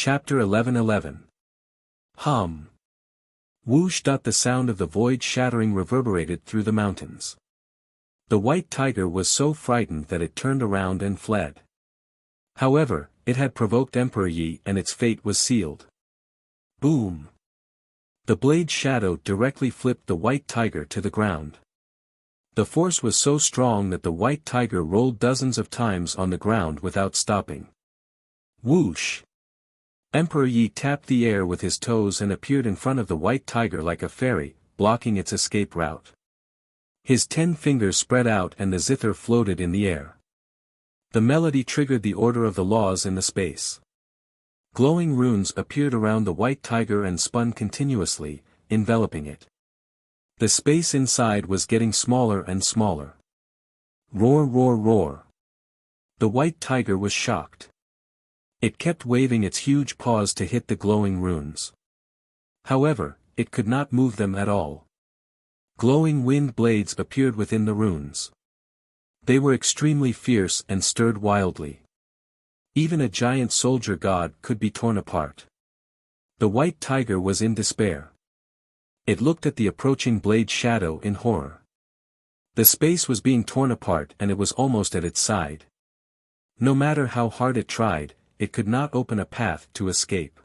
Chapter 11:11. Hum. Whoosh. The sound of the void shattering reverberated through the mountains. The white tiger was so frightened that it turned around and fled. However, it had provoked Emperor Yi and its fate was sealed. Boom. The blade's shadow directly flipped the white tiger to the ground. The force was so strong that the white tiger rolled dozens of times on the ground without stopping. Whoosh! Emperor Yi tapped the air with his toes and appeared in front of the white tiger like a fairy, blocking its escape route. His 10 fingers spread out and the zither floated in the air. The melody triggered the order of the laws in the space. Glowing runes appeared around the white tiger and spun continuously, enveloping it. The space inside was getting smaller and smaller. Roar, roar, roar. The white tiger was shocked. It kept waving its huge paws to hit the glowing runes. However, it could not move them at all. Glowing wind blades appeared within the runes. They were extremely fierce and stirred wildly. Even a giant soldier god could be torn apart. The white tiger was in despair. It looked at the approaching blade shadow in horror. The space was being torn apart and it was almost at its side. No matter how hard it tried, it could not open a path to escape.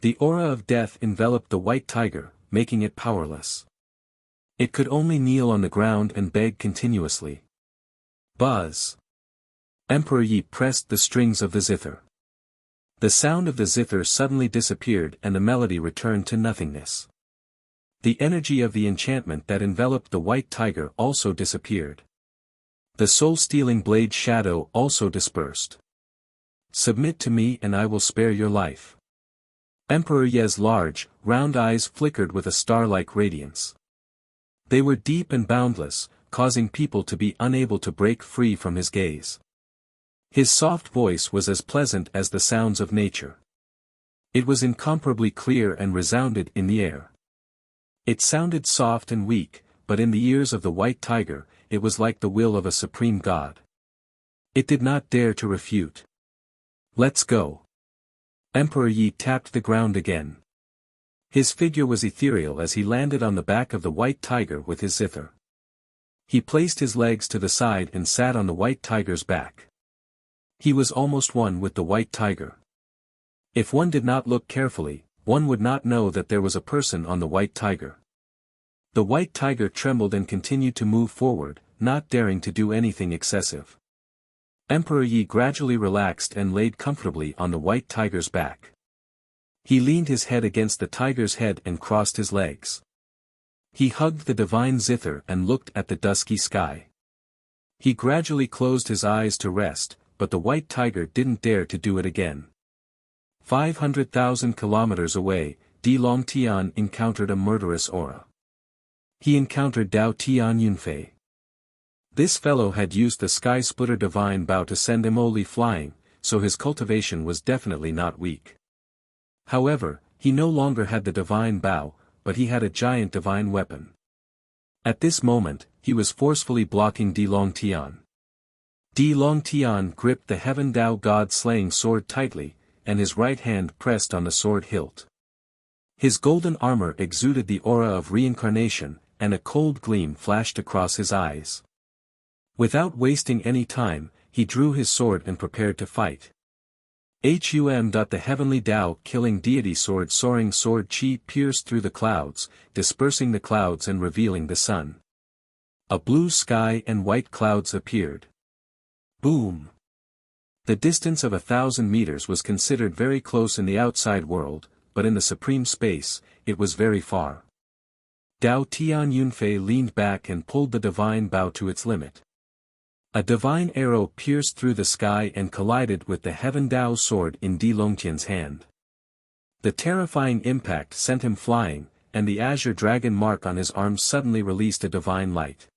The aura of death enveloped the white tiger, making it powerless. It could only kneel on the ground and beg continuously. Buzz. Emperor Yi pressed the strings of the zither. The sound of the zither suddenly disappeared and the melody returned to nothingness. The energy of the enchantment that enveloped the white tiger also disappeared. The soul-stealing blade shadow also dispersed. Submit to me and I will spare your life. Emperor Yi's large, round eyes flickered with a star-like radiance. They were deep and boundless, causing people to be unable to break free from his gaze. His soft voice was as pleasant as the sounds of nature. It was incomparably clear and resounded in the air. It sounded soft and weak, but in the ears of the white tiger, it was like the will of a supreme god. It did not dare to refute. Let's go. Emperor Yi tapped the ground again. His figure was ethereal as he landed on the back of the white tiger with his zither. He placed his legs to the side and sat on the white tiger's back. He was almost one with the white tiger. If one did not look carefully, one would not know that there was a person on the white tiger. The white tiger trembled and continued to move forward, not daring to do anything excessive. Emperor Yi gradually relaxed and laid comfortably on the white tiger's back. He leaned his head against the tiger's head and crossed his legs. He hugged the divine zither and looked at the dusky sky. He gradually closed his eyes to rest, but the white tiger didn't dare to do it again. 500,000 kilometers away, Di Longtian encountered a murderous aura. He encountered Dao Tian Yunfei. This fellow had used the Sky Splitter Divine Bow to send him only flying, so his cultivation was definitely not weak. However, he no longer had the Divine Bow, but he had a giant divine weapon. At this moment, he was forcefully blocking Di Longtian. Di Longtian gripped the Heaven Dao God slaying sword tightly, and his right hand pressed on the sword hilt. His golden armor exuded the aura of reincarnation, and a cold gleam flashed across his eyes. Without wasting any time, he drew his sword and prepared to fight. The heavenly Tao killing deity sword soaring sword chi pierced through the clouds, dispersing the clouds and revealing the sun. A blue sky and white clouds appeared. Boom! The distance of 1,000 meters was considered very close in the outside world, but in the supreme space, it was very far. Dao Tian Yunfei leaned back and pulled the divine bow to its limit. A divine arrow pierced through the sky and collided with the Heaven Dao sword in Di Longtian's hand. The terrifying impact sent him flying, and the azure dragon mark on his arm suddenly released a divine light.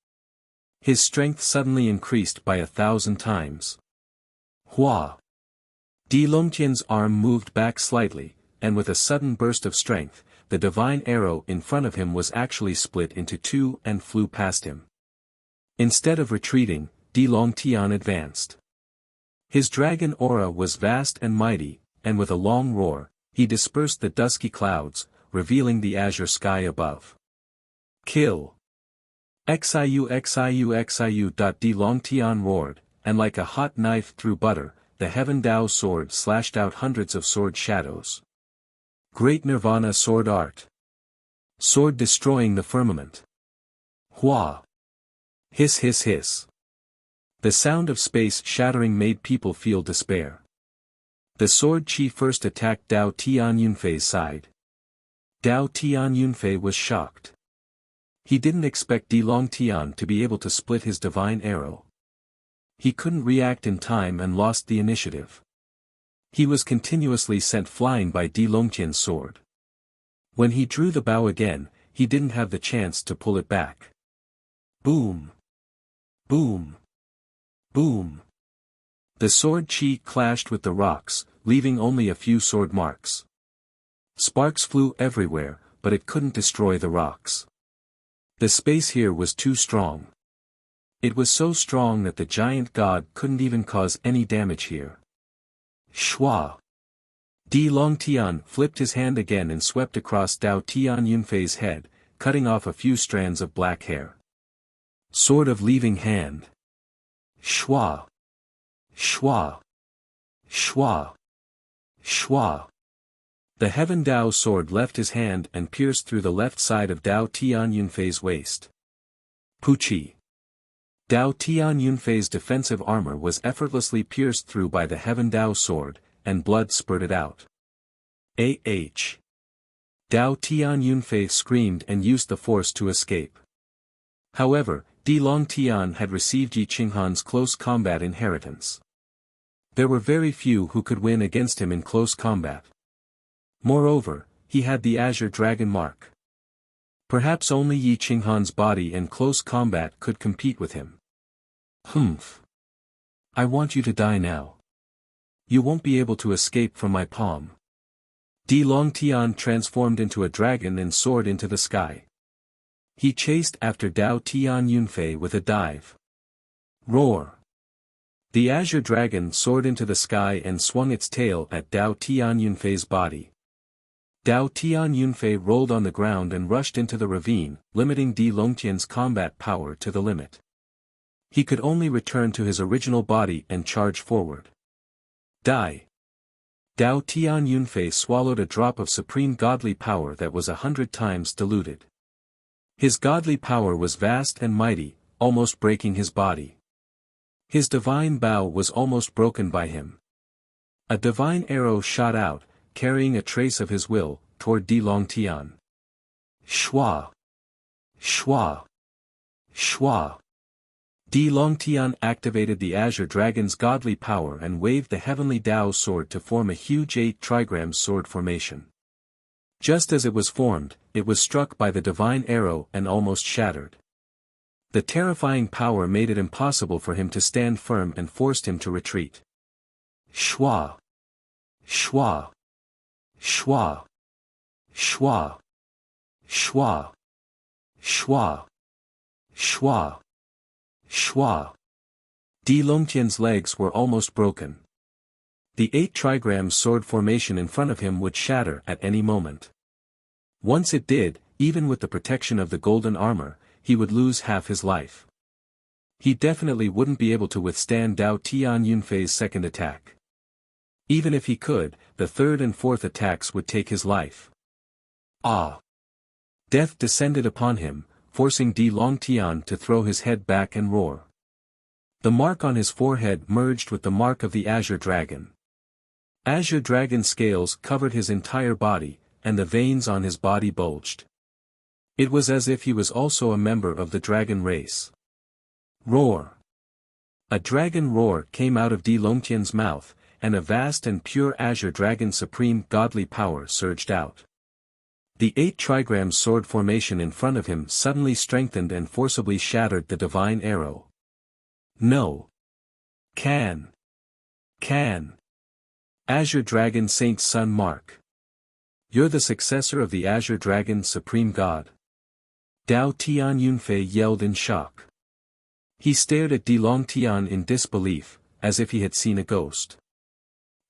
His strength suddenly increased by 1,000 times. Hua! Di Longtian's arm moved back slightly, and with a sudden burst of strength, the divine arrow in front of him was actually split into two and flew past him. Instead of retreating, Di Longtian advanced. His dragon aura was vast and mighty, and with a long roar, he dispersed the dusky clouds, revealing the azure sky above. Kill! Xiu Xiu Xiu. Di Longtian roared, and like a hot knife through butter, the Heaven Dao sword slashed out hundreds of sword shadows. Great Nirvana sword art. Sword destroying the firmament. Hua! Hiss hiss hiss. The sound of space shattering made people feel despair. The sword chi first attacked Dao Tian Yunfei's side. Dao Tian Yunfei was shocked. He didn't expect Di Longtian to be able to split his divine arrow. He couldn't react in time and lost the initiative. He was continuously sent flying by Di Longtian's sword. When he drew the bow again, he didn't have the chance to pull it back. Boom! Boom! Boom! The sword chi clashed with the rocks, leaving only a few sword marks. Sparks flew everywhere, but it couldn't destroy the rocks. The space here was too strong. It was so strong that the giant god couldn't even cause any damage here. Shua! Di Longtian flipped his hand again and swept across Dao Tian Yunfei's head, cutting off a few strands of black hair. Sword of leaving hand. Shua! Shua! Shua! Shua! The Heaven Dao sword left his hand and pierced through the left side of Dao Tian Yunfei's waist. Puchi! Dao Tian Yunfei's defensive armor was effortlessly pierced through by the Heaven Dao sword, and blood spurted out. Ah! Dao Tian Yunfei screamed and used the force to escape. However, Di Longtian had received Yi Qinghan's close combat inheritance. There were very few who could win against him in close combat. Moreover, he had the Azure Dragon mark. Perhaps only Yi Qinghan's body and close combat could compete with him. Humph! I want you to die now. You won't be able to escape from my palm. Di Longtian transformed into a dragon and soared into the sky. He chased after Dao Tian Yunfei with a dive. Roar! The Azure Dragon soared into the sky and swung its tail at Dao Tian Yunfei's body. Dao Tian Yunfei rolled on the ground and rushed into the ravine, limiting Di Longtian's combat power to the limit. He could only return to his original body and charge forward. Die! Dao Tian Yunfei swallowed a drop of supreme godly power that was 100 times diluted. His godly power was vast and mighty, almost breaking his body. His divine bow was almost broken by him. A divine arrow shot out, carrying a trace of his will, toward Di Longtian. Shua! Shua! Shua! Di Longtian activated the Azure Dragon's godly power and waved the Heavenly Dao sword to form a huge 8 trigram sword formation. Just as it was formed, it was struck by the divine arrow and almost shattered. The terrifying power made it impossible for him to stand firm and forced him to retreat. Shua! Shua! Shua! Shua! Shua! Shua! Shua! Shua! Di Longtian's legs were almost broken. The 8 trigram sword formation in front of him would shatter at any moment. Once it did, even with the protection of the golden armor, he would lose half his life. He definitely wouldn't be able to withstand Dao Tian Yunfei's second attack. Even if he could, the third and fourth attacks would take his life. Ah! Death descended upon him, forcing Di Longtian to throw his head back and roar. The mark on his forehead merged with the mark of the Azure Dragon. Azure Dragon scales covered his entire body, and the veins on his body bulged. It was as if he was also a member of the dragon race. Roar! A dragon roar came out of Di Longtian's mouth, and a vast and pure Azure Dragon's supreme godly power surged out. The 8 trigram sword formation in front of him suddenly strengthened and forcibly shattered the divine arrow. No! Can! Azure Dragon Saint's son Mark. You're the successor of the Azure Dragon Supreme God. Dao Tian Yunfei yelled in shock. He stared at Di Longtian in disbelief, as if he had seen a ghost.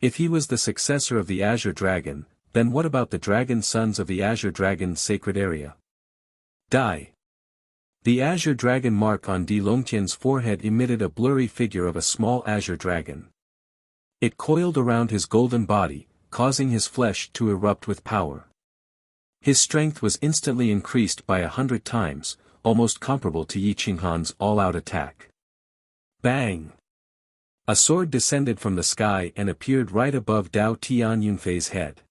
If he was the successor of the Azure Dragon, then what about the dragon sons of the Azure Dragon's sacred area? Die. The Azure Dragon mark on Di Longtian's forehead emitted a blurry figure of a small Azure Dragon. It coiled around his golden body, causing his flesh to erupt with power. His strength was instantly increased by 100 times, almost comparable to Yi Qinghan's all-out attack. Bang! A sword descended from the sky and appeared right above Dao Tian Yunfei's head.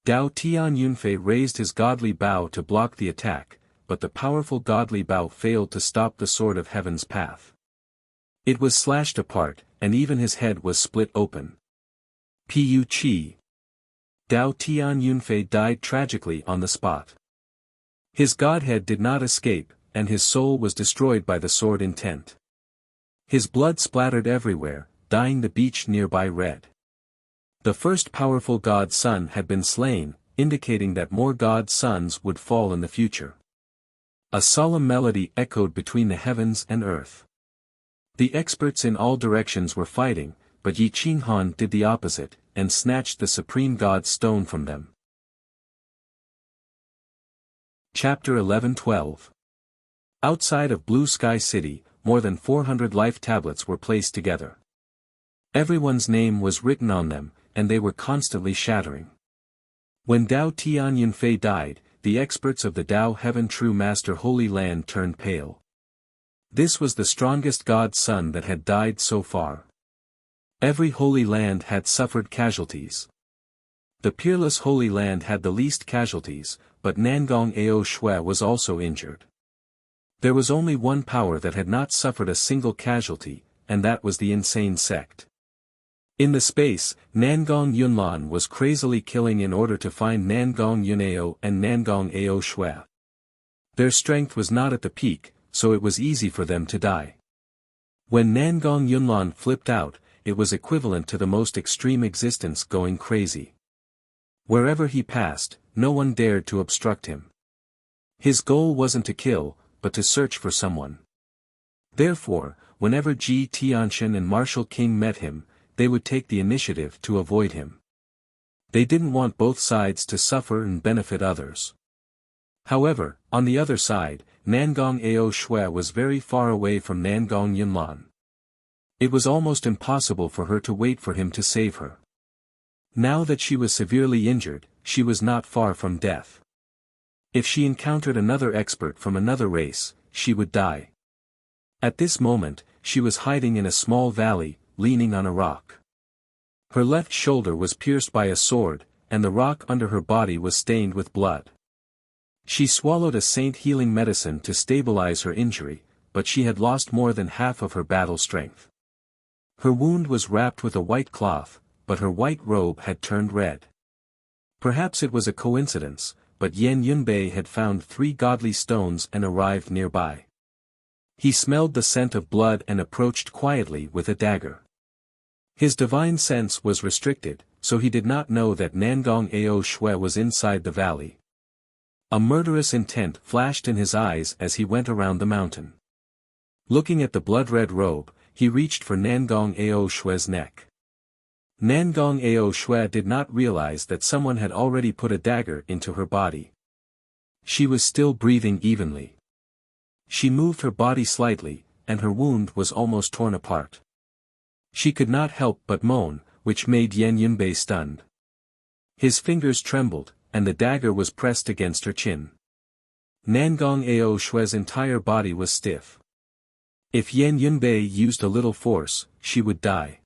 Dao Tian Yunfei raised his godly bow to block the attack, but the powerful godly bow failed to stop the sword of heaven's path. It was slashed apart, and even his head was split open. Pu Qi. Dao Tian Yunfei died tragically on the spot. His godhead did not escape, and his soul was destroyed by the sword intent. His blood splattered everywhere, dyeing the beach nearby red. The first powerful god son had been slain, indicating that more god sons would fall in the future. A solemn melody echoed between the heavens and earth. The experts in all directions were fighting, but Yi Qinghan did the opposite, and snatched the supreme god's stone from them. Chapter 11-12. Outside of Blue Sky City, more than 400 life tablets were placed together. Everyone's name was written on them, and they were constantly shattering. When Dao Tian Yunfei died, the experts of the Dao Heaven True Master Holy Land turned pale. This was the strongest god son that had died so far. Every Holy Land had suffered casualties. The Peerless Holy Land had the least casualties, but Nangong Ao Shui was also injured. There was only one power that had not suffered a single casualty, and that was the insane sect. In the space, Nangong Yunlan was crazily killing in order to find Nangong Yunao and Nangong Ao Shui. Their strength was not at the peak, so it was easy for them to die. When Nangong Yunlan flipped out, it was equivalent to the most extreme existence going crazy. Wherever he passed, no one dared to obstruct him. His goal wasn't to kill, but to search for someone. Therefore, whenever Ji Tianxian and Marshal King met him, they would take the initiative to avoid him. They didn't want both sides to suffer and benefit others. However, on the other side, Nangong Ao Shui was very far away from Nangong Yunlan. It was almost impossible for her to wait for him to save her. Now that she was severely injured, she was not far from death. If she encountered another expert from another race, she would die. At this moment, she was hiding in a small valley, leaning on a rock. Her left shoulder was pierced by a sword, and the rock under her body was stained with blood. She swallowed a saint healing medicine to stabilize her injury, but she had lost more than half of her battle strength. Her wound was wrapped with a white cloth, but her white robe had turned red. Perhaps it was a coincidence, but Yan Yunbei had found 3 godly stones and arrived nearby. He smelled the scent of blood and approached quietly with a dagger. His divine sense was restricted, so he did not know that Nangong Ao Shui was inside the valley. A murderous intent flashed in his eyes as he went around the mountain. Looking at the blood-red robe, he reached for Nangong Ao Shui's neck. Nangong Ao Shui did not realize that someone had already put a dagger into her body. She was still breathing evenly. She moved her body slightly, and her wound was almost torn apart. She could not help but moan, which made Yan Yunbei stunned. His fingers trembled, and the dagger was pressed against her chin. Nangong Ao Shui's entire body was stiff. If Yan Yunbei used a little force, she would die.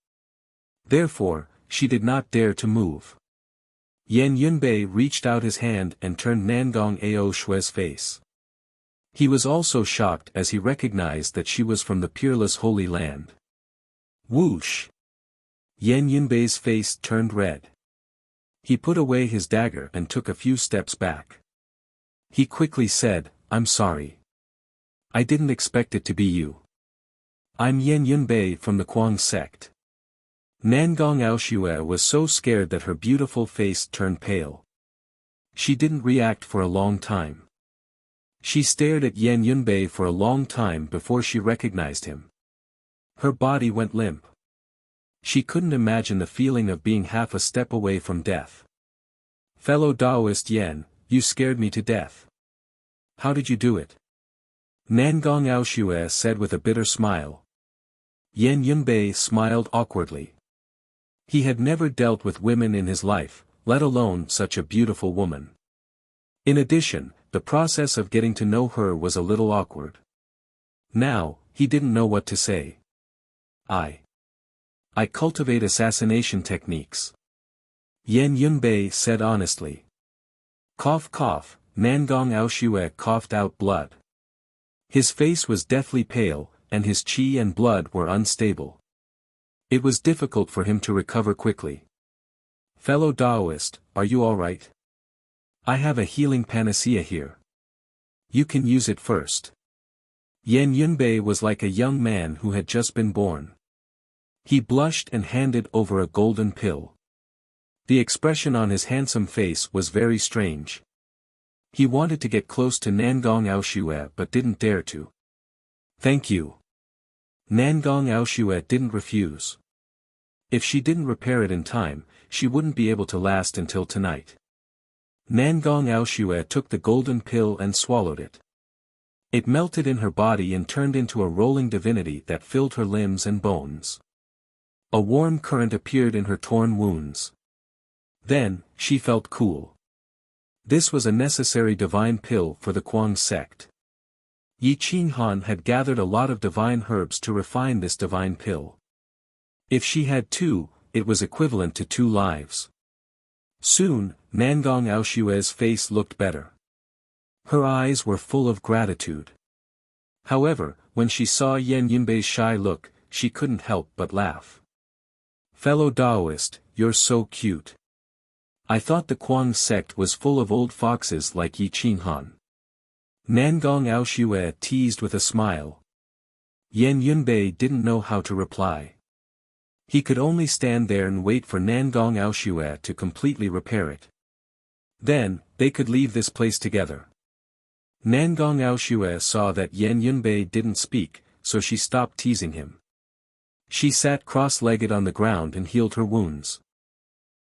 Therefore, she did not dare to move. Yan Yunbei reached out his hand and turned Nangong Ao Shui's face. He was also shocked as he recognized that she was from the Peerless Holy Land. Whoosh! Yan Yunbei's face turned red. He put away his dagger and took a few steps back. He quickly said, "I'm sorry. I didn't expect it to be you. I'm Yan Yunbei from the Kuang sect." Nangong Ao Shui was so scared that her beautiful face turned pale. She didn't react for a long time. She stared at Yan Yunbei for a long time before she recognized him. Her body went limp. She couldn't imagine the feeling of being half a step away from death. Fellow Taoist Yen, you scared me to death. How did you do it? Nangong Aoshue said with a bitter smile. Yen Yunbei smiled awkwardly. He had never dealt with women in his life, let alone such a beautiful woman. In addition, the process of getting to know her was a little awkward. Now, he didn't know what to say. I cultivate assassination techniques. Yen Yunbei said honestly. Cough cough, Nangong Aoshue coughed out blood. His face was deathly pale, and his qi and blood were unstable. It was difficult for him to recover quickly. Fellow Taoist, are you all right? I have a healing panacea here. You can use it first. Yen Yunbei was like a young man who had just been born. He blushed and handed over a golden pill. The expression on his handsome face was very strange. He wanted to get close to Nangong Aoshue but didn't dare to. Thank you. Nangong Aoshue didn't refuse. If she didn't repair it in time, she wouldn't be able to last until tonight. Nangong Aoshue took the golden pill and swallowed it. It melted in her body and turned into a rolling divinity that filled her limbs and bones. A warm current appeared in her torn wounds. Then, she felt cool. This was a necessary divine pill for the Kuang sect. Yi Qinghan had gathered a lot of divine herbs to refine this divine pill. If she had two, it was equivalent to 2 lives. Soon, Nangong Aoshue's face looked better. Her eyes were full of gratitude. However, when she saw Yen Yunbei's shy look, she couldn't help but laugh. Fellow Taoist, you're so cute. I thought the Kuang sect was full of old foxes like Yi Qinghan. Nangong Aoshue teased with a smile. Yen Yunbei didn't know how to reply. He could only stand there and wait for Nangong Aoshue to completely repair it. Then, they could leave this place together. Nangong Aoshue saw that Yen Yunbei didn't speak, so she stopped teasing him. She sat cross-legged on the ground and healed her wounds.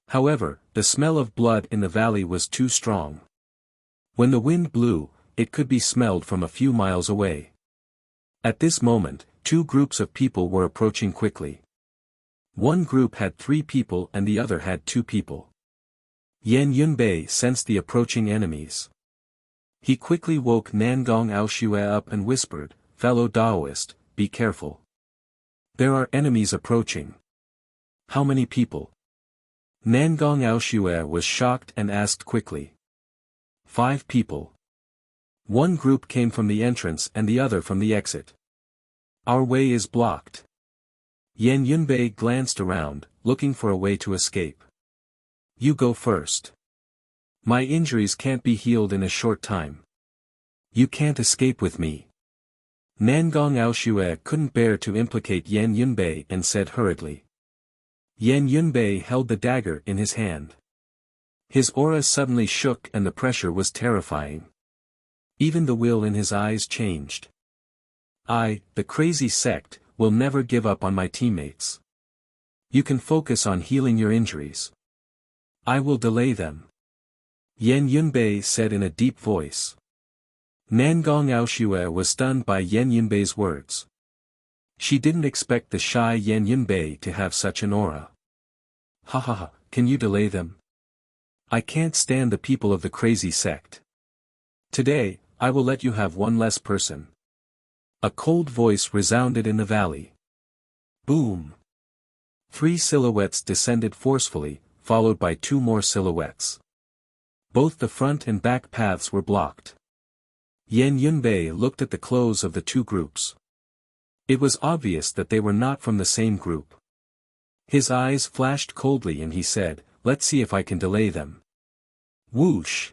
However, the smell of blood in the valley was too strong. When the wind blew, it could be smelled from a few miles away. At this moment, 2 groups of people were approaching quickly. One group had 3 people and the other had 2 people. Yen Yunbei sensed the approaching enemies. He quickly woke Nangong Aoshue up and whispered, "Fellow Taoist, be careful. There are enemies approaching." "How many people?" Nangong Aoshue was shocked and asked quickly. 5 people. One group came from the entrance and the other from the exit. Our way is blocked. Yen Yunbei glanced around, looking for a way to escape. You go first. My injuries can't be healed in a short time. You can't escape with me. Nangong Aoshue couldn't bear to implicate Yen Yunbei and said hurriedly. Yen Yunbei held the dagger in his hand. His aura suddenly shook and the pressure was terrifying. Even the will in his eyes changed. I, the crazy sect, will never give up on my teammates. You can focus on healing your injuries. I will delay them. Yen Yunbei said in a deep voice. Nangong Aoshue was stunned by Yen Yunbei's words. She didn't expect the shy Yen Yunbei to have such an aura. Ha ha ha, can you delay them? I can't stand the people of the crazy sect. Today, I will let you have one less person. A cold voice resounded in the valley. Boom! 3 silhouettes descended forcefully, followed by 2 more silhouettes. Both the front and back paths were blocked. Yen Yunbei looked at the clothes of the 2 groups. It was obvious that they were not from the same group. His eyes flashed coldly and he said, "Let's see if I can delay them." Whoosh!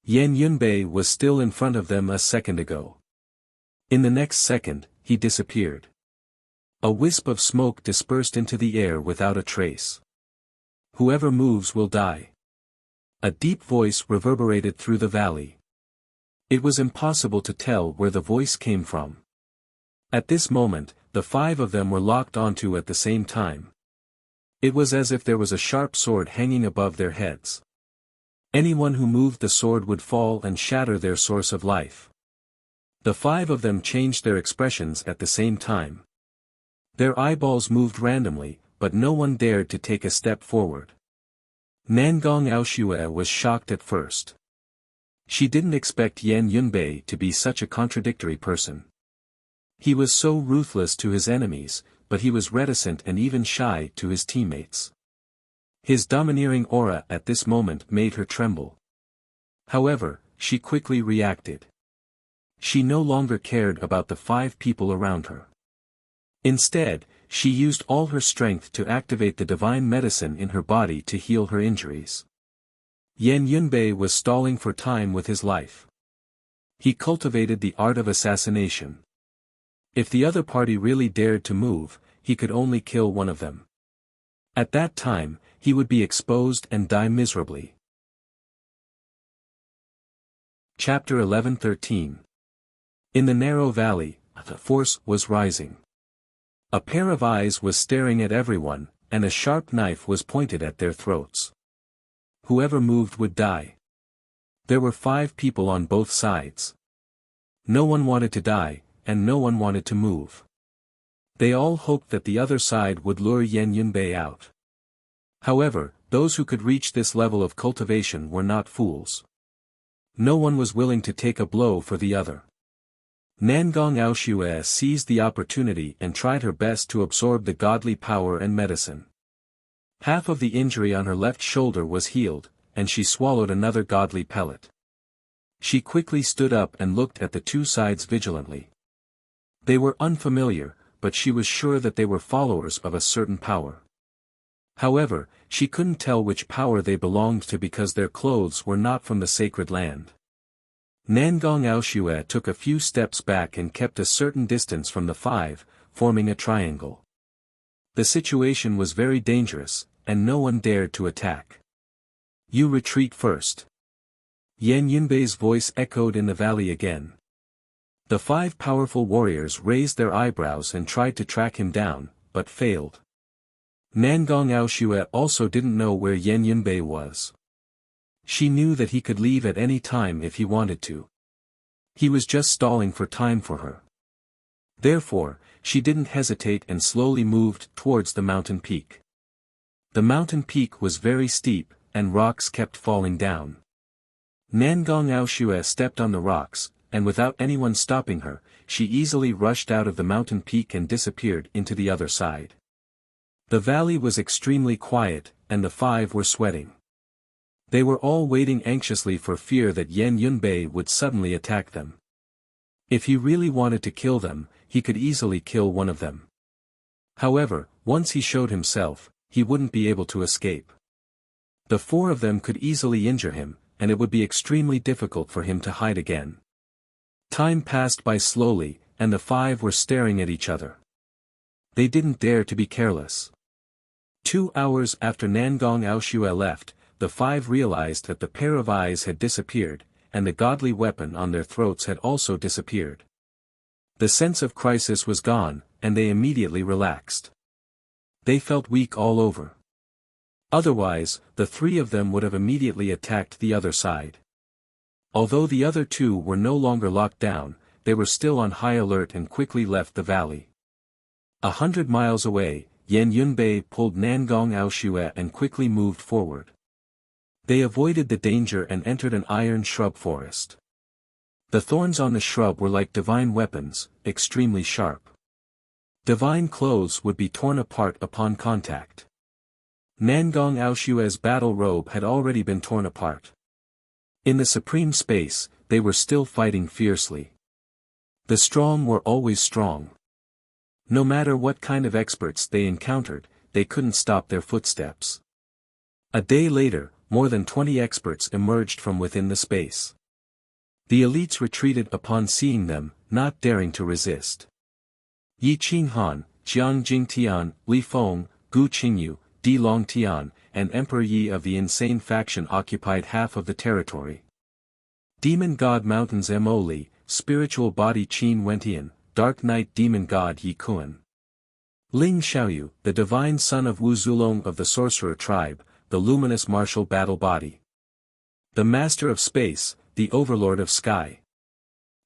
Yen Yunbei was still in front of them a second ago. In the next second, he disappeared. A wisp of smoke dispersed into the air without a trace. Whoever moves will die. A deep voice reverberated through the valley. It was impossible to tell where the voice came from. At this moment, the 5 of them were locked onto at the same time. It was as if there was a sharp sword hanging above their heads. Anyone who moved the sword would fall and shatter their source of life. The five of them changed their expressions at the same time. Their eyeballs moved randomly, but no one dared to take a step forward. Nangong Aoshue was shocked at first. She didn't expect Yan Yunbei to be such a contradictory person. He was so ruthless to his enemies, but he was reticent and even shy to his teammates. His domineering aura at this moment made her tremble. However, she quickly reacted. She no longer cared about the five people around her. Instead, she used all her strength to activate the divine medicine in her body to heal her injuries. Yan Yunbei was stalling for time with his life. He cultivated the art of assassination. If the other party really dared to move, he could only kill one of them. At that time, he would be exposed and die miserably. Chapter 11-13. In the narrow valley, the force was rising. A pair of eyes was staring at everyone, and a sharp knife was pointed at their throats. Whoever moved would die. There were 5 people on both sides. No one wanted to die, and no one wanted to move. They all hoped that the other side would lure Yan Yunbei out. However, those who could reach this level of cultivation were not fools. No one was willing to take a blow for the other. Nangong Aoshue seized the opportunity and tried her best to absorb the godly power and medicine. Half of the injury on her left shoulder was healed, and she swallowed another godly pellet. She quickly stood up and looked at the two sides vigilantly. They were unfamiliar, but she was sure that they were followers of a certain power. However, she couldn't tell which power they belonged to because their clothes were not from the sacred land. Nangong Aoshue took a few steps back and kept a certain distance from the 5, forming a triangle. The situation was very dangerous, and no one dared to attack. You retreat first. Yan Yunbei's voice echoed in the valley again. The 5 powerful warriors raised their eyebrows and tried to track him down, but failed. Nangong Aoshue also didn't know where Yan Yunbei was. She knew that he could leave at any time if he wanted to. He was just stalling for time for her. Therefore, she didn't hesitate and slowly moved towards the mountain peak. The mountain peak was very steep, and rocks kept falling down. Nangong Aoshue stepped on the rocks, and without anyone stopping her, she easily rushed out of the mountain peak and disappeared into the other side. The valley was extremely quiet, and the 5 were sweating. They were all waiting anxiously for fear that Yan Yunbei would suddenly attack them. If he really wanted to kill them, he could easily kill one of them. However, once he showed himself, he wouldn't be able to escape. The 4 of them could easily injure him, and it would be extremely difficult for him to hide again. Time passed by slowly, and the 5 were staring at each other. They didn't dare to be careless. 2 hours after Nangong Aoshue left, the 5 realized that the pair of eyes had disappeared, and the godly weapon on their throats had also disappeared. The sense of crisis was gone, and they immediately relaxed. They felt weak all over. Otherwise, the 3 of them would have immediately attacked the other side. Although the other 2 were no longer locked down, they were still on high alert and quickly left the valley. 100 miles away, Yan Yunbei pulled Nangong Aoshue and quickly moved forward. They avoided the danger and entered an iron shrub forest. The thorns on the shrub were like divine weapons, extremely sharp. Divine clothes would be torn apart upon contact. Nangong Aoshue's battle robe had already been torn apart. In the supreme space, they were still fighting fiercely. The strong were always strong. No matter what kind of experts they encountered, they couldn't stop their footsteps. A day later, more than 20 experts emerged from within the space. The elites retreated upon seeing them, not daring to resist. Yi Qinghan, Jiang Jingtian, Li Feng, Gu Qingyu, Di Longtian, and Emperor Yi of the insane faction occupied half of the territory. Demon God Mountains Mo Li, Spiritual Body Qin Wentian, Dark Knight Demon God Yi Kuan. Ling Xiaoyu, the divine son of Wu Zulong of the sorcerer tribe, the luminous martial battle body. The master of space, the overlord of sky.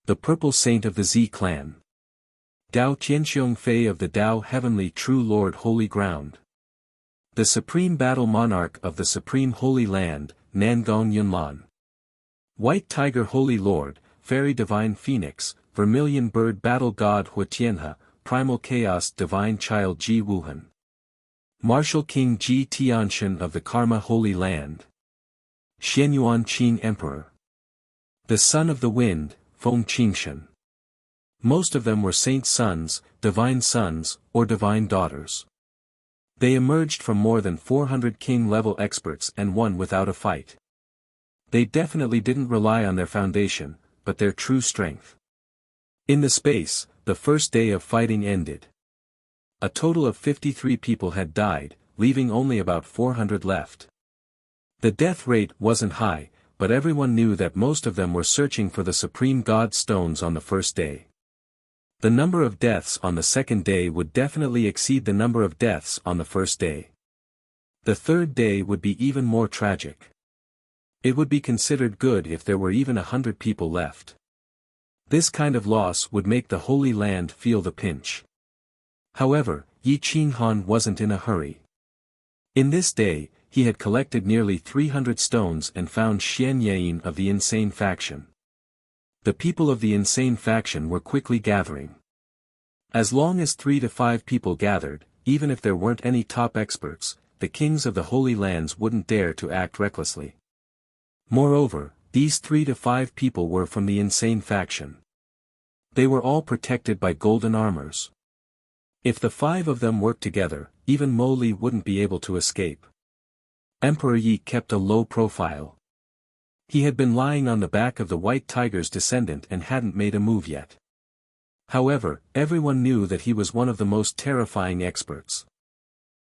The purple saint of the Z clan. Dao Tianxiong Fei of the Dao heavenly true lord holy ground. The supreme battle monarch of the supreme holy land, Nangong Yunlan. White tiger holy lord, fairy divine phoenix, vermilion bird battle god Hua Tianhe, primal chaos divine child Ji Wuhan. Martial king Ji Tianshan of the karma holy land. Xianyuan Qing emperor. The son of the wind, Feng Qingshan. Most of them were saint sons, or divine daughters. They emerged from more than 400 king-level experts and won without a fight. They definitely didn't rely on their foundation, but their true strength. In the space, the first day of fighting ended. A total of 53 people had died, leaving only about 400 left. The death rate wasn't high, but everyone knew that most of them were searching for the supreme god stones on the first day. The number of deaths on the second day would definitely exceed the number of deaths on the first day. The third day would be even more tragic. It would be considered good if there were even 100 people left. This kind of loss would make the Holy Land feel the pinch. However, Yi Qinghan wasn't in a hurry. In this day, he had collected nearly 300 stones and found Xian Yayin of the insane faction. The people of the insane faction were quickly gathering. As long as 3 to 5 people gathered, even if there weren't any top experts, the kings of the Holy Lands wouldn't dare to act recklessly. Moreover, these 3 to 5 people were from the insane faction. They were all protected by golden armors. If the 5 of them worked together, even Mo Li wouldn't be able to escape. Emperor Yi kept a low profile. He had been lying on the back of the white tiger's descendant and hadn't made a move yet. However, everyone knew that he was one of the most terrifying experts.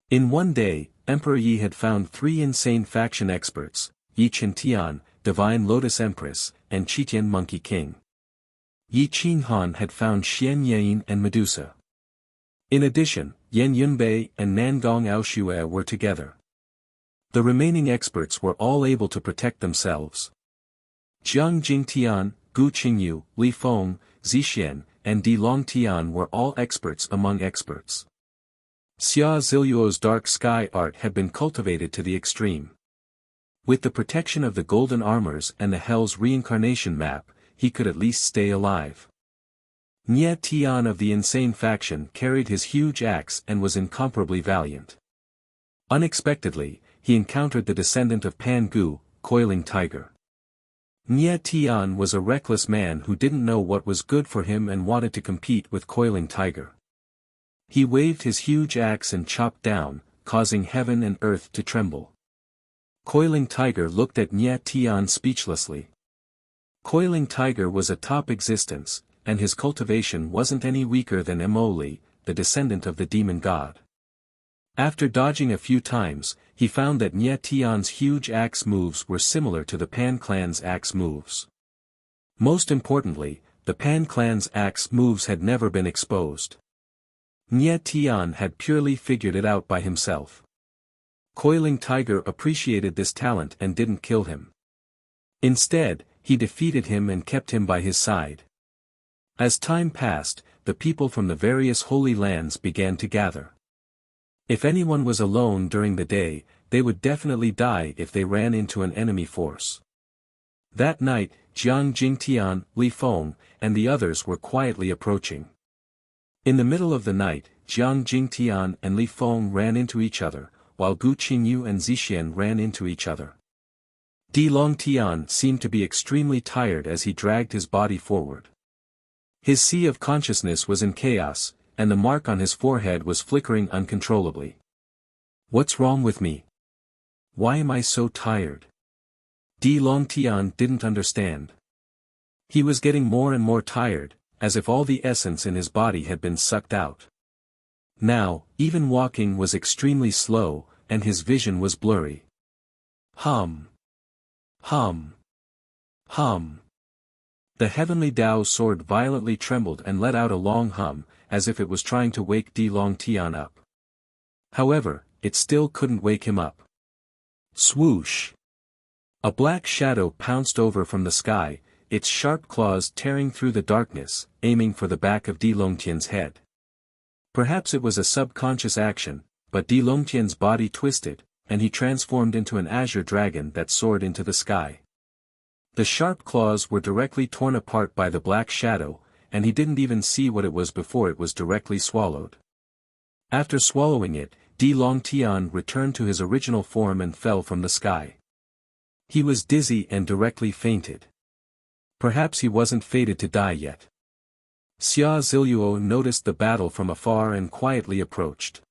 In one day, Emperor Yi had found 3 insane faction experts, Yi Qintian, Divine Lotus Empress, and Qitian Monkey King. Yi Qinghan had found Xian Yayin and Medusa. In addition, Yan Yunbei and Nangong Aoshue were together. The remaining experts were all able to protect themselves. Jiang Jingtian, Gu Qingyu, Li Feng, Zixian, and Di Longtian were all experts among experts. Xia Ziluo's dark sky art had been cultivated to the extreme. With the protection of the golden armors and the Hell's reincarnation map, he could at least stay alive. Nye Tian of the insane faction carried his huge axe and was incomparably valiant. Unexpectedly, he encountered the descendant of Pan Gu, Coiling Tiger. Nye Tian was a reckless man who didn't know what was good for him and wanted to compete with Coiling Tiger. He waved his huge axe and chopped down, causing heaven and earth to tremble. Coiling Tiger looked at Nye Tian speechlessly. Coiling Tiger was a top existence, and his cultivation wasn't any weaker than Emoli, the descendant of the demon god. After dodging a few times, he found that Nye Tian's huge axe moves were similar to the Pan clan's axe moves. Most importantly, the Pan clan's axe moves had never been exposed. Nye Tian had purely figured it out by himself. Coiling Tiger appreciated this talent and didn't kill him. Instead, he defeated him and kept him by his side. As time passed, the people from the various holy lands began to gather. If anyone was alone during the day, they would definitely die if they ran into an enemy force. That night, Jiang Jingtian, Li Feng, and the others were quietly approaching. In the middle of the night, Jiang Jingtian and Li Feng ran into each other, while Gu Qingyu and Zixian ran into each other. Di Longtian seemed to be extremely tired as he dragged his body forward. His sea of consciousness was in chaos, and the mark on his forehead was flickering uncontrollably. What's wrong with me? Why am I so tired? Di Longtian didn't understand. He was getting more and more tired, as if all the essence in his body had been sucked out. Now, even walking was extremely slow, and his vision was blurry. Hum. Hum. Hum. The heavenly Tao sword violently trembled and let out a long hum, as if it was trying to wake Di Longtian up. However, it still couldn't wake him up. Swoosh! A black shadow pounced over from the sky, its sharp claws tearing through the darkness, aiming for the back of Di Longtian's head. Perhaps it was a subconscious action, but Di Longtian's body twisted, and he transformed into an azure dragon that soared into the sky. The sharp claws were directly torn apart by the black shadow, and he didn't even see what it was before it was directly swallowed. After swallowing it, Di Longtian returned to his original form and fell from the sky. He was dizzy and directly fainted. Perhaps he wasn't fated to die yet. Xia Ziluo noticed the battle from afar and quietly approached.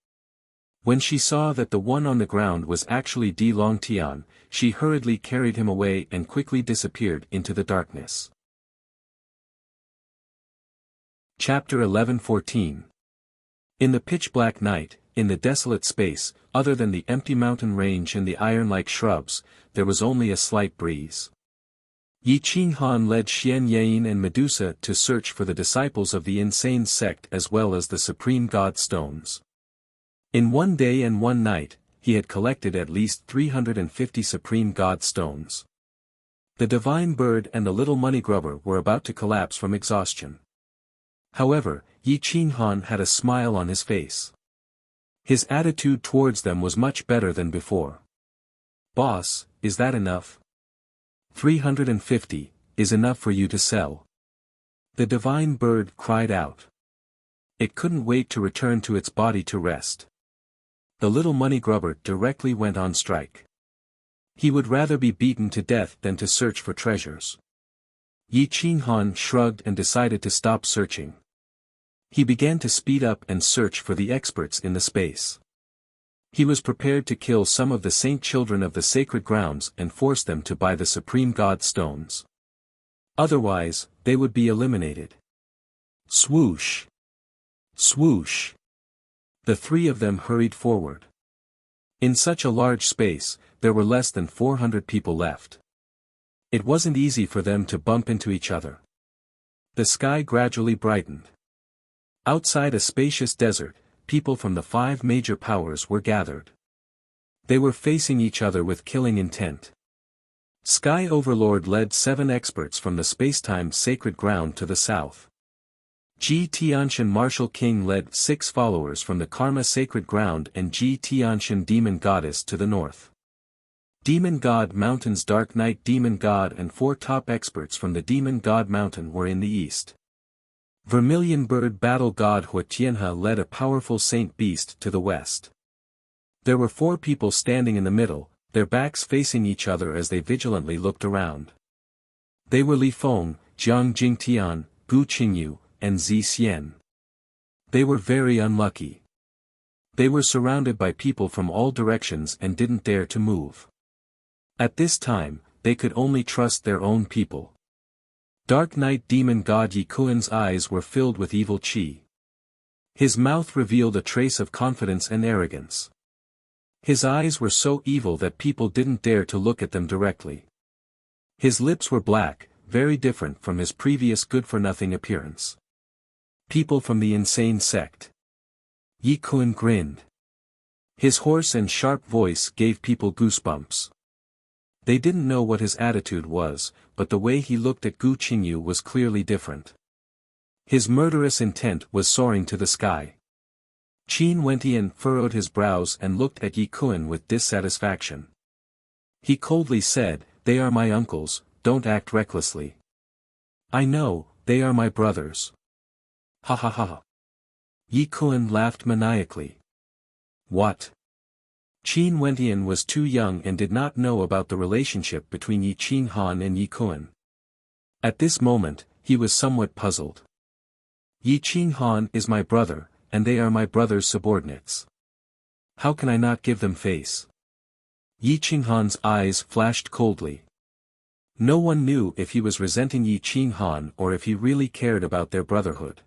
When she saw that the one on the ground was actually Di Longtian, she hurriedly carried him away and quickly disappeared into the darkness. Chapter 11-14. In the pitch-black night, in the desolate space, other than the empty mountain range and the iron-like shrubs, there was only a slight breeze. Yi Qinghan led Xian Yain and Medusa to search for the disciples of the insane sect as well as the supreme god stones. In one day and one night, he had collected at least 350 supreme god stones. The divine bird and the little money grubber were about to collapse from exhaustion. However, Yi Qinghan had a smile on his face. His attitude towards them was much better than before. "Boss, is that enough?" 350 is enough for you to sell." The divine bird cried out. It couldn't wait to return to its body to rest. The little money grubber directly went on strike. He would rather be beaten to death than to search for treasures. Yi Qinghan shrugged and decided to stop searching. He began to speed up and search for the experts in the space. He was prepared to kill some of the saint children of the sacred grounds and force them to buy the supreme god stones. Otherwise, they would be eliminated. Swoosh! Swoosh! The three of them hurried forward. In such a large space, there were less than 400 people left. It wasn't easy for them to bump into each other. The sky gradually brightened. Outside a spacious desert, people from the 5 major powers were gathered. They were facing each other with killing intent. Sky Overlord led 7 experts from the spacetime sacred ground to the south. Ji Tianshan Martial King led 6 followers from the Karma Sacred Ground and Ji Tianshan Demon Goddess to the north. Demon God Mountain's Dark Knight Demon God and 4 top experts from the Demon God Mountain were in the east. Vermilion Bird Battle God Huatianha led a powerful Saint Beast to the west. There were 4 people standing in the middle, their backs facing each other as they vigilantly looked around. They were Li Feng, Jiang Jingtian, Gu Qingyu, and Zi Xian. They were very unlucky. They were surrounded by people from all directions and didn't dare to move. At this time, they could only trust their own people. Dark Knight Demon God Yi Kuan's eyes were filled with evil qi. His mouth revealed a trace of confidence and arrogance. His eyes were so evil that people didn't dare to look at them directly. His lips were black, very different from his previous good-for-nothing appearance. People from the insane sect. Yi Kuan grinned. His hoarse and sharp voice gave people goosebumps. They didn't know what his attitude was, but the way he looked at Gu Qingyu was clearly different. His murderous intent was soaring to the sky. Qin Wentian furrowed his brows and looked at Yi Kuan with dissatisfaction. He coldly said, "They are my uncles, don't act recklessly." "I know, they are my brothers." Ha ha ha. Yi Kuan laughed maniacally. What? Qin Wentian was too young and did not know about the relationship between Yi Qinghan and Yi Kuan. At this moment, he was somewhat puzzled. Yi Qinghan is my brother, and they are my brother's subordinates. How can I not give them face? Yi Qinghan's eyes flashed coldly. No one knew if he was resenting Yi Qinghan or if he really cared about their brotherhood.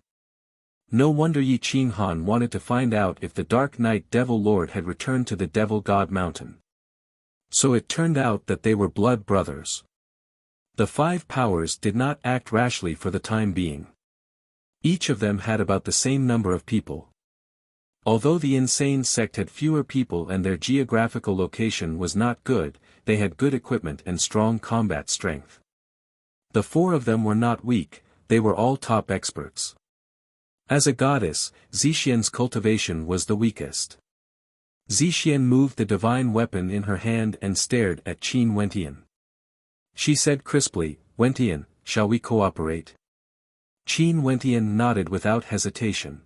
No wonder Yi Qinghan wanted to find out if the Dark Knight Devil Lord had returned to the Devil God Mountain. So it turned out that they were blood brothers. The 5 powers did not act rashly for the time being. Each of them had about the same number of people. Although the insane sect had fewer people and their geographical location was not good, they had good equipment and strong combat strength. The 4 of them were not weak, they were all top experts. As a goddess, Zixian's cultivation was the weakest. Zixian moved the divine weapon in her hand and stared at Qin Wentian. She said crisply, "Wentian, shall we cooperate?" Qin Wentian nodded without hesitation.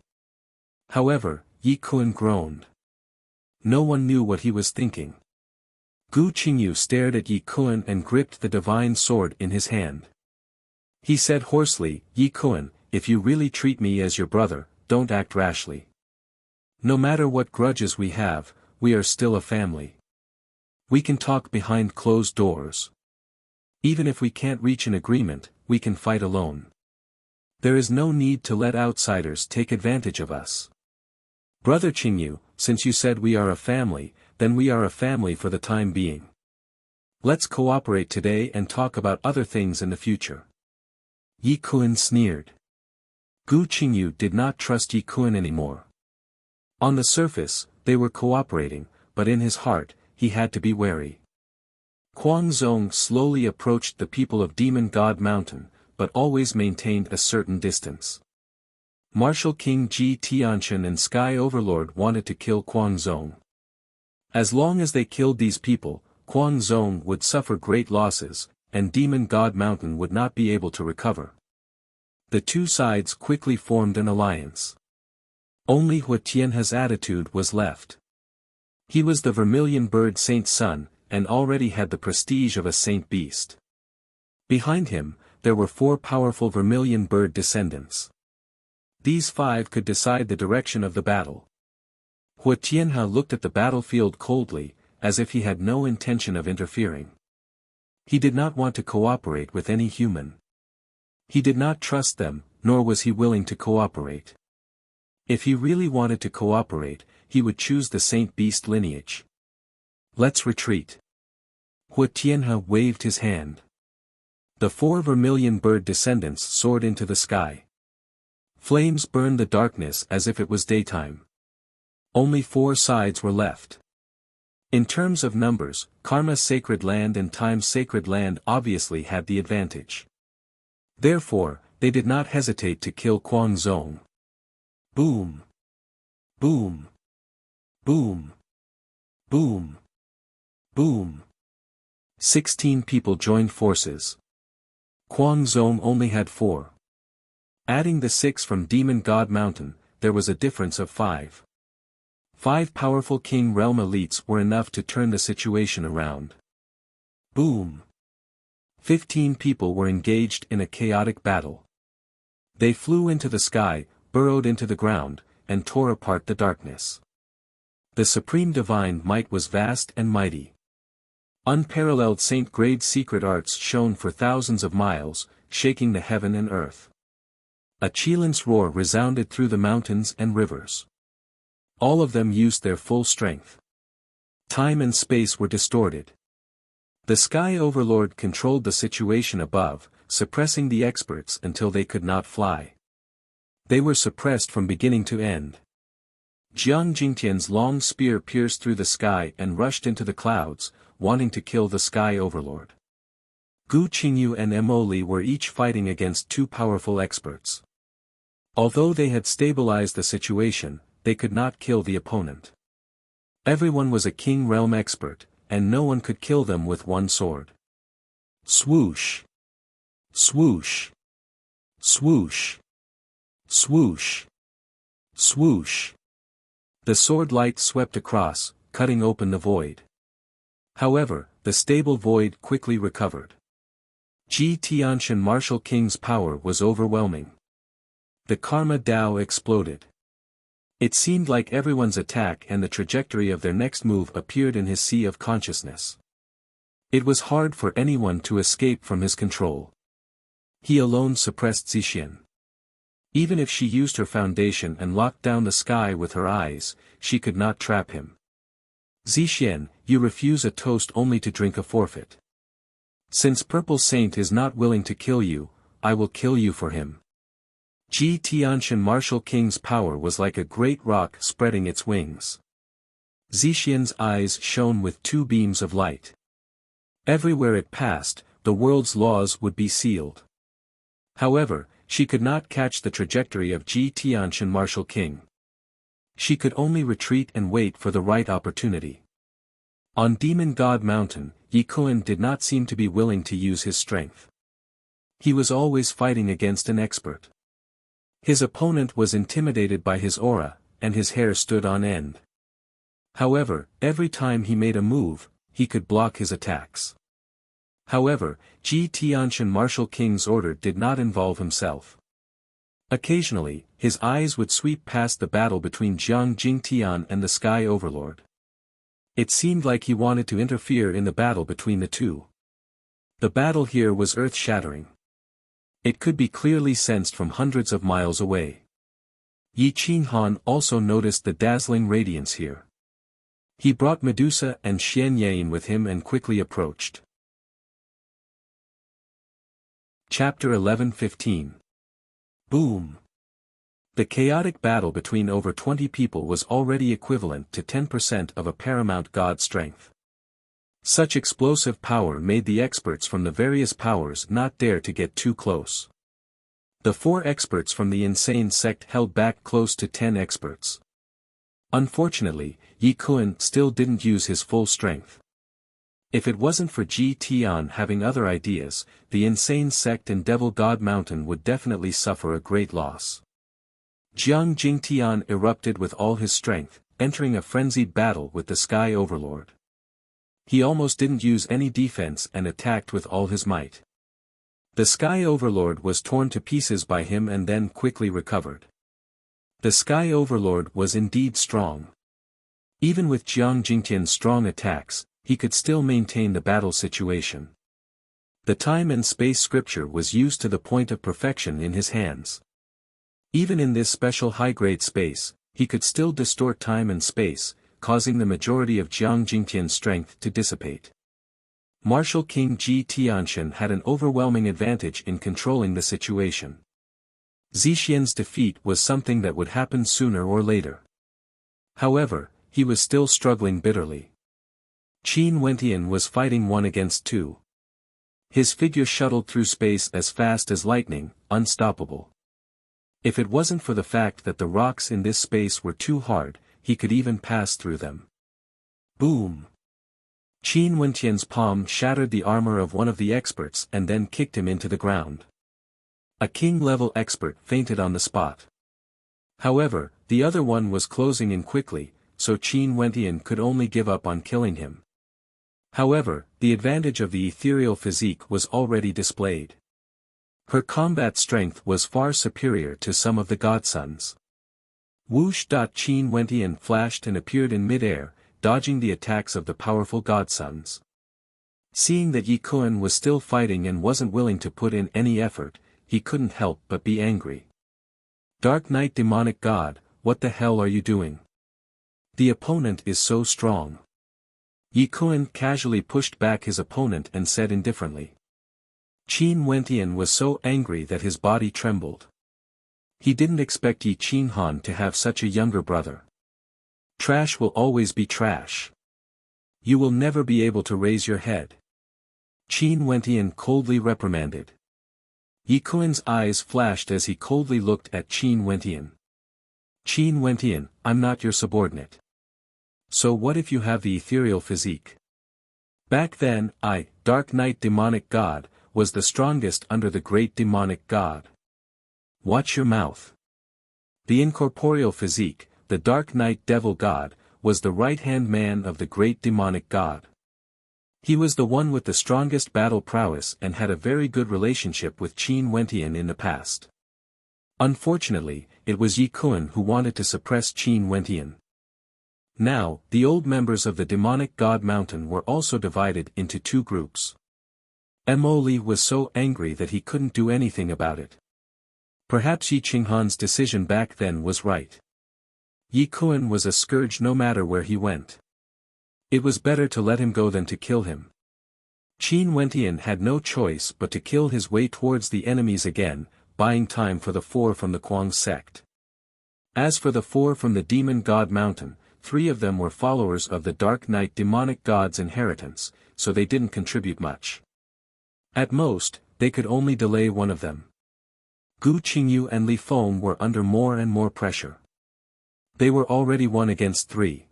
However, Yi Kun groaned. No one knew what he was thinking. Gu Qingyu stared at Yi Kun and gripped the divine sword in his hand. He said hoarsely, "Yi Kun, if you really treat me as your brother, don't act rashly. No matter what grudges we have, we are still a family. We can talk behind closed doors. Even if we can't reach an agreement, we can fight alone. There is no need to let outsiders take advantage of us. Brother Qingyu, since you said we are a family, then we are a family for the time being. Let's cooperate today and talk about other things in the future." Yi Kun sneered. Gu Qingyu did not trust Yi Kun anymore. On the surface, they were cooperating, but in his heart, he had to be wary. Kuang Zong slowly approached the people of Demon God Mountain, but always maintained a certain distance. Martial King Ji Tianqian and Sky Overlord wanted to kill Kuang Zong. As long as they killed these people, Kuang Zong would suffer great losses, and Demon God Mountain would not be able to recover. The two sides quickly formed an alliance. Only Hua Tianhe's attitude was left. He was the Vermilion Bird Saint's son, and already had the prestige of a saint beast. Behind him, there were 4 powerful Vermilion Bird descendants. These 5 could decide the direction of the battle. Hua Tianhe looked at the battlefield coldly, as if he had no intention of interfering. He did not want to cooperate with any human. He did not trust them, nor was he willing to cooperate. If he really wanted to cooperate, he would choose the Saint Beast lineage. "Let's retreat." Hua Tianhe waved his hand. The 4 Vermilion Bird descendants soared into the sky. Flames burned the darkness as if it was daytime. Only 4 sides were left. In terms of numbers, Karma Sacred Land and Time Sacred Land obviously had the advantage. Therefore, they did not hesitate to kill Kuang Zong. Boom! Boom! Boom! Boom! Boom! 16 people joined forces. Kuang Zong only had 4. Adding the 6 from Demon God Mountain, there was a difference of 5. 5 powerful King Realm elites were enough to turn the situation around. Boom! 15 people were engaged in a chaotic battle. They flew into the sky, burrowed into the ground, and tore apart the darkness. The supreme divine might was vast and mighty. Unparalleled saint-grade secret arts shone for thousands of miles, shaking the heaven and earth. A Qilin's roar resounded through the mountains and rivers. All of them used their full strength. Time and space were distorted. The Sky Overlord controlled the situation above, suppressing the experts until they could not fly. They were suppressed from beginning to end. Jiang Jingtian's long spear pierced through the sky and rushed into the clouds, wanting to kill the Sky Overlord. Gu Qingyu and Mo Li were each fighting against 2 powerful experts. Although they had stabilized the situation, they could not kill the opponent. Everyone was a King Realm expert, and no one could kill them with one sword. Swoosh! Swoosh! Swoosh! Swoosh! Swoosh! The sword light swept across, cutting open the void. However, the stable void quickly recovered. Ji Tianqian Martial King's power was overwhelming. The Karma Dao exploded. It seemed like everyone's attack and the trajectory of their next move appeared in his sea of consciousness. It was hard for anyone to escape from his control. He alone suppressed Zixian. Even if she used her foundation and locked down the sky with her eyes, she could not trap him. Zixian, you refuse a toast only to drink a forfeit. Since Purple Saint is not willing to kill you, I will kill you for him. Ji Tianshan martial king's power was like a great rock spreading its wings. Zixian's eyes shone with two beams of light. Everywhere it passed, the world's laws would be sealed. However, she could not catch the trajectory of Ji Tianshan martial king. She could only retreat and wait for the right opportunity. On Demon God Mountain, Yi Kuan did not seem to be willing to use his strength. He was always fighting against an expert. His opponent was intimidated by his aura, and his hair stood on end. However, every time he made a move, he could block his attacks. However, Ji Tianshan martial king's order did not involve himself. Occasionally, his eyes would sweep past the battle between Jiang Jingtian and the Sky Overlord. It seemed like he wanted to interfere in the battle between the two. The battle here was earth-shattering. It could be clearly sensed from hundreds of miles away. Yi Qinghan also noticed the dazzling radiance here. He brought Medusa and Xian Yain with him and quickly approached. Chapter 11-15. Boom! The chaotic battle between over 20 people was already equivalent to 10% of a paramount god strength. Such explosive power made the experts from the various powers not dare to get too close. The 4 experts from the insane sect held back close to 10 experts. Unfortunately, Yi Kuan still didn't use his full strength. If it wasn't for Ji Tian having other ideas, the insane sect and Devil God Mountain would definitely suffer a great loss. Jiang Jingtian erupted with all his strength, entering a frenzied battle with the Sky Overlord. He almost didn't use any defense and attacked with all his might. The Sky Overlord was torn to pieces by him and then quickly recovered. The Sky Overlord was indeed strong. Even with Jiang Jingtian's strong attacks, he could still maintain the battle situation. The time and space scripture was used to the point of perfection in his hands. Even in this special high-grade space, he could still distort time and space, causing the majority of Jiang Jingtian's strength to dissipate. Martial King Ji Tianshan had an overwhelming advantage in controlling the situation. Zixian's defeat was something that would happen sooner or later. However, he was still struggling bitterly. Qin Wentian was fighting 1 against 2. His figure shuttled through space as fast as lightning, unstoppable. If it wasn't for the fact that the rocks in this space were too hard, he could even pass through them. Boom! Qin Wentian's palm shattered the armor of one of the experts and then kicked him into the ground. A king-level expert fainted on the spot. However, the other one was closing in quickly, so Qin Wentian could only give up on killing him. However, the advantage of the ethereal physique was already displayed. Her combat strength was far superior to some of the godsons. Whoosh! Qin Wentian flashed and appeared in mid-air, dodging the attacks of the powerful godsons. Seeing that Yi Kuan was still fighting and wasn't willing to put in any effort, he couldn't help but be angry. Dark Knight Demonic God, what the hell are you doing? The opponent is so strong. Yi Kuan casually pushed back his opponent and said indifferently. Qin Wentian was so angry that his body trembled. He didn't expect Yi Qinghan to have such a younger brother. Trash will always be trash. You will never be able to raise your head. Qin Wentian coldly reprimanded. Yi Kuan's eyes flashed as he coldly looked at Qin Wentian. Qin Wentian, I'm not your subordinate. So what if you have the ethereal physique? Back then, I, Dark Knight Demonic God, was the strongest under the great demonic god. Watch your mouth. The incorporeal physique, the Dark Knight Devil God, was the right-hand man of the great demonic god. He was the one with the strongest battle prowess and had a very good relationship with Qin Wentian in the past. Unfortunately, it was Yi Kuan who wanted to suppress Qin Wentian. Now, the old members of the demonic god mountain were also divided into 2 groups. Mo Li was so angry that he couldn't do anything about it. Perhaps Yi Qinghan's decision back then was right. Yi Kuan was a scourge no matter where he went. It was better to let him go than to kill him. Qin Wentian had no choice but to kill his way towards the enemies again, buying time for the 4 from the Kuang sect. As for the 4 from the Demon God Mountain, 3 of them were followers of the Dark Knight demonic god's inheritance, so they didn't contribute much. At most, they could only delay one of them. Gu Qingyu and Li Feng were under more and more pressure. They were already 1 against 3.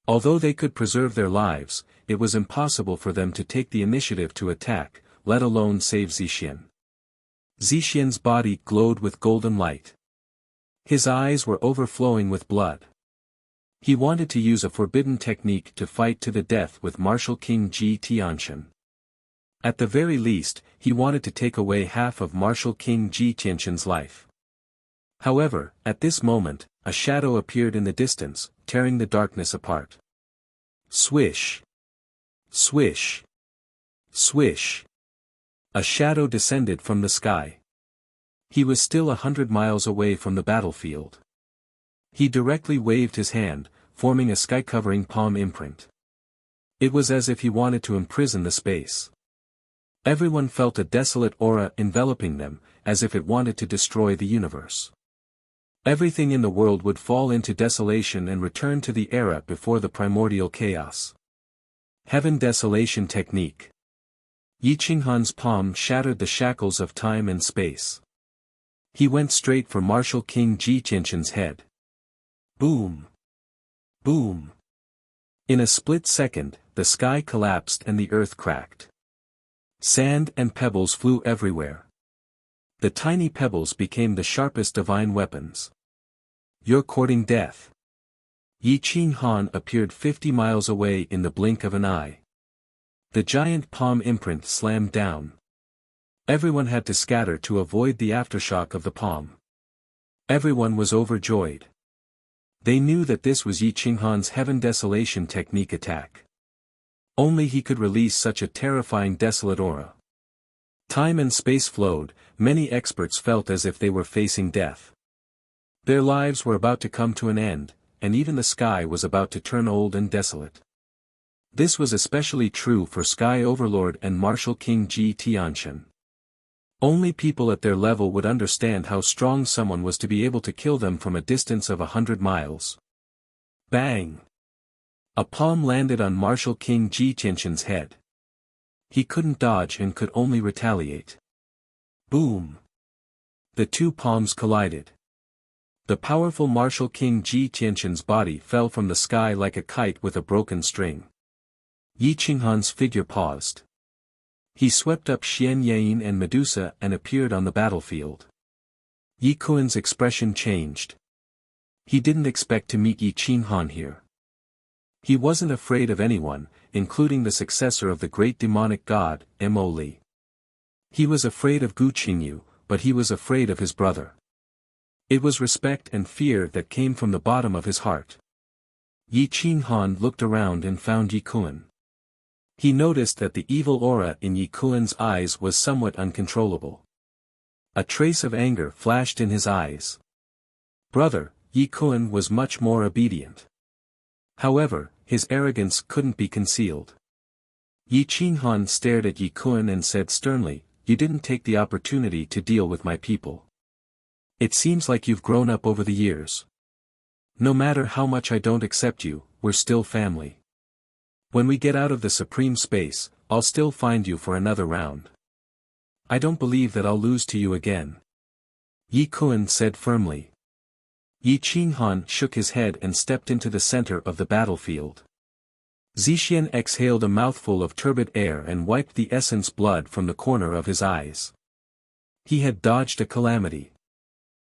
Although they could preserve their lives, it was impossible for them to take the initiative to attack, let alone save Zixian. Zixian's body glowed with golden light. His eyes were overflowing with blood. He wanted to use a forbidden technique to fight to the death with Martial King Ji Tianxian. At the very least, he wanted to take away half of Martial King Ji Tianxian's life. However, at this moment, a shadow appeared in the distance, tearing the darkness apart. Swish! Swish! Swish! A shadow descended from the sky. He was still 100 miles away from the battlefield. He directly waved his hand, forming a sky-covering palm imprint. It was as if he wanted to imprison the space. Everyone felt a desolate aura enveloping them, as if it wanted to destroy the universe. Everything in the world would fall into desolation and return to the era before the primordial chaos. Heaven Desolation Technique. Yi Qinghan's palm shattered the shackles of time and space. He went straight for Martial King Ji Tianxian's head. Boom! Boom! In a split second, the sky collapsed and the earth cracked. Sand and pebbles flew everywhere. The tiny pebbles became the sharpest divine weapons. You're courting death. Yi Qinghan appeared 50 miles away in the blink of an eye. The giant palm imprint slammed down. Everyone had to scatter to avoid the aftershock of the palm. Everyone was overjoyed. They knew that this was Yi Qinghan's Heaven Desolation Technique attack. Only he could release such a terrifying desolate aura. Time and space flowed, many experts felt as if they were facing death. Their lives were about to come to an end, and even the sky was about to turn old and desolate. This was especially true for Sky Overlord and Martial King Ji Tianxian. Only people at their level would understand how strong someone was to be able to kill them from a distance of 100 miles. Bang! A palm landed on Martial King Ji Tianxian's head. He couldn't dodge and could only retaliate. Boom! The 2 palms collided. The powerful Martial King Ji Tianxian's body fell from the sky like a kite with a broken string. Yi Qinghan's figure paused. He swept up Xian Yain and Medusa and appeared on the battlefield. Yi Kuan's expression changed. He didn't expect to meet Yi Qinghan here. He wasn't afraid of anyone, including the successor of the great demonic god, Mo Li. He was afraid of Gu Qingyu, but he was afraid of his brother. It was respect and fear that came from the bottom of his heart. Yi Qinghan looked around and found Yi Kuan. He noticed that the evil aura in Yi Kuan's eyes was somewhat uncontrollable. A trace of anger flashed in his eyes. Brother, Yi Kuan was much more obedient. However, his arrogance couldn't be concealed. Yi Qinghan stared at Yi Kuan and said sternly, "You didn't take the opportunity to deal with my people. It seems like you've grown up over the years. No matter how much I don't accept you, we're still family. When we get out of the supreme space, I'll still find you for another round. I don't believe that I'll lose to you again," Yi Kuan said firmly. Yi Qinghan shook his head and stepped into the center of the battlefield. Zixian exhaled a mouthful of turbid air and wiped the essence blood from the corner of his eyes. He had dodged a calamity.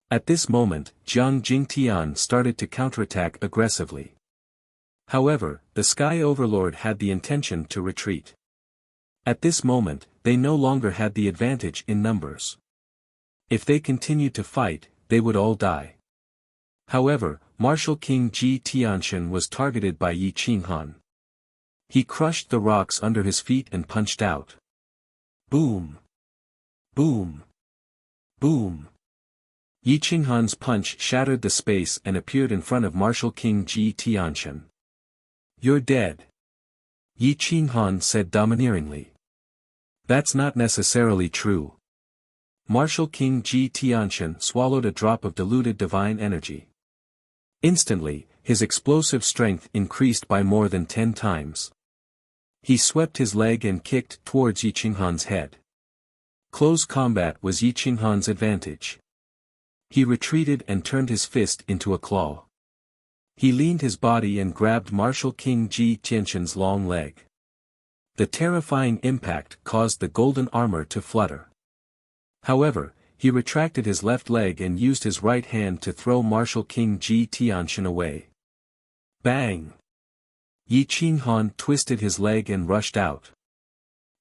At this moment, Jiang Jingtian started to counterattack aggressively. However, the Sky Overlord had the intention to retreat. At this moment, they no longer had the advantage in numbers. If they continued to fight, they would all die. However, Martial King Ji Tianxian was targeted by Yi Qinghan. He crushed the rocks under his feet and punched out. Boom! Boom! Boom! Yi Qinghan's punch shattered the space and appeared in front of Martial King Ji Tianxian. "You're dead," Yi Qinghan said domineeringly. "That's not necessarily true. Martial King Ji Tianshan swallowed a drop of diluted divine energy. Instantly, his explosive strength increased by more than 10 times. He swept his leg and kicked towards Yi Qinghan's head. Close combat was Yi Qinghan's advantage. He retreated and turned his fist into a claw. He leaned his body and grabbed Martial King Ji Tianshan's long leg. The terrifying impact caused the golden armor to flutter. However, he retracted his left leg and used his right hand to throw Martial King Ji Tianshan away. Bang! Yi Qinghan twisted his leg and rushed out.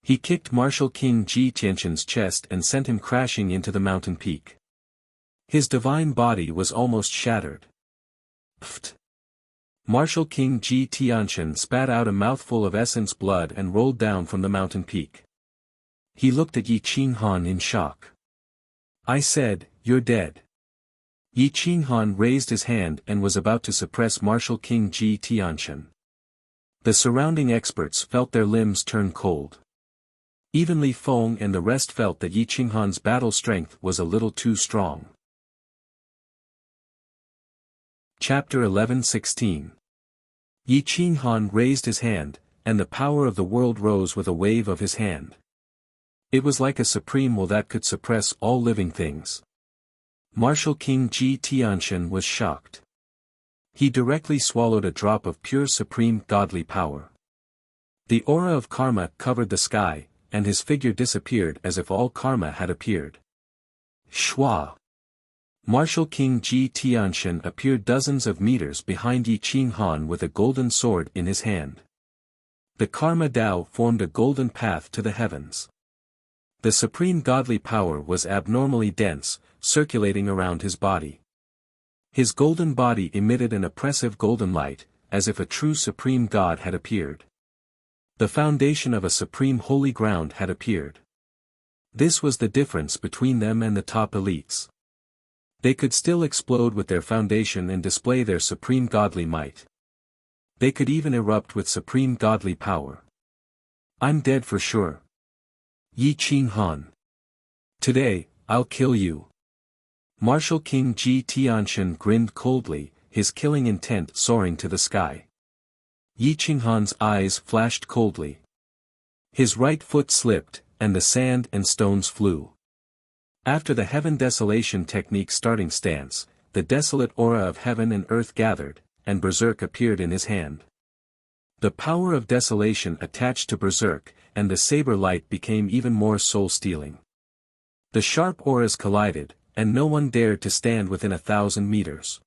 He kicked Martial King Ji Tianshan's chest and sent him crashing into the mountain peak. His divine body was almost shattered. Pfft! Martial King Ji Tianshan spat out a mouthful of essence blood and rolled down from the mountain peak. He looked at Yi Qinghan in shock. I said, "You're dead." Yi Qinghan raised his hand and was about to suppress Martial King Ji Tianshan. The surrounding experts felt their limbs turn cold. Even Li Feng and the rest felt that Yi Qinghan's battle strength was a little too strong. Chapter 11:16. Yi Qinghan raised his hand, and the power of the world rose with a wave of his hand. It was like a supreme will that could suppress all living things. Martial King Ji Tianshan was shocked. He directly swallowed a drop of pure supreme godly power. The aura of karma covered the sky, and his figure disappeared as if all karma had appeared. Shwa! Martial King Ji Tianshan appeared dozens of meters behind Yi Qinghan with a golden sword in his hand. The Karma Tao formed a golden path to the heavens. The supreme godly power was abnormally dense, circulating around his body. His golden body emitted an oppressive golden light, as if a true supreme god had appeared. The foundation of a supreme holy ground had appeared. This was the difference between them and the top elites. They could still explode with their foundation and display their supreme godly might. They could even erupt with supreme godly power. I'm dead for sure. Yi Qinghan. Today, I'll kill you. Martial King Ji Tianshan grinned coldly, his killing intent soaring to the sky. Yi Qinghan's eyes flashed coldly. His right foot slipped, and the sand and stones flew. After the heaven desolation technique starting stance, the desolate aura of heaven and earth gathered, and Berserk appeared in his hand. The power of desolation attached to Berserk, and the saber light became even more soul-stealing. The sharp auras collided, and no one dared to stand within 1,000 meters.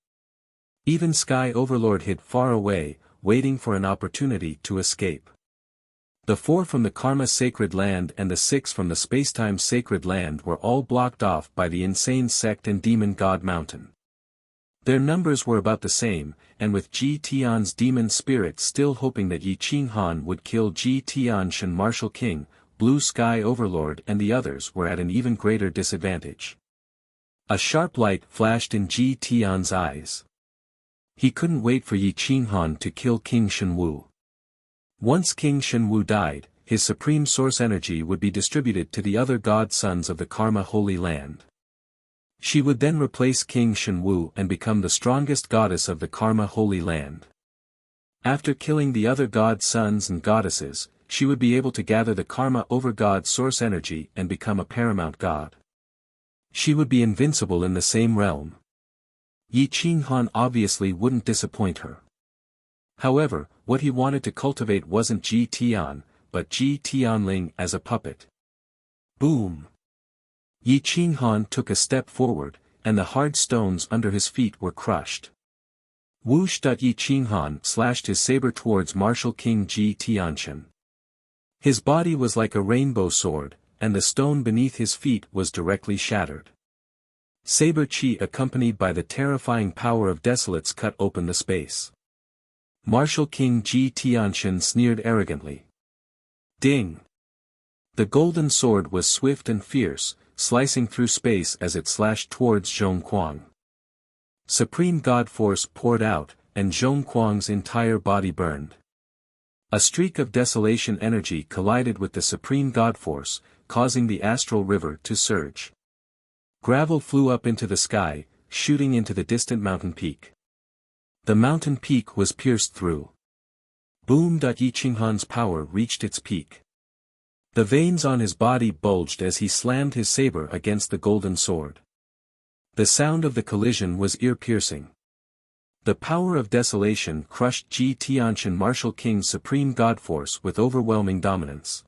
Even Sky Overlord hid far away, waiting for an opportunity to escape. The 4 from the Karma Sacred Land and the 6 from the Spacetime Sacred Land were all blocked off by the insane sect and Demon God Mountain. Their numbers were about the same, and with Ji Tian's demon spirit still hoping that Yi Qinghan would kill Ji Tianshan Martial King, Blue Sky Overlord and the others were at an even greater disadvantage. A sharp light flashed in Ji Tian's eyes. He couldn't wait for Yi Qinghan to kill King Shenwu. Once King Shenwu died, his supreme source energy would be distributed to the other god sons of the Karma Holy Land. She would then replace King Shenwu and become the strongest goddess of the Karma Holy Land. After killing the other god sons and goddesses, she would be able to gather the Karma over god source energy and become a paramount god. She would be invincible in the same realm. Yi Qinghan obviously wouldn't disappoint her. However, what he wanted to cultivate wasn't Ji Tian, but Ji Tianling as a puppet. Boom! Yi Qinghan took a step forward, and the hard stones under his feet were crushed. Whoosh! Yi Qinghan slashed his saber towards Martial King Ji Tianshan. His body was like a rainbow sword, and the stone beneath his feet was directly shattered. Saber chi accompanied by the terrifying power of desolates cut open the space. Martial King Ji Tianshan sneered arrogantly. Ding! The golden sword was swift and fierce, slicing through space as it slashed towards Zhongquang. Supreme God Force poured out, and Zhongquang's entire body burned. A streak of desolation energy collided with the Supreme God Force, causing the astral river to surge. Gravel flew up into the sky, shooting into the distant mountain peak. The mountain peak was pierced through. Boom! Yi Qinghan's power reached its peak. The veins on his body bulged as he slammed his saber against the golden sword. The sound of the collision was ear-piercing. The power of desolation crushed Ji Tianqian Martial King's supreme god force with overwhelming dominance.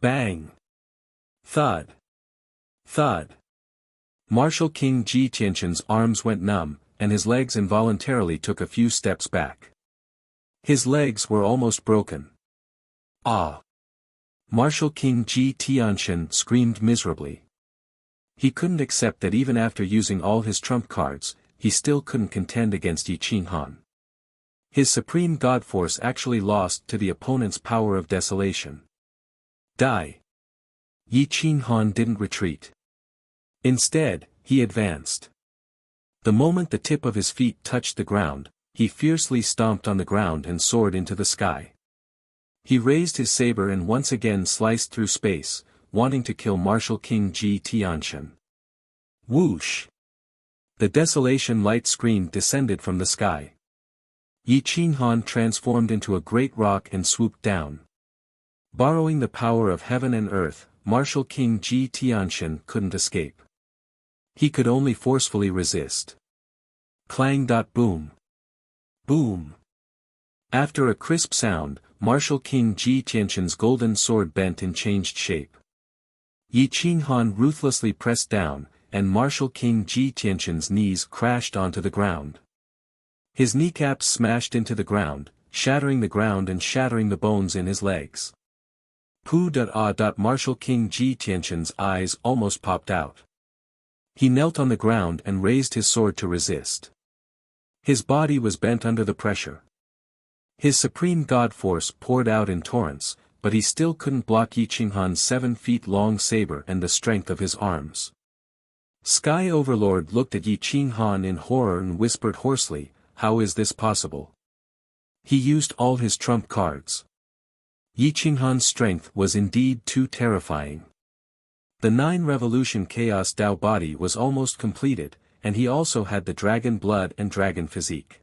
Bang! Thud! Thud! Martial King Ji Tianqian's arms went numb, and his legs involuntarily took a few steps back. His legs were almost broken. Ah! Martial King Ji Tianqian screamed miserably. He couldn't accept that even after using all his trump cards, he still couldn't contend against Yi Qinghan. His supreme god force actually lost to the opponent's power of desolation. Die! Yi Qinghan didn't retreat. Instead, he advanced. The moment the tip of his feet touched the ground, he fiercely stomped on the ground and soared into the sky. He raised his saber and once again sliced through space, wanting to kill Martial King Ji Tianqian. Whoosh! The desolation light screen descended from the sky. Yi Qinghan transformed into a great rock and swooped down. Borrowing the power of heaven and earth, Martial King Ji Tianqian couldn't escape. He could only forcefully resist. Clang! Boom! Boom! After a crisp sound, Martial King Ji Tianqian's golden sword bent and changed shape. Yi Qinghan ruthlessly pressed down, and Martial King Ji Tianqian's knees crashed onto the ground. His kneecaps smashed into the ground, shattering the ground and shattering the bones in his legs. Martial King Ji Tianqian's eyes almost popped out. He knelt on the ground and raised his sword to resist. His body was bent under the pressure. His supreme god force poured out in torrents, but he still couldn't block Yi Qinghan's 7-feet-long saber and the strength of his arms. Sky Overlord looked at Yi Qinghan in horror and whispered hoarsely, "How is this possible?" He used all his trump cards. Yi Qinghan's strength was indeed too terrifying. The 9-revolution Chaos Dao body was almost completed, and he also had the dragon blood and dragon physique.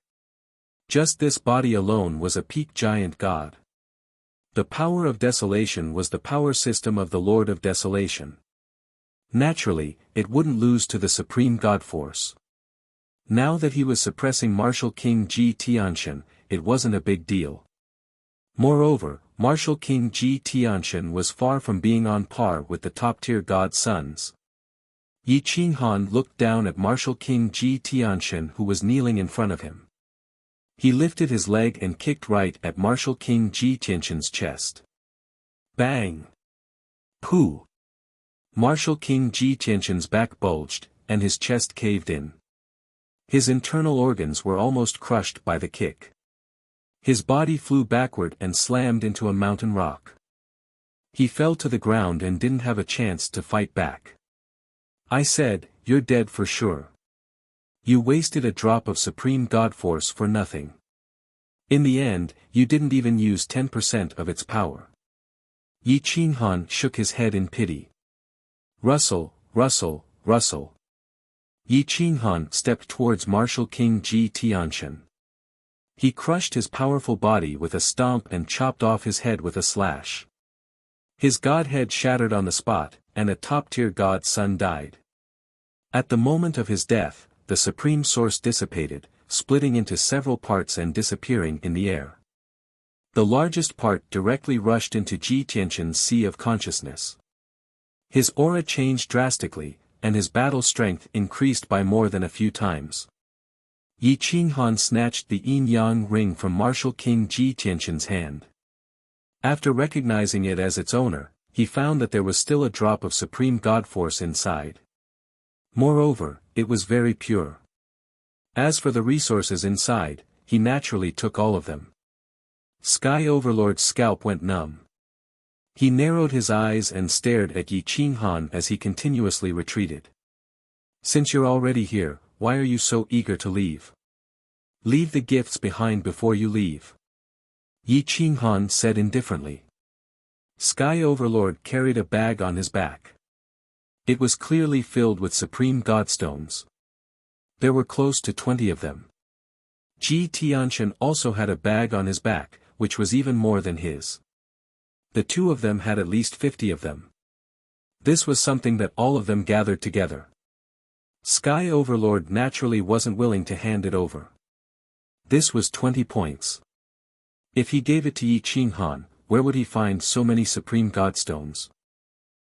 Just this body alone was a peak giant god. The power of desolation was the power system of the Lord of Desolation. Naturally, it wouldn't lose to the supreme god force. Now that he was suppressing Martial King Ji Tianqian, it wasn't a big deal. Moreover, Martial King Ji Tianqian was far from being on par with the top-tier god sons. Yi Qinghan looked down at Martial King Ji Tianqian who was kneeling in front of him. He lifted his leg and kicked right at Martial King Ji Tianqian's chest. Bang! Pooh! Martial King Ji Tianqian's back bulged, and his chest caved in. His internal organs were almost crushed by the kick. His body flew backward and slammed into a mountain rock. He fell to the ground and didn't have a chance to fight back. I said, "You're dead for sure. You wasted a drop of supreme god force for nothing. In the end, you didn't even use 10% of its power." Yi Qinghan shook his head in pity. Rustle, rustle, rustle. Yi Qinghan stepped towards Martial King Ji Tianqian. He crushed his powerful body with a stomp and chopped off his head with a slash. His god head shattered on the spot, and a top-tier god son died. At the moment of his death, the supreme source dissipated, splitting into several parts and disappearing in the air. The largest part directly rushed into Ji Tianqian's sea of consciousness. His aura changed drastically, and his battle strength increased by more than a few times. Yi Qinghan snatched the yin-yang ring from Martial King Ji Tianqian's hand. After recognizing it as its owner, he found that there was still a drop of supreme god force inside. Moreover, it was very pure. As for the resources inside, he naturally took all of them. Sky Overlord's scalp went numb. He narrowed his eyes and stared at Yi Qinghan as he continuously retreated. "Since you're already here, why are you so eager to leave? Leave the gifts behind before you leave," Yi Qinghan said indifferently. Sky Overlord carried a bag on his back. It was clearly filled with supreme godstones. There were close to 20 of them. Ji Tianxian also had a bag on his back, which was even more than his. The two of them had at least 50 of them. This was something that all of them gathered together. Sky Overlord naturally wasn't willing to hand it over. This was 20 points. If he gave it to Yi Qinghan, where would he find so many supreme godstones?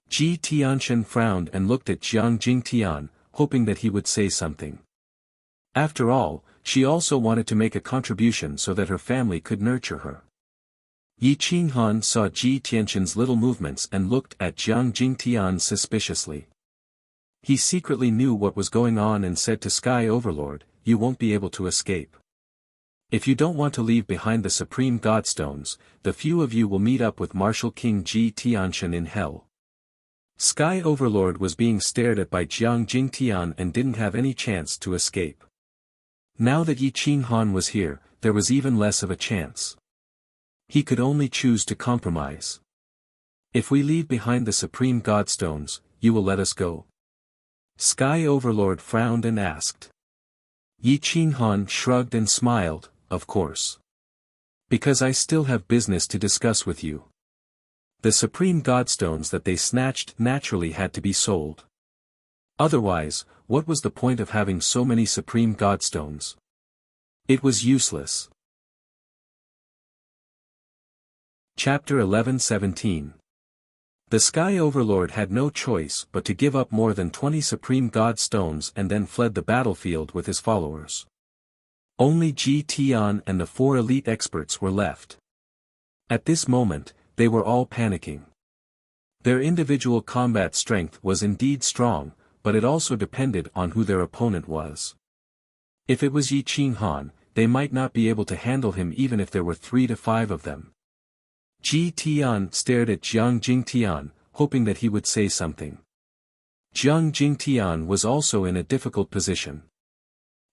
Ji Tianxian frowned and looked at Jiang Jingtian, hoping that he would say something. After all, she also wanted to make a contribution so that her family could nurture her. Yi Qinghan saw Ji Tianxian's little movements and looked at Jiang Jingtian suspiciously. He secretly knew what was going on and said to Sky Overlord, "You won't be able to escape. If you don't want to leave behind the supreme godstones, the few of you will meet up with Martial King Ji Tianxian in hell." Sky Overlord was being stared at by Jiang Jingtian and didn't have any chance to escape. Now that Yi Qinghan was here, there was even less of a chance. He could only choose to compromise. "If we leave behind the supreme godstones, you will let us go?" Sky Overlord frowned and asked. Yi Qinghan shrugged and smiled, "Of course. Because I still have business to discuss with you." The supreme godstones that they snatched naturally had to be sold. Otherwise, what was the point of having so many supreme godstones? It was useless. Chapter 11:17. The Sky Overlord had no choice but to give up more than 20 supreme godstones and then fled the battlefield with his followers. Only Ji Tian and the 4 elite experts were left. At this moment, they were all panicking. Their individual combat strength was indeed strong, but it also depended on who their opponent was. If it was Yi Qinghan, they might not be able to handle him even if there were 3 to 5 of them. Ji Tian stared at Jiang Jingtian, hoping that he would say something. Jiang Jingtian was also in a difficult position.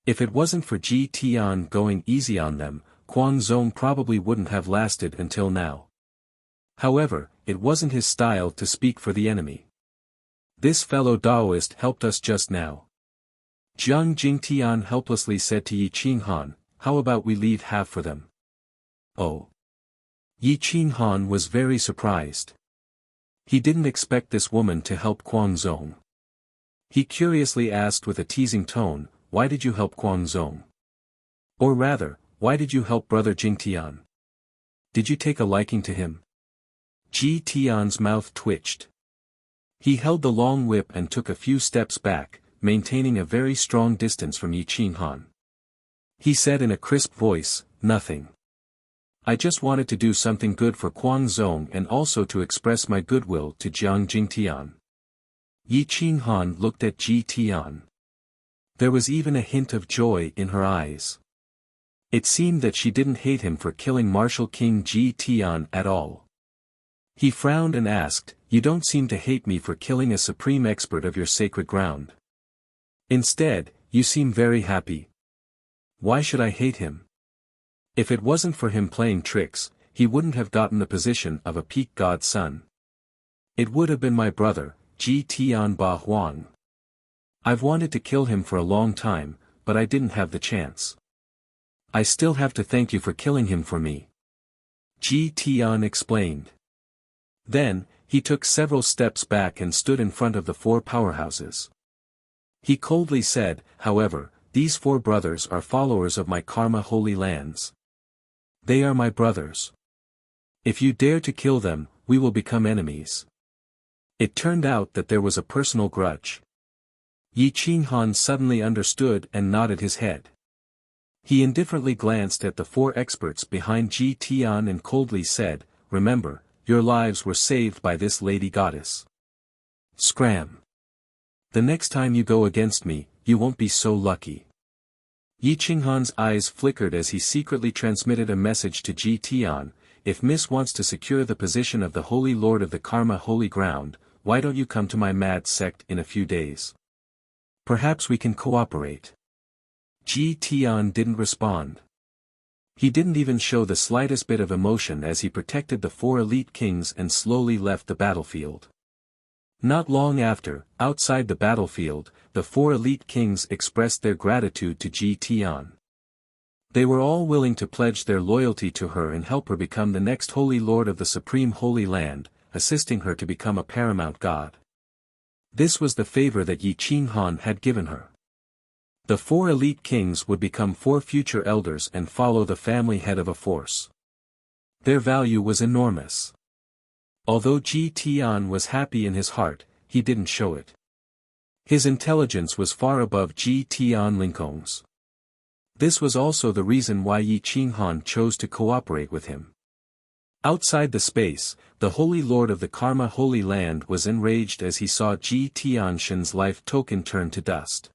If it wasn't for Ji Tian going easy on them, Quang Zong probably wouldn't have lasted until now. However, it wasn't his style to speak for the enemy. "This fellow Daoist helped us just now." Jiang Jingtian helplessly said to Yi Qinghan, "How about we leave half for them?" "Oh." Yi Qinghan was very surprised. He didn't expect this woman to help Quang Zong. He curiously asked with a teasing tone, "Why did you help Quang Zong? Or rather, why did you help Brother Jingtian? Did you take a liking to him?" Ji Tian's mouth twitched. He held the long whip and took a few steps back, maintaining a very strong distance from Yi Qinghan. He said in a crisp voice, "Nothing. I just wanted to do something good for Quang Zong and also to express my goodwill to Jiang Jingtian." Yi Qinghan looked at Ji Tian. There was even a hint of joy in her eyes. It seemed that she didn't hate him for killing Martial King Ji Tian at all. He frowned and asked, "You don't seem to hate me for killing a supreme expert of your sacred ground. Instead, you seem very happy. Why should I hate him? If it wasn't for him playing tricks, he wouldn't have gotten the position of a peak god's son. It would have been my brother, Ji Tian Ba Huang. I've wanted to kill him for a long time, but I didn't have the chance. I still have to thank you for killing him for me." Ji Tian explained. Then, he took several steps back and stood in front of the 4 powerhouses. He coldly said, "However, these 4 brothers are followers of my Karma holy lands. They are my brothers. If you dare to kill them, we will become enemies." It turned out that there was a personal grudge. Yi Qinghan suddenly understood and nodded his head. He indifferently glanced at the 4 experts behind Ji Tian and coldly said, "Remember, your lives were saved by this lady goddess. Scram. The next time you go against me, you won't be so lucky." Yi Qinghan's eyes flickered as he secretly transmitted a message to Ji Tian, "If Miss wants to secure the position of the Holy Lord of the Karma Holy Ground, why don't you come to my mad sect in a few days? Perhaps we can cooperate." Ji Tian didn't respond. He didn't even show the slightest bit of emotion as he protected the 4 elite kings and slowly left the battlefield. Not long after, outside the battlefield, the 4 elite kings expressed their gratitude to Ji Tian. They were all willing to pledge their loyalty to her and help her become the next Holy Lord of the Supreme Holy Land, assisting her to become a paramount god. This was the favor that Yi Qinghan had given her. The 4 elite kings would become 4 future elders and follow the family head of a force. Their value was enormous. Although Ji Tian was happy in his heart, he didn't show it. His intelligence was far above Ji Tian Lingkong's. This was also the reason why Yi Qinghan chose to cooperate with him. Outside the space, the Holy Lord of the Karma Holy Land was enraged as he saw Ji Tianshan's life token turn to dust.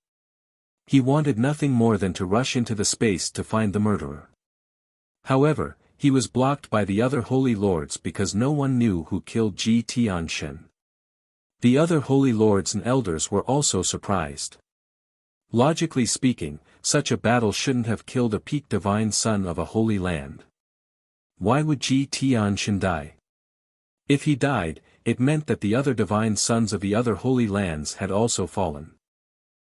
He wanted nothing more than to rush into the space to find the murderer. However, he was blocked by the other Holy Lords because no one knew who killed Ji Tianshan. The other Holy Lords and Elders were also surprised. Logically speaking, such a battle shouldn't have killed a peak divine son of a holy land. Why would Ji Tianshan die? If he died, it meant that the other divine sons of the other holy lands had also fallen.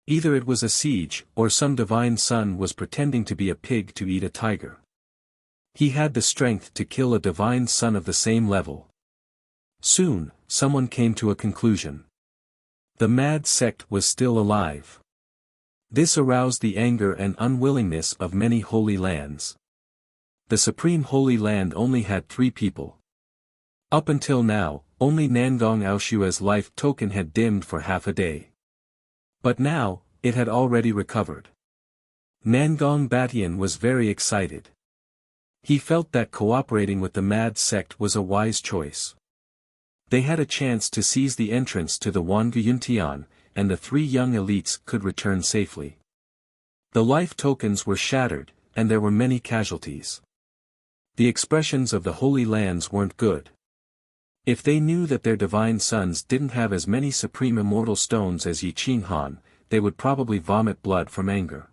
Either it was a siege, or some divine son was pretending to be a pig to eat a tiger. He had the strength to kill a divine son of the same level. Soon, someone came to a conclusion. The mad sect was still alive. This aroused the anger and unwillingness of many holy lands. The Supreme Holy Land only had 3 people. Up until now, only Nangong Aoshua's life token had dimmed for half a day. But now, it had already recovered. Nangong Batian was very excited. He felt that cooperating with the mad sect was a wise choice. They had a chance to seize the entrance to the Wanguyuntian, and the 3 young elites could return safely. The life tokens were shattered, and there were many casualties. The expressions of the Holy Lands weren't good. If they knew that their divine sons didn't have as many supreme immortal stones as Yi Qinghan, they would probably vomit blood from anger.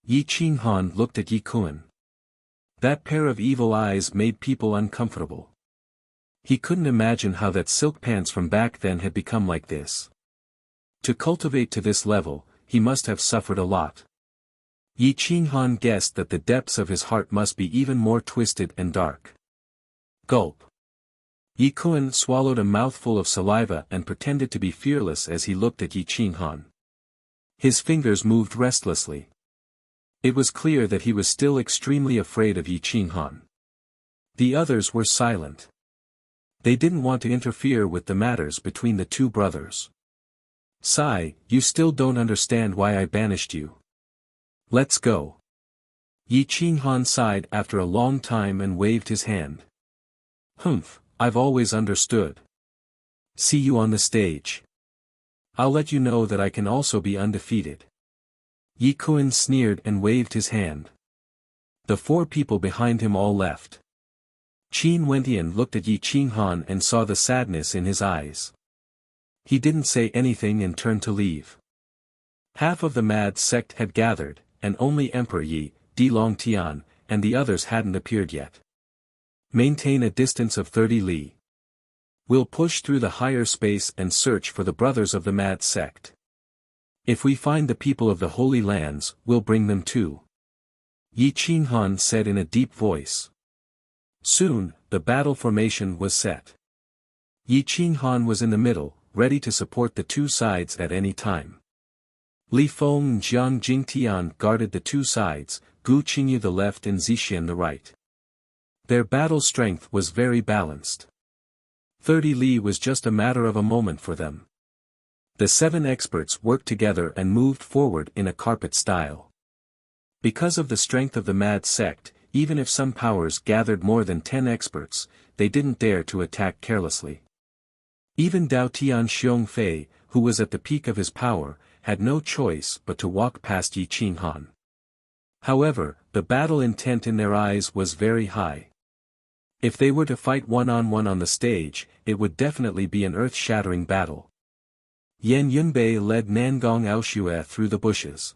Yi Qinghan looked at Yi Kun. That pair of evil eyes made people uncomfortable. He couldn't imagine how that silk pants from back then had become like this. To cultivate to this level, he must have suffered a lot. Yi Qinghan guessed that the depths of his heart must be even more twisted and dark. Gulp. Yi Kun swallowed a mouthful of saliva and pretended to be fearless as he looked at Yi Qinghan. His fingers moved restlessly. It was clear that he was still extremely afraid of Yi Qinghan. The others were silent. They didn't want to interfere with the matters between the 2 brothers. Sai, you still don't understand why I banished you. Let's go. Yi Qinghan sighed after a long time and waved his hand. Humph, I've always understood. See you on the stage. I'll let you know that I can also be undefeated. Yi Kun sneered and waved his hand. The 4 people behind him all left. Qin Wentian looked at Yi Qinghan and saw the sadness in his eyes. He didn't say anything and turned to leave. Half of the mad sect had gathered, and only Emperor Yi, Di Longtian, and the others hadn't appeared yet. Maintain a distance of 30 li. We'll push through the higher space and search for the brothers of the mad sect. If we find the people of the Holy Lands, we'll bring them too. Yi Qinghan said in a deep voice. Soon, the battle formation was set. Yi Qinghan was in the middle, ready to support the 2 sides at any time. Li Feng and Jiang Jingtian guarded the 2 sides, Gu Qingyu the left and Zixian the right. Their battle strength was very balanced. 30 li was just a matter of a moment for them. The 7 experts worked together and moved forward in a carpet style. Because of the strength of the mad sect, even if some powers gathered more than 10 experts, they didn't dare to attack carelessly. Even Dao Tian Xiongfei, who was at the peak of his power, had no choice but to walk past Yi Qinghan. However, the battle intent in their eyes was very high. If they were to fight one-on-one on the stage, it would definitely be an earth-shattering battle. Yan Yunbei led Nangong Aoshue through the bushes.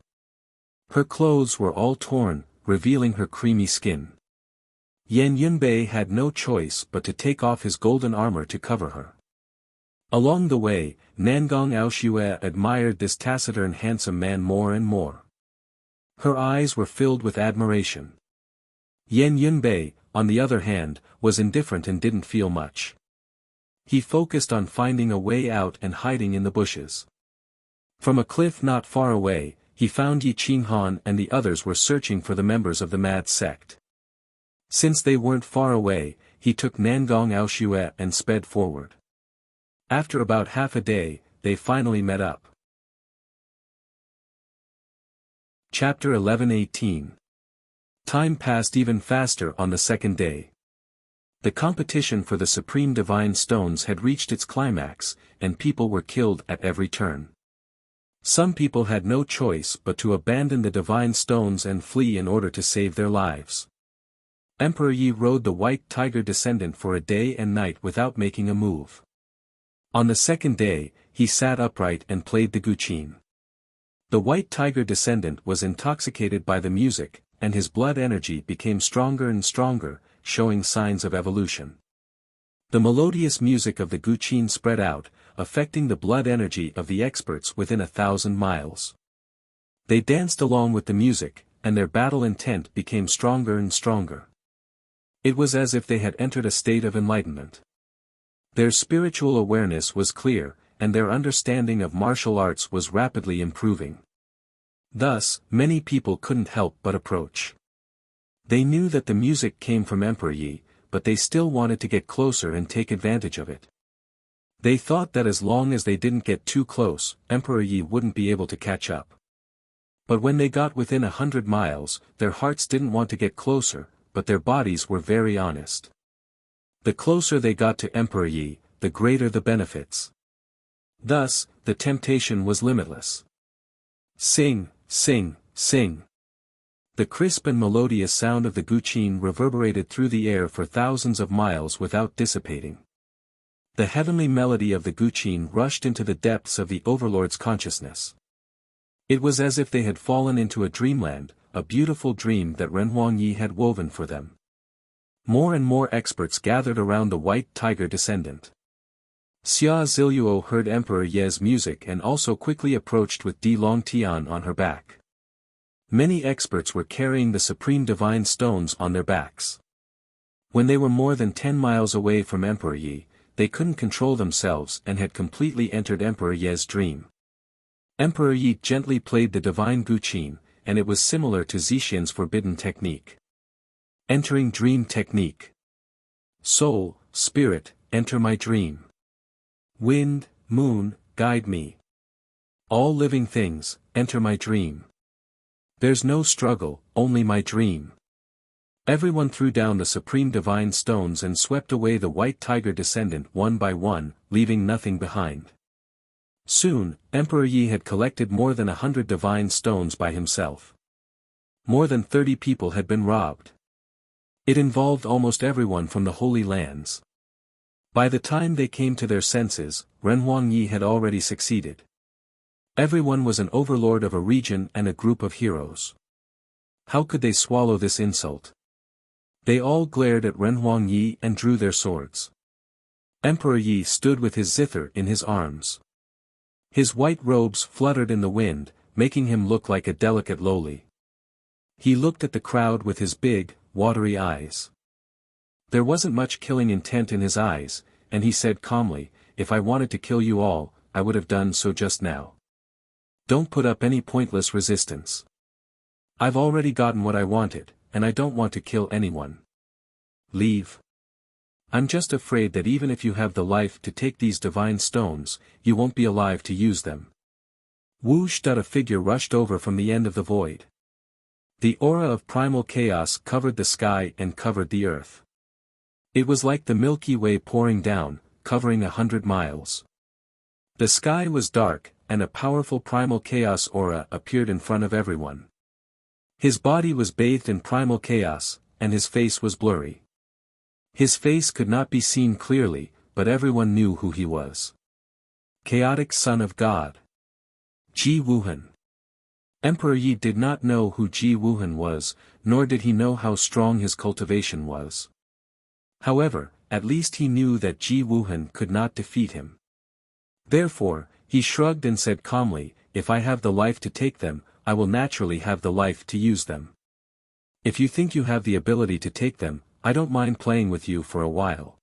Her clothes were all torn, revealing her creamy skin. Yan Yunbei had no choice but to take off his golden armor to cover her. Along the way, Nangong Aoshue admired this taciturn handsome man more and more. Her eyes were filled with admiration. Yan Yunbei, on the other hand, was indifferent and didn't feel much. He focused on finding a way out and hiding in the bushes. From a cliff not far away, he found Yi Qinghan and the others were searching for the members of the mad sect. Since they weren't far away, he took Nangong Aoshue and sped forward. After about half a day, they finally met up. Chapter 11:18. Time passed even faster on the second day. The competition for the supreme divine stones had reached its climax, and people were killed at every turn. Some people had no choice but to abandon the divine stones and flee in order to save their lives. Emperor Yi rode the white tiger descendant for a day and night without making a move. On the second day, he sat upright and played the guqin. The white tiger descendant was intoxicated by the music, and his blood energy became stronger and stronger, showing signs of evolution. The melodious music of the guqin spread out, affecting the blood energy of the experts within 1,000 miles. They danced along with the music, and their battle intent became stronger and stronger. It was as if they had entered a state of enlightenment. Their spiritual awareness was clear, and their understanding of martial arts was rapidly improving. Thus, many people couldn't help but approach. They knew that the music came from Emperor Yi, but they still wanted to get closer and take advantage of it. They thought that as long as they didn't get too close, Emperor Yi wouldn't be able to catch up. But when they got within 100 miles, their hearts didn't want to get closer, but their bodies were very honest. The closer they got to Emperor Yi, the greater the benefits. Thus, the temptation was limitless. Sing, sing, sing. The crisp and melodious sound of the guqin reverberated through the air for thousands of miles without dissipating. The heavenly melody of the guqin rushed into the depths of the overlord's consciousness. It was as if they had fallen into a dreamland, a beautiful dream that Renhuang Yi had woven for them. More and more experts gathered around the white tiger descendant. Xia Ziluo heard Emperor Ye's music and also quickly approached with Di Longtian on her back. Many experts were carrying the supreme divine stones on their backs. When they were more than 10 miles away from Emperor Yi, they couldn't control themselves and had completely entered Emperor Ye's dream. Emperor Yi gently played the divine guqin, and it was similar to Zixin's forbidden technique. Entering dream technique. Soul, spirit, enter my dream. Wind, moon, guide me. All living things, enter my dream. There's no struggle, only my dream. Everyone threw down the supreme divine stones and swept away the white tiger descendant one by one, leaving nothing behind. Soon, Emperor Yi had collected more than 100 divine stones by himself. More than 30 people had been robbed. It involved almost everyone from the Holy Lands. By the time they came to their senses, Renhuang Yi had already succeeded. Everyone was an overlord of a region and a group of heroes. How could they swallow this insult? They all glared at Renhuang Yi and drew their swords. Emperor Yi stood with his zither in his arms. His white robes fluttered in the wind, making him look like a delicate loli. He looked at the crowd with his big, watery eyes. There wasn't much killing intent in his eyes, and he said calmly, "If I wanted to kill you all, I would have done so just now. Don't put up any pointless resistance. I've already gotten what I wanted, and I don't want to kill anyone. Leave. I'm just afraid that even if you have the life to take these divine stones, you won't be alive to use them." Whoosh! A figure rushed over from the end of the void. The aura of primal chaos covered the sky and covered the earth. It was like the Milky Way pouring down, covering 100 miles. The sky was dark, and a powerful primal chaos aura appeared in front of everyone. His body was bathed in primal chaos, and his face was blurry. His face could not be seen clearly, but everyone knew who he was. Chaotic Son of God. Ji Wuhan. Emperor Yi did not know who Ji Wuhan was, nor did he know how strong his cultivation was. However, at least he knew that Ji Wuhan could not defeat him. Therefore, he shrugged and said calmly, if I have the life to take them, I will naturally have the life to use them. If you think you have the ability to take them, I don't mind playing with you for a while.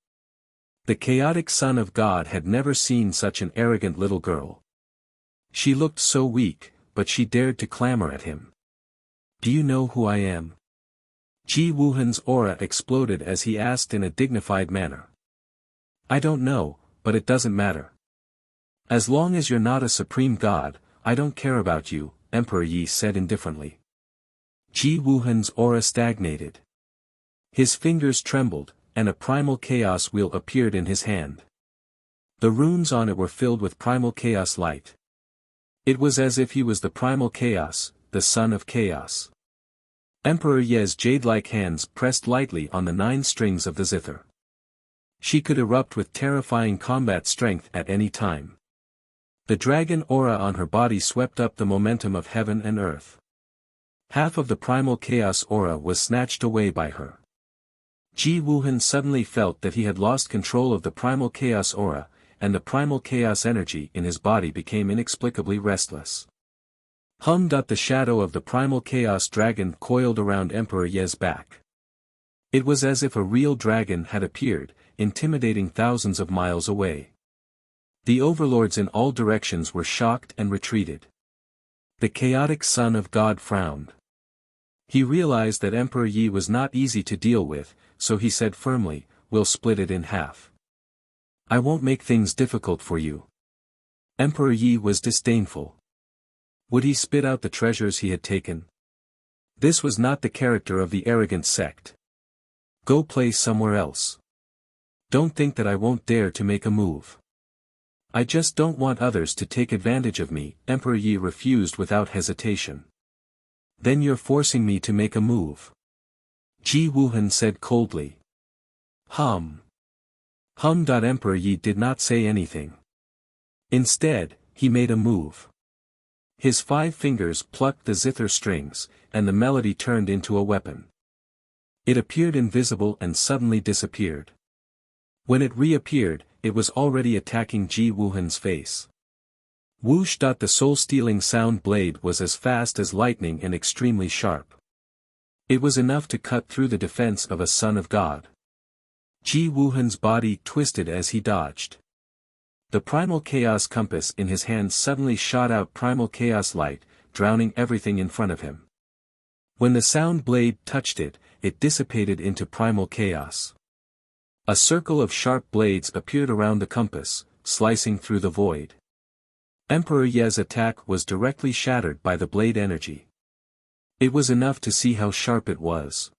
The chaotic Son of God had never seen such an arrogant little girl. She looked so weak, but she dared to clamor at him. Do you know who I am? Ji Wuhan's aura exploded as he asked in a dignified manner. I don't know, but it doesn't matter. As long as you're not a supreme god, I don't care about you, Emperor Yi said indifferently. Ji Wuhan's aura stagnated. His fingers trembled, and a primal chaos wheel appeared in his hand. The runes on it were filled with primal chaos light. It was as if he was the primal chaos, the son of chaos. Emperor Ye's jade-like hands pressed lightly on the 9 strings of the zither. She could erupt with terrifying combat strength at any time. The dragon aura on her body swept up the momentum of heaven and earth. Half of the primal chaos aura was snatched away by her. Ji Wuhan suddenly felt that he had lost control of the primal chaos aura, and the primal chaos energy in his body became inexplicably restless. The shadow of the primal chaos dragon coiled around Emperor Ye's back. It was as if a real dragon had appeared, intimidating thousands of miles away. The overlords in all directions were shocked and retreated. The chaotic Son of God frowned. He realized that Emperor Yi was not easy to deal with, so he said firmly, we'll split it in half. I won't make things difficult for you. Emperor Yi was disdainful. Would he spit out the treasures he had taken? This was not the character of the arrogant sect. Go play somewhere else. Don't think that I won't dare to make a move. I just don't want others to take advantage of me, Emperor Yi refused without hesitation. Then you're forcing me to make a move. Ji Wuhan said coldly. Emperor Yi did not say anything. Instead, he made a move. His 5 fingers plucked the zither strings, and the melody turned into a weapon. It appeared invisible and suddenly disappeared. When it reappeared, it was already attacking Ji Wuhan's face. Whoosh! The soul-stealing sound blade was as fast as lightning and extremely sharp. It was enough to cut through the defense of a son of God. Ji Wuhan's body twisted as he dodged. The primal chaos compass in his hand suddenly shot out primal chaos light, drowning everything in front of him. When the sound blade touched it, it dissipated into primal chaos. A circle of sharp blades appeared around the compass, slicing through the void. Emperor Ye's attack was directly shattered by the blade energy. It was enough to see how sharp it was.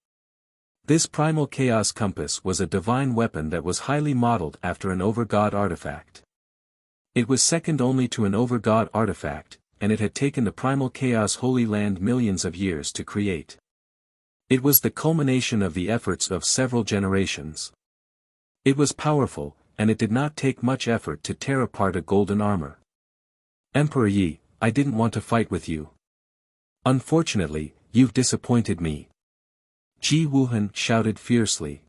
This primal chaos compass was a divine weapon that was highly modeled after an over-god artifact. It was second only to an over-god artifact, and it had taken the primal chaos Holy Land millions of years to create. It was the culmination of the efforts of several generations. It was powerful, and it did not take much effort to tear apart a golden armor. Emperor Yi, I didn't want to fight with you. Unfortunately, you've disappointed me. Ji Wuhan shouted fiercely.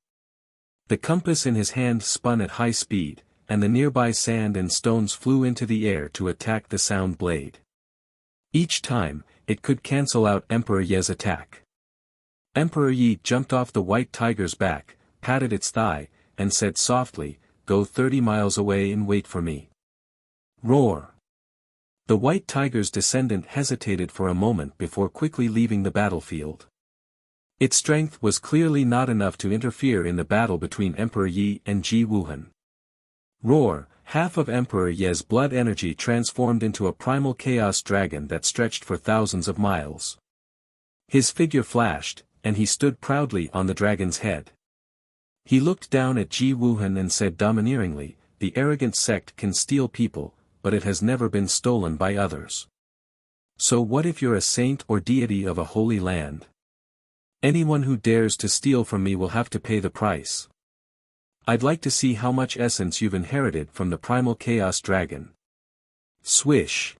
The compass in his hand spun at high speed, and the nearby sand and stones flew into the air to attack the sound blade. Each time, it could cancel out Emperor Ye's attack. Emperor Yi jumped off the white tiger's back, patted its thigh, and said softly, "Go 30 miles away and wait for me." Roar! The white tiger's descendant hesitated for a moment before quickly leaving the battlefield. Its strength was clearly not enough to interfere in the battle between Emperor Yi and Ji Wuhan. Roar! Half of Emperor Ye's blood energy transformed into a primal chaos dragon that stretched for thousands of miles. His figure flashed, and he stood proudly on the dragon's head. He looked down at Ji Wuhan and said domineeringly, "The arrogant sect can steal people, but it has never been stolen by others. So what if you're a saint or deity of a holy land? Anyone who dares to steal from me will have to pay the price. I'd like to see how much essence you've inherited from the primal chaos dragon." Swish!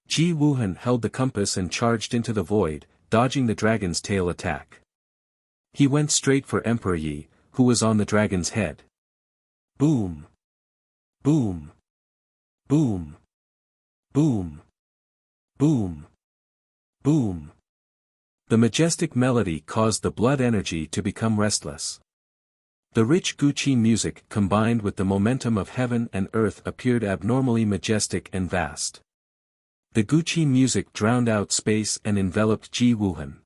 Ji Wuhan held the compass and charged into the void, dodging the dragon's tail attack. He went straight for Emperor Yi, who was on the dragon's head. Boom! Boom! Boom. Boom. Boom. Boom. The majestic melody caused the blood energy to become restless. The rich Guqin music combined with the momentum of heaven and earth appeared abnormally majestic and vast. The Guqin music drowned out space and enveloped Ji Wuhan.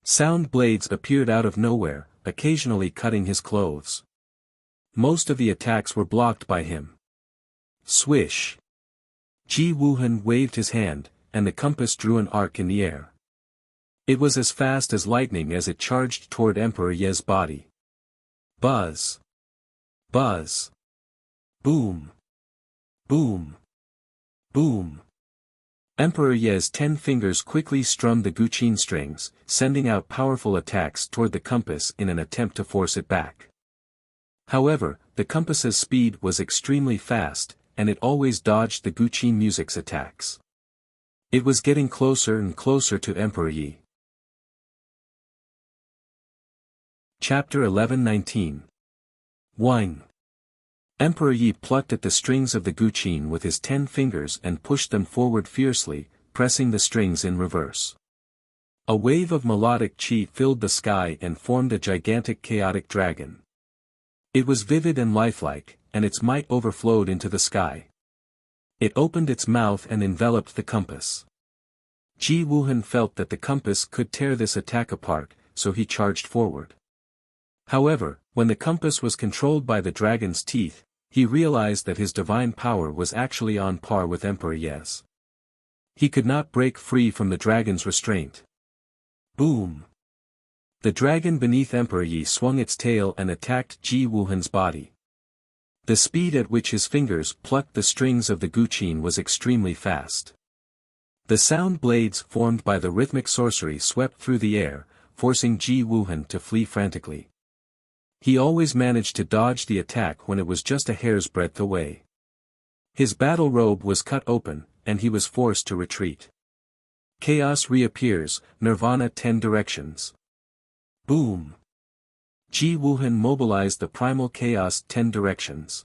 Sound blades appeared out of nowhere, occasionally cutting his clothes. Most of the attacks were blocked by him. Swish. Ji Wuhan waved his hand, and the compass drew an arc in the air. It was as fast as lightning as it charged toward Emperor Ye's body. Buzz. Buzz. Boom. Boom. Boom. Emperor Ye's 10 fingers quickly strummed the Guqin strings, sending out powerful attacks toward the compass in an attempt to force it back. However, the compass's speed was extremely fast, and it always dodged the Guqin music's attacks. It was getting closer and closer to Emperor Yi. Chapter 11-19. 1. Emperor Yi plucked at the strings of the Guqin with his 10 fingers and pushed them forward fiercely, pressing the strings in reverse. A wave of melodic qi filled the sky and formed a gigantic chaotic dragon. It was vivid and lifelike, and its might overflowed into the sky. It opened its mouth and enveloped the compass. Ji Wuhan felt that the compass could tear this attack apart, so he charged forward. However, when the compass was controlled by the dragon's teeth, he realized that his divine power was actually on par with Emperor Ye's. He could not break free from the dragon's restraint. Boom! The dragon beneath Emperor Yi swung its tail and attacked Ji Wuhan's body. The speed at which his fingers plucked the strings of the Guqin was extremely fast. The sound blades formed by the rhythmic sorcery swept through the air, forcing Ji Wuhan to flee frantically. He always managed to dodge the attack when it was just a hair's breadth away. His battle robe was cut open, and he was forced to retreat. Chaos reappears, Nirvana 10 directions. Boom! Ji Wuhan mobilized the primal chaos 10 directions.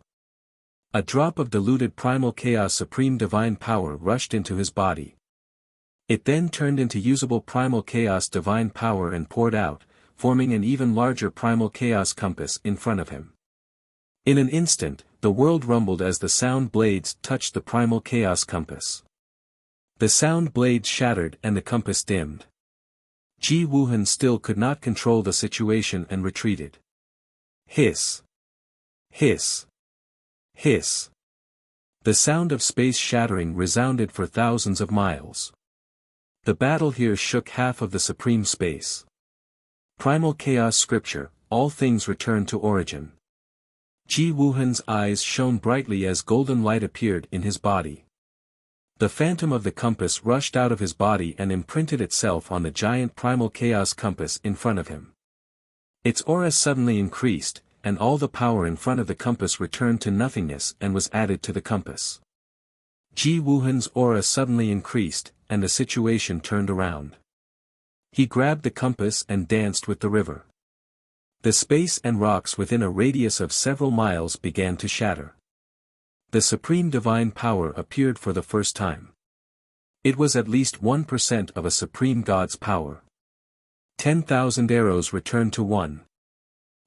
A drop of diluted primal chaos supreme divine power rushed into his body. It then turned into usable primal chaos divine power and poured out, forming an even larger primal chaos compass in front of him. In an instant, the world rumbled as the sound blades touched the primal chaos compass. The sound blades shattered and the compass dimmed. Ji Wuhan still could not control the situation and retreated. Hiss. Hiss. Hiss. The sound of space shattering resounded for thousands of miles. The battle here shook half of the supreme space. Primal Chaos Scripture, all things return to origin. Ji Wuhan's eyes shone brightly as golden light appeared in his body. The phantom of the compass rushed out of his body and imprinted itself on the giant Primal Chaos compass in front of him. Its aura suddenly increased, and all the power in front of the compass returned to nothingness and was added to the compass. Ji Wuhan's aura suddenly increased, and the situation turned around. He grabbed the compass and danced with the river. The space and rocks within a radius of several miles began to shatter. The supreme divine power appeared for the first time. It was at least 1% of a supreme god's power. 10,000 arrows returned to 1.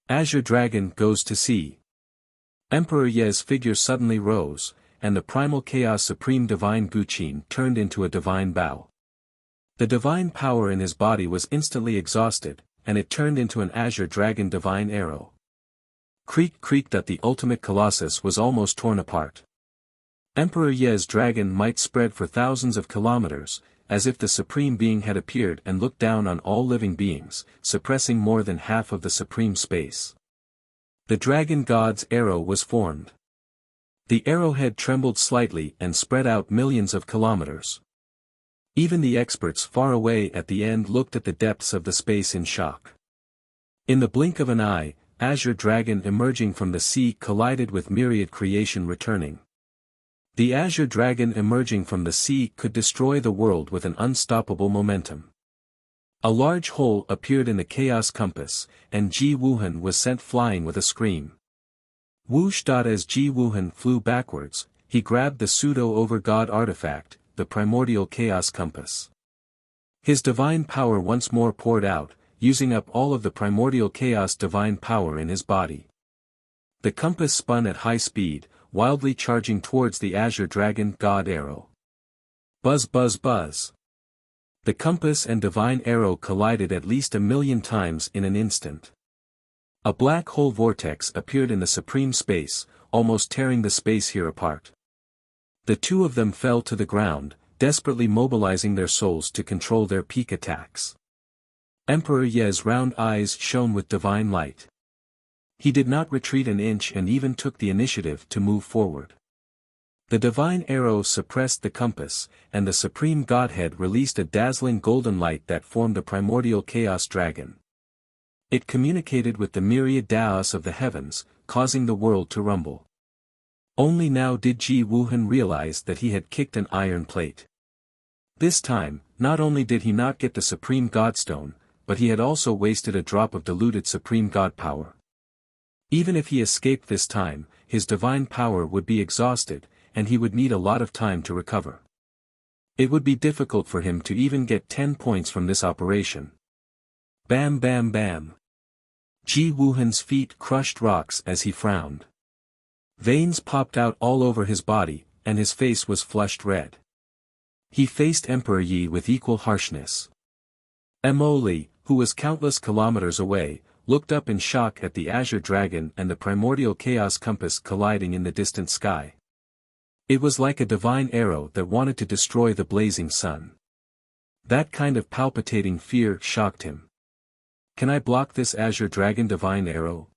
Azure Dragon goes to sea. Emperor Ye's figure suddenly rose, and the primal chaos supreme divine Guqin turned into a divine bow. The divine power in his body was instantly exhausted, and it turned into an azure dragon divine arrow. Creak creak that the ultimate colossus was almost torn apart. Emperor Ye's dragon might spread for thousands of kilometers, as if the supreme being had appeared and looked down on all living beings, suppressing more than half of the supreme space. The dragon god's arrow was formed. The arrowhead trembled slightly and spread out millions of kilometers. Even the experts far away at the end looked at the depths of the space in shock. In the blink of an eye, Azure Dragon emerging from the sea collided with myriad creation returning. The Azure Dragon emerging from the sea could destroy the world with an unstoppable momentum. A large hole appeared in the chaos compass, and Ji Wuhan was sent flying with a scream. Whoosh! As Ji Wuhan flew backwards, he grabbed the pseudo-over-god artifact, the primordial chaos compass. His divine power once more poured out, using up all of the primordial chaos divine power in his body. The compass spun at high speed, wildly charging towards the azure dragon god arrow. Buzz buzz buzz. The compass and divine arrow collided at least 1,000,000 times in an instant. A black hole vortex appeared in the supreme space, almost tearing the space here apart. The two of them fell to the ground, desperately mobilizing their souls to control their peak attacks. Emperor Ye's round eyes shone with divine light. He did not retreat an inch and even took the initiative to move forward. The divine arrow suppressed the compass, and the supreme godhead released a dazzling golden light that formed a primordial chaos dragon. It communicated with the myriad Daos of the heavens, causing the world to rumble. Only now did Ji Wuhan realize that he had kicked an iron plate. This time, not only did he not get the supreme godstone, but he had also wasted a drop of diluted supreme god power. Even if he escaped this time, his divine power would be exhausted, and he would need a lot of time to recover. It would be difficult for him to even get 10 points from this operation. Bam bam bam. Ji Wuhan's feet crushed rocks as he frowned. Veins popped out all over his body, and his face was flushed red. He faced Emperor Yi with equal harshness. Mo Li, who was countless kilometers away, looked up in shock at the azure dragon and the primordial chaos compass colliding in the distant sky. It was like a divine arrow that wanted to destroy the blazing sun. That kind of palpitating fear shocked him. Can I block this azure dragon divine arrow?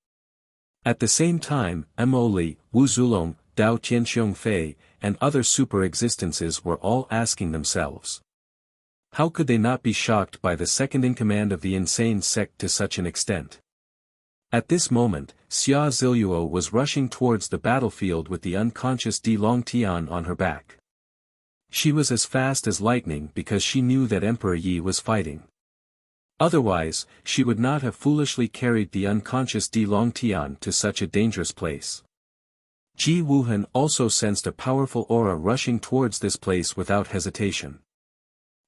At the same time, Mo Li, Wu Zulong, Dao Tianxiong Fei, and other super-existences were all asking themselves. How could they not be shocked by the second-in-command of the insane sect to such an extent? At this moment, Xia Ziluo was rushing towards the battlefield with the unconscious Di Longtian on her back. She was as fast as lightning because she knew that Emperor Yi was fighting. Otherwise, she would not have foolishly carried the unconscious Di Longtian to such a dangerous place. Ji Wuhan also sensed a powerful aura rushing towards this place without hesitation.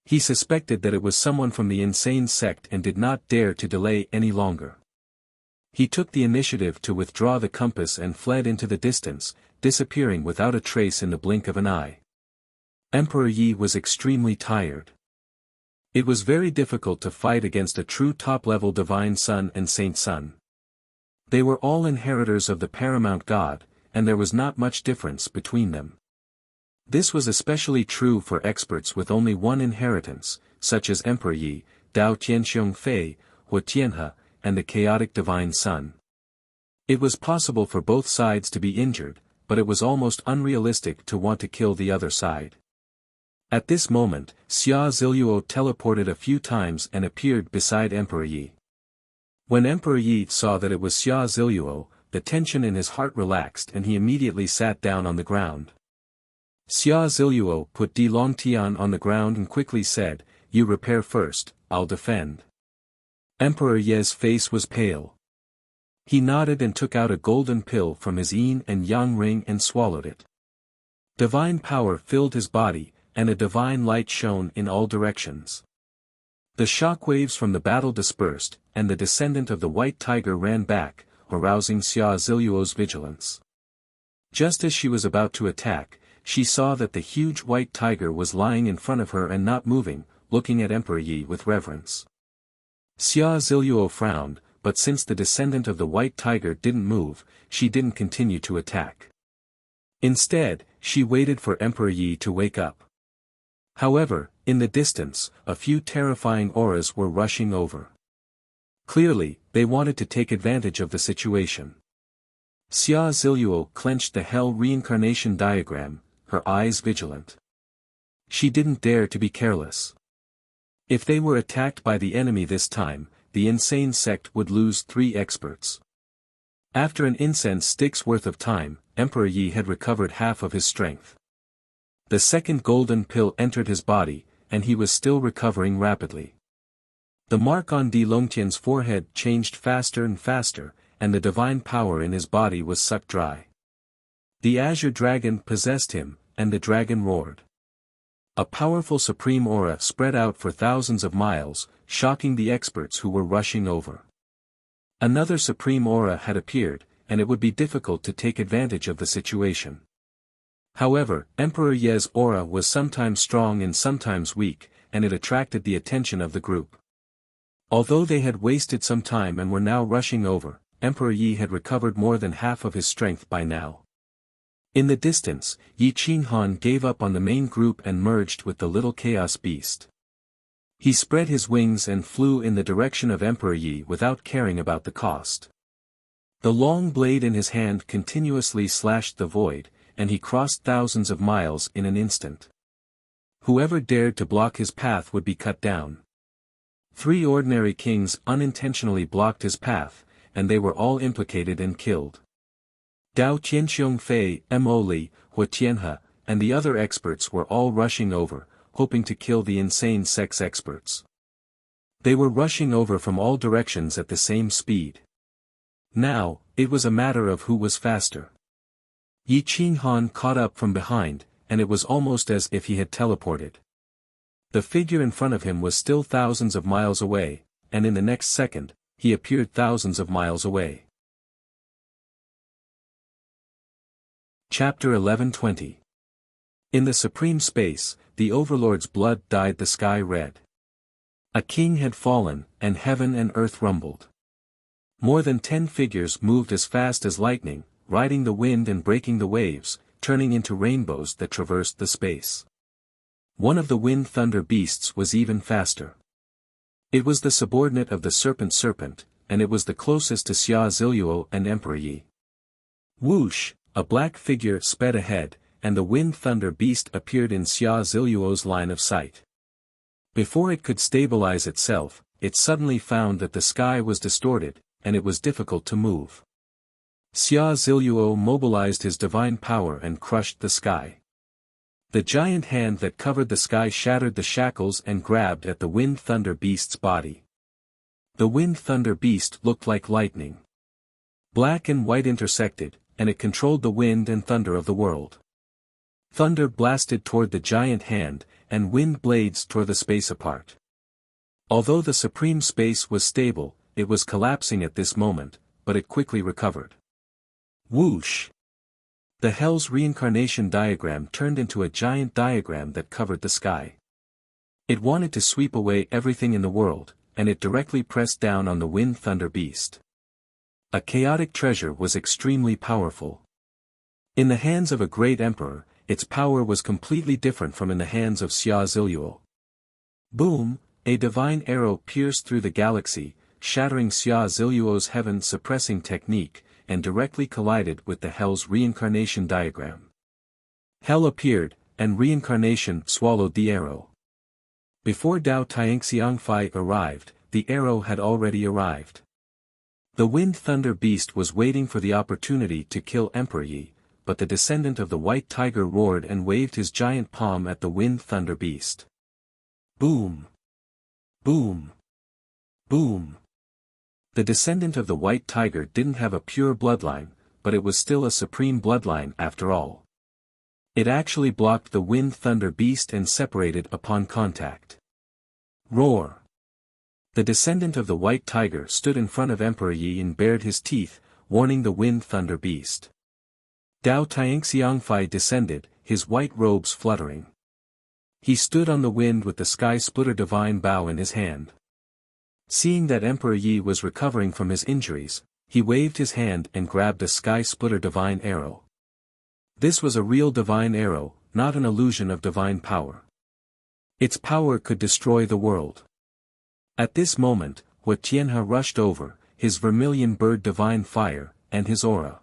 He suspected that it was someone from the insane sect and did not dare to delay any longer. He took the initiative to withdraw the compass and fled into the distance, disappearing without a trace in the blink of an eye. Emperor Yi was extremely tired. It was very difficult to fight against a true top-level divine sun and saint sun. They were all inheritors of the paramount god, and there was not much difference between them. This was especially true for experts with only one inheritance, such as Emperor Yi, Dao Tianxiong Fei, Hua Tianhe, and the chaotic divine sun. It was possible for both sides to be injured, but it was almost unrealistic to want to kill the other side. At this moment, Xia Ziluo teleported a few times and appeared beside Emperor Yi. When Emperor Yi saw that it was Xia Ziluo, the tension in his heart relaxed and he immediately sat down on the ground. Xia Ziluo put Di Longtian on the ground and quickly said, "You repair first, I'll defend." Emperor Ye's face was pale. He nodded and took out a golden pill from his yin and yang ring and swallowed it. Divine power filled his body, and a divine light shone in all directions. The shockwaves from the battle dispersed, and the descendant of the white tiger ran back, arousing Xia Ziluo's vigilance. Just as she was about to attack, she saw that the huge white tiger was lying in front of her and not moving, looking at Emperor Yi with reverence. Xia Ziluo frowned, but since the descendant of the white tiger didn't move, she didn't continue to attack. Instead, she waited for Emperor Yi to wake up. However, in the distance, a few terrifying auras were rushing over. Clearly, they wanted to take advantage of the situation. Xia Ziluo clenched the hell reincarnation diagram, her eyes vigilant. She didn't dare to be careless. If they were attacked by the enemy this time, the insane sect would lose 3 experts. After an incense stick's worth of time, Emperor Yi had recovered half of his strength. The second golden pill entered his body, and he was still recovering rapidly. The mark on Di Longtian's forehead changed faster and faster, and the divine power in his body was sucked dry. The azure dragon possessed him, and the dragon roared. A powerful supreme aura spread out for thousands of miles, shocking the experts who were rushing over. Another supreme aura had appeared, and it would be difficult to take advantage of the situation. However, Emperor Ye's aura was sometimes strong and sometimes weak, and it attracted the attention of the group. Although they had wasted some time and were now rushing over, Emperor Yi had recovered more than half of his strength by now. In the distance, Yi Qinghan gave up on the main group and merged with the little chaos beast. He spread his wings and flew in the direction of Emperor Yi without caring about the cost. The long blade in his hand continuously slashed the void, and he crossed thousands of miles in an instant. Whoever dared to block his path would be cut down. 3 ordinary kings unintentionally blocked his path, and they were all implicated and killed. Dao Tianxiong Fei, Mo Li, Hua Tianhe, and the other experts were all rushing over, hoping to kill the insane sex experts. They were rushing over from all directions at the same speed. Now, it was a matter of who was faster. Yi Qinghan caught up from behind, and it was almost as if he had teleported. The figure in front of him was still thousands of miles away, and in the next second, he appeared thousands of miles away. Chapter 11:20. In the supreme space, the overlord's blood dyed the sky red. A king had fallen, and heaven and earth rumbled. More than 10 figures moved as fast as lightning, riding the wind and breaking the waves, turning into rainbows that traversed the space. One of the wind thunder beasts was even faster. It was the subordinate of the serpent, and it was the closest to Xia Ziluo and Emperor Yi. Whoosh! A black figure sped ahead, and the wind thunder beast appeared in Xia Ziluo's line of sight. Before it could stabilize itself, it suddenly found that the sky was distorted, and it was difficult to move. Xia Ziluo mobilized his divine power and crushed the sky. The giant hand that covered the sky shattered the shackles and grabbed at the wind thunder beast's body. The wind thunder beast looked like lightning. Black and white intersected, and it controlled the wind and thunder of the world. Thunder blasted toward the giant hand, and wind blades tore the space apart. Although the supreme space was stable, it was collapsing at this moment, but it quickly recovered. Whoosh! The Hell's reincarnation diagram turned into a giant diagram that covered the sky. It wanted to sweep away everything in the world, and it directly pressed down on the wind thunder beast. A chaotic treasure was extremely powerful. In the hands of a great emperor, its power was completely different from in the hands of Xia Ziluo. Boom! A divine arrow pierced through the galaxy, shattering Xia Ziluo's heaven-suppressing technique, and directly collided with the Hell's reincarnation diagram. Hell appeared, and reincarnation swallowed the arrow. Before Dao Tianxiangfei arrived, the arrow had already arrived. The wind thunder beast was waiting for the opportunity to kill Emperor Yi, but the descendant of the white tiger roared and waved his giant palm at the wind thunder beast. Boom! Boom! Boom! The descendant of the white tiger didn't have a pure bloodline, but it was still a supreme bloodline after all. It actually blocked the wind thunder beast and separated upon contact. Roar! The descendant of the white tiger stood in front of Emperor Yi and bared his teeth, warning the wind thunder beast. Dao Tianxiangfei descended, his white robes fluttering. He stood on the wind with the sky splitter divine bow in his hand. Seeing that Emperor Yi was recovering from his injuries, he waved his hand and grabbed a sky splitter divine arrow. This was a real divine arrow, not an illusion of divine power. Its power could destroy the world. At this moment, Hua Tianhe rushed over, his vermilion bird divine fire, and his aura.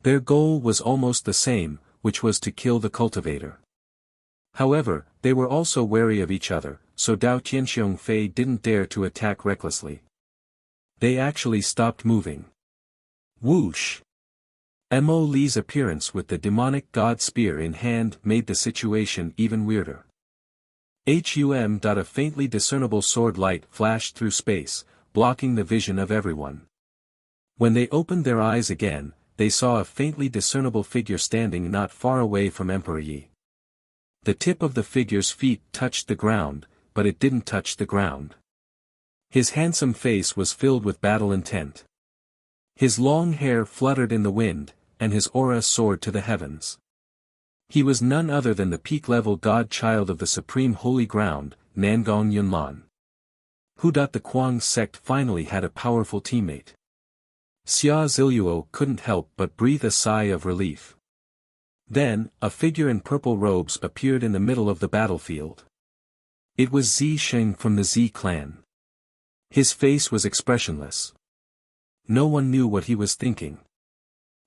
Their goal was almost the same, which was to kill the cultivator. However, they were also wary of each other, so Dao Tianxiangfei didn't dare to attack recklessly. They actually stopped moving. Whoosh! Mo Li's appearance with the demonic god spear in hand made the situation even weirder. A faintly discernible sword light flashed through space, blocking the vision of everyone. When they opened their eyes again, they saw a faintly discernible figure standing not far away from Emperor Yi. The tip of the figure's feet touched the ground, but it didn't touch the ground. His handsome face was filled with battle intent. His long hair fluttered in the wind, and his aura soared to the heavens. He was none other than the peak-level god-child of the supreme holy ground, Nangong Yunlan. The Kuang sect finally had a powerful teammate. Xia Ziluo couldn't help but breathe a sigh of relief. Then, a figure in purple robes appeared in the middle of the battlefield. It was Zi Sheng from the Zi clan. His face was expressionless. No one knew what he was thinking.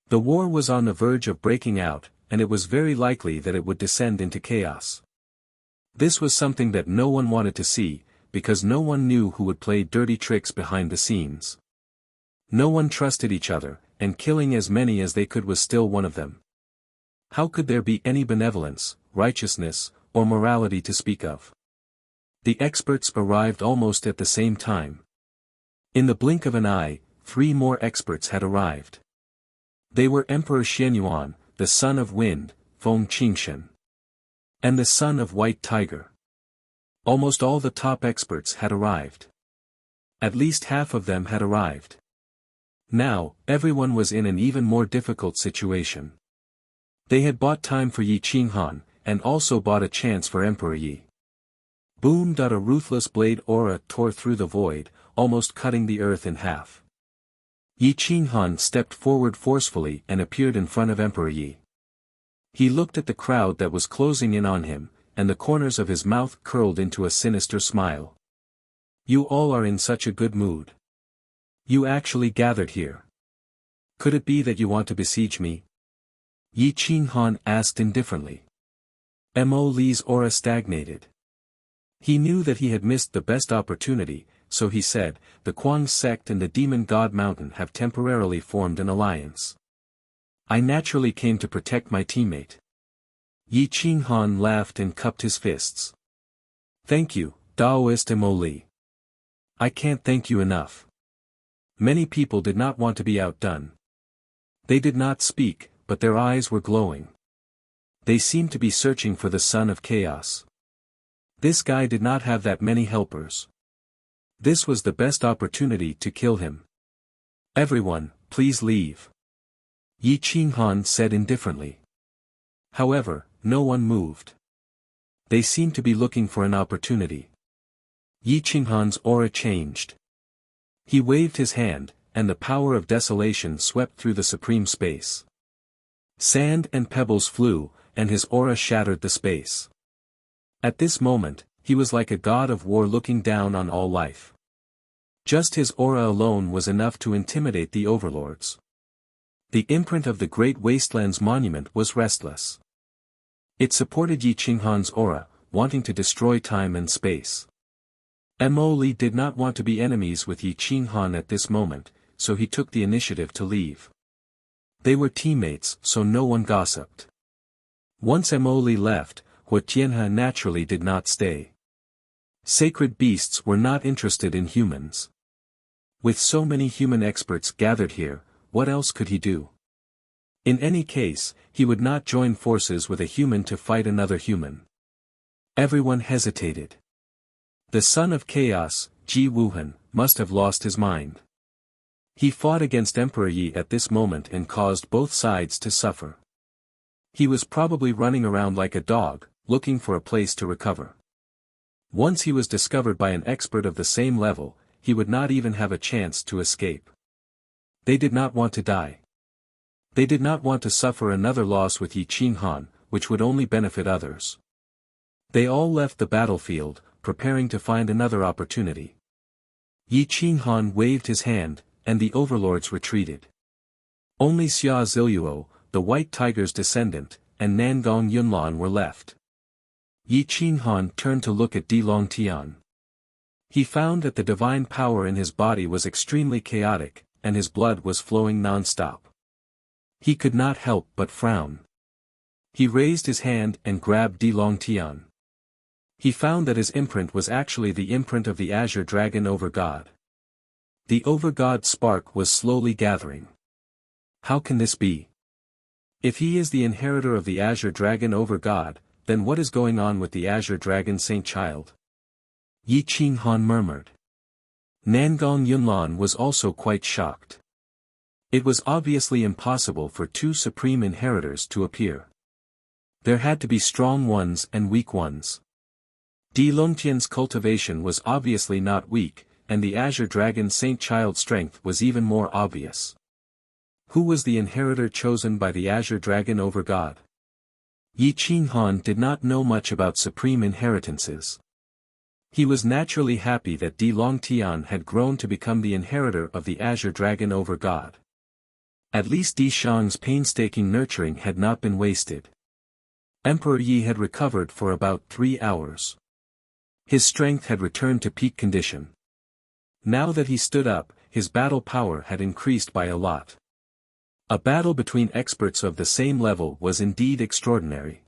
The war was on the verge of breaking out, and it was very likely that it would descend into chaos. This was something that no one wanted to see, because no one knew who would play dirty tricks behind the scenes. No one trusted each other, and killing as many as they could was still one of them. How could there be any benevolence, righteousness, or morality to speak of? The experts arrived almost at the same time. In the blink of an eye, 3 more experts had arrived. They were Emperor Xianyuan, the son of Wind, Feng Qingshen, and the son of White Tiger. Almost all the top experts had arrived. At least half of them had arrived. Now, everyone was in an even more difficult situation. They had bought time for Yi Qinghan, and also bought a chance for Emperor Yi. Boom! A ruthless blade aura tore through the void, almost cutting the earth in half. Yi Qinghan stepped forward forcefully and appeared in front of Emperor Yi. He looked at the crowd that was closing in on him, and the corners of his mouth curled into a sinister smile. You all are in such a good mood. You actually gathered here. Could it be that you want to besiege me? Yi Qinghan asked indifferently. Mo Li's aura stagnated. He knew that he had missed the best opportunity, so he said, the Kuang sect and the Demon God Mountain have temporarily formed an alliance. I naturally came to protect my teammate. Yi Qinghan laughed and cupped his fists. Thank you, Daoist Mo Li. I can't thank you enough. Many people did not want to be outdone. They did not speak, but their eyes were glowing. They seemed to be searching for the son of chaos. This guy did not have that many helpers. This was the best opportunity to kill him. Everyone, please leave. Yi Qinghan said indifferently. However, no one moved. They seemed to be looking for an opportunity. Yi Qinghan's aura changed. He waved his hand, and the power of desolation swept through the supreme space. Sand and pebbles flew, and his aura shattered the space. At this moment, he was like a god of war looking down on all life. Just his aura alone was enough to intimidate the overlords. The imprint of the Great Wasteland's monument was restless. It supported Yi Qinghan's aura, wanting to destroy time and space. Mo Li did not want to be enemies with Yi Qinghan at this moment, so he took the initiative to leave. They were teammates, so no one gossiped. Once Mo Li left, Hua Tianhe naturally did not stay. Sacred beasts were not interested in humans. With so many human experts gathered here, what else could he do? In any case, he would not join forces with a human to fight another human. Everyone hesitated. The son of chaos, Ji Wuhan, must have lost his mind. He fought against Emperor Yi at this moment and caused both sides to suffer. He was probably running around like a dog, looking for a place to recover. Once he was discovered by an expert of the same level, he would not even have a chance to escape. They did not want to die. They did not want to suffer another loss with Yi Qinghan, which would only benefit others. They all left the battlefield, preparing to find another opportunity. Yi Qinghan waved his hand, and the overlords retreated. Only Xia Ziluo, the White Tiger's descendant, and Nangong Yunlan were left. Yi Qinghan turned to look at Di Longtian. He found that the divine power in his body was extremely chaotic, and his blood was flowing non-stop. He could not help but frown. He raised his hand and grabbed Di Longtian. He found that his imprint was actually the imprint of the Azure Dragon Overgod. The Overgod spark was slowly gathering. how can this be? If he is the inheritor of the Azure Dragon over God, then what is going on with the Azure Dragon Saint Child? Yi Qinghan murmured. Nangong Yunlan was also quite shocked. It was obviously impossible for two supreme inheritors to appear. There had to be strong ones and weak ones. Di Longtian's cultivation was obviously not weak, and the Azure Dragon Saint Child's strength was even more obvious. Who was the inheritor chosen by the Azure Dragon over God? Yi Qinghan did not know much about supreme inheritances. He was naturally happy that Di Longtian had grown to become the inheritor of the Azure Dragon over God. At least Di Shang's painstaking nurturing had not been wasted. Emperor Yi had recovered for about 3 hours. His strength had returned to peak condition. Now that he stood up, his battle power had increased by a lot. A battle between experts of the same level was indeed extraordinary.